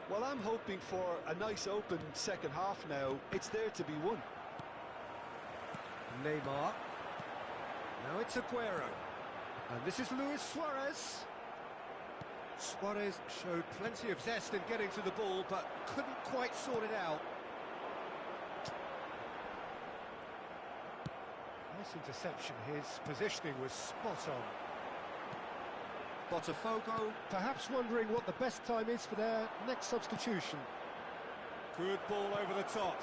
Well, I'm hoping for a nice open second half now. It's there to be won. Neymar. Now it's Aguero. And this is Luis Suarez. Suarez showed plenty of zest in getting to the ball, but couldn't quite sort it out. Nice interception. His positioning was spot on. Botafogo perhaps wondering what the best time is for their next substitution. Good ball over the top.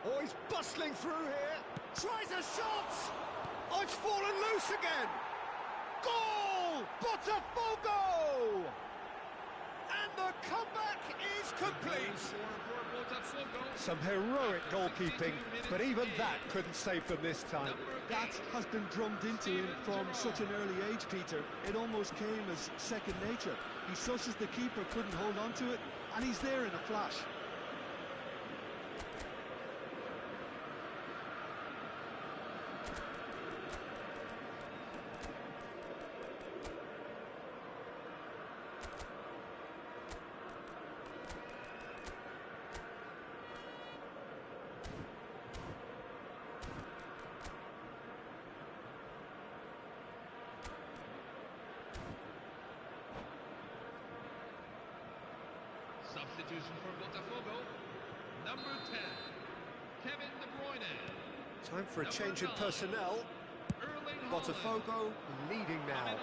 Oh, he's bustling through here. Tries a shot. Oh, it's fallen loose again. Goal! Botafogo! And the comeback is complete. Some heroic goalkeeping, but even that couldn't save them this time. That has been drummed into him from such an early age, Peter. It almost came as second nature. He susses the keeper couldn't hold on to it, and he's there in a flash. Substitution for Botafogo. Number 10, Kevin De Bruyne. Time for a change in personnel. Botafogo leading now.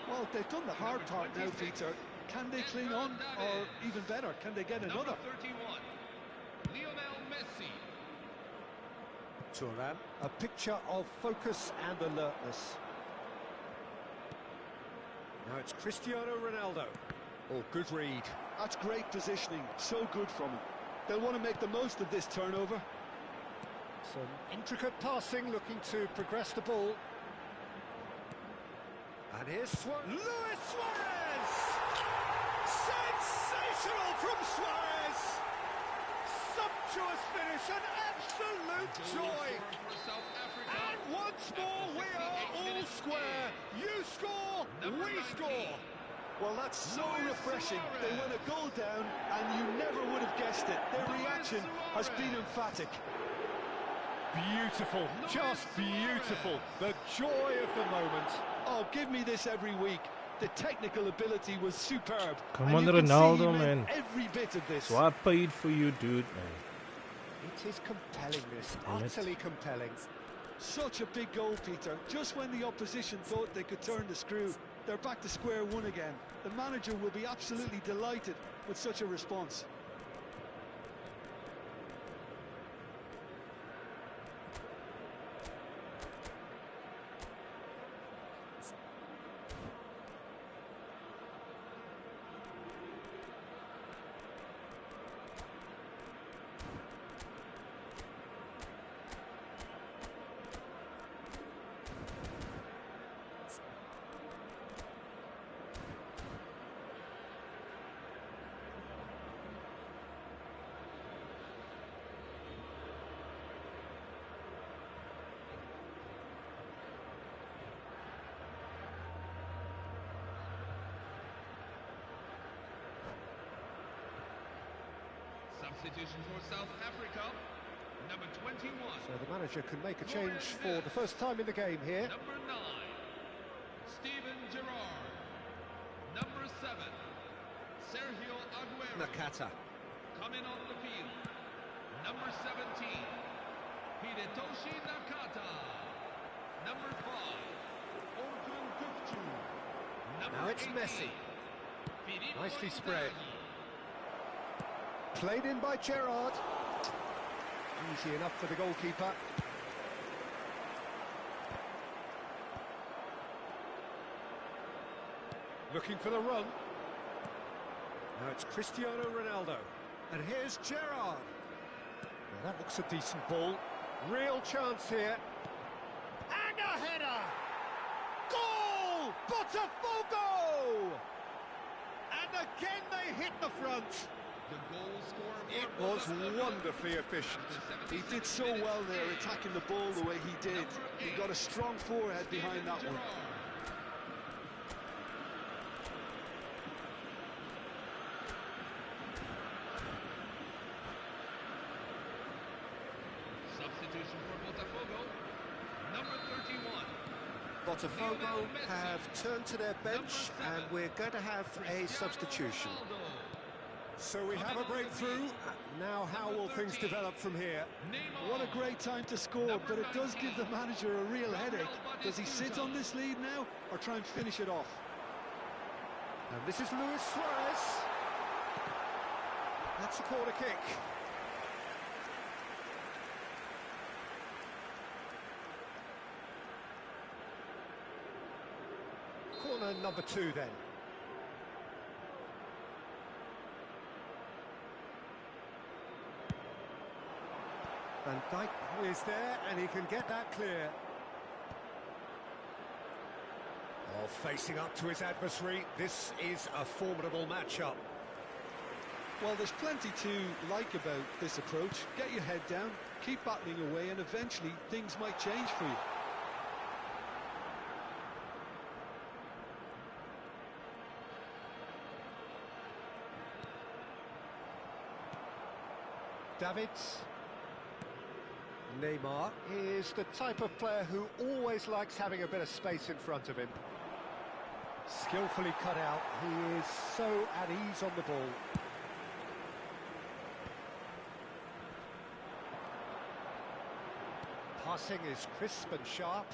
Well, they've done the hard part now, Peter. Can they cling on, or even better, can they get another? Number 31, Lionel Messi. Thuram, a picture of focus and alertness. Now it's Cristiano Ronaldo. Oh, good read. That's great positioning, so good from him. They'll want to make the most of this turnover. Some intricate passing, looking to progress the ball. And here's Luis Suarez! Sensational from Suarez! Sumptuous finish, an absolute joy! And once more we are all square. You score, we score. Well, that's so refreshing. They went a goal down, and you never would have guessed it. Their reaction has been emphatic. Beautiful, just beautiful. The joy of the moment. Oh, give me this every week. The technical ability was superb. Come on, and you can see he Ronaldo, meant man. every bit of this. So I paid for you, dude, man. It is compelling, this. Damn it. Utterly compelling. Such a big goal, Peter. Just when the opposition thought they could turn the screw, they're back to square one again. The manager will be absolutely delighted with such a response. Substitution for South Africa, number 21. So the manager can make a change for the first time in the game here. Number 9, Steven Gerrard. Number 7, Sergio Aguero. Nakata. Coming on the field, number 17, Hidetoshi Nakata. Number 5, Orkun Kukcu. Now it's 18, Messi. Filippo Nicely spread. Inzaghi. Played in by Gerrard. Easy enough for the goalkeeper. Looking for the run. Now it's Cristiano Ronaldo. And here's Gerrard. Now that looks a decent ball. Real chance here. And a header! Goal! Botafogo! And again they hit the front. The goal scorer. It was wonderfully efficient. He did so well there, attacking the ball the way he did. He got a strong forehead behind that one. Substitution for Botafogo, number 31. Botafogo have turned to their bench and we're going to have a substitution. So we have a breakthrough. Now how will things develop from here? What a great time to score, but it does give the manager a real headache. Does he sit on this lead now or try and finish it off? And this is Luis Suarez. That's a corner kick. Corner number 2 then. Van Dijk is there and he can get that clear. Oh, facing up to his adversary, this is a formidable matchup. Well, there's plenty to like about this approach. Get your head down, keep battling away, and eventually things might change for you. Davids. Neymar is the type of player who always likes having a bit of space in front of him. Skillfully cut out, he is so at ease on the ball. Passing is crisp and sharp.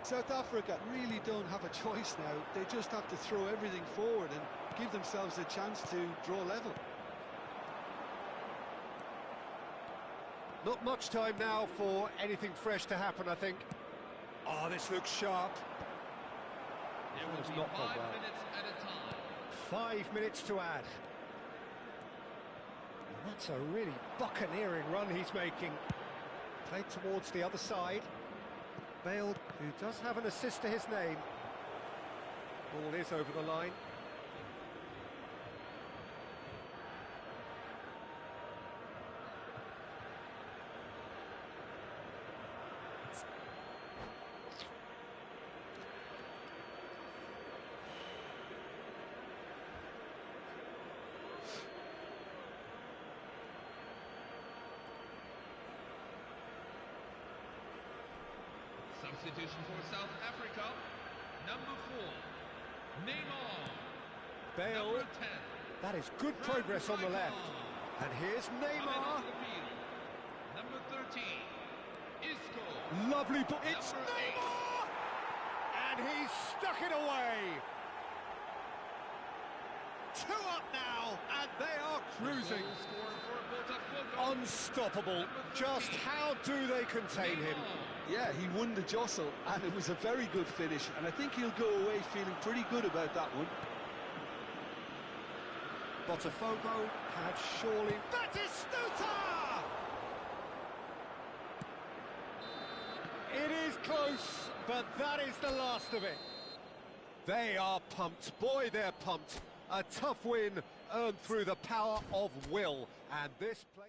South Africa really don't have a choice now. They just have to throw everything forward and give themselves a chance to draw level. Not much time now for anything fresh to happen, I think. Oh, this looks sharp. There will It's be not 5 gone well. minutes at a time. 5 minutes to add. And that's a really buccaneering run he's making. Played towards the other side. Bale, who does have an assist to his name. Ball is over the line. Substitution for South Africa, number 4, Neymar. Bale, Number 10, that is good progress on the left. And here's coming Neymar. on the field, number 13, Isco. Lovely ball. It's Number Neymar! And he's stuck it away. 2 up now, and they are cruising. Goal scorer for Botafogo, Unstoppable. Just how do they contain him? Yeah, he won the jostle, and it was a very good finish, and I think he'll go away feeling pretty good about that one. Botafogo have surely... Batistuta! It is close, but that is the last of it. They are pumped. Boy, they're pumped. A tough win earned through the power of will. And this play...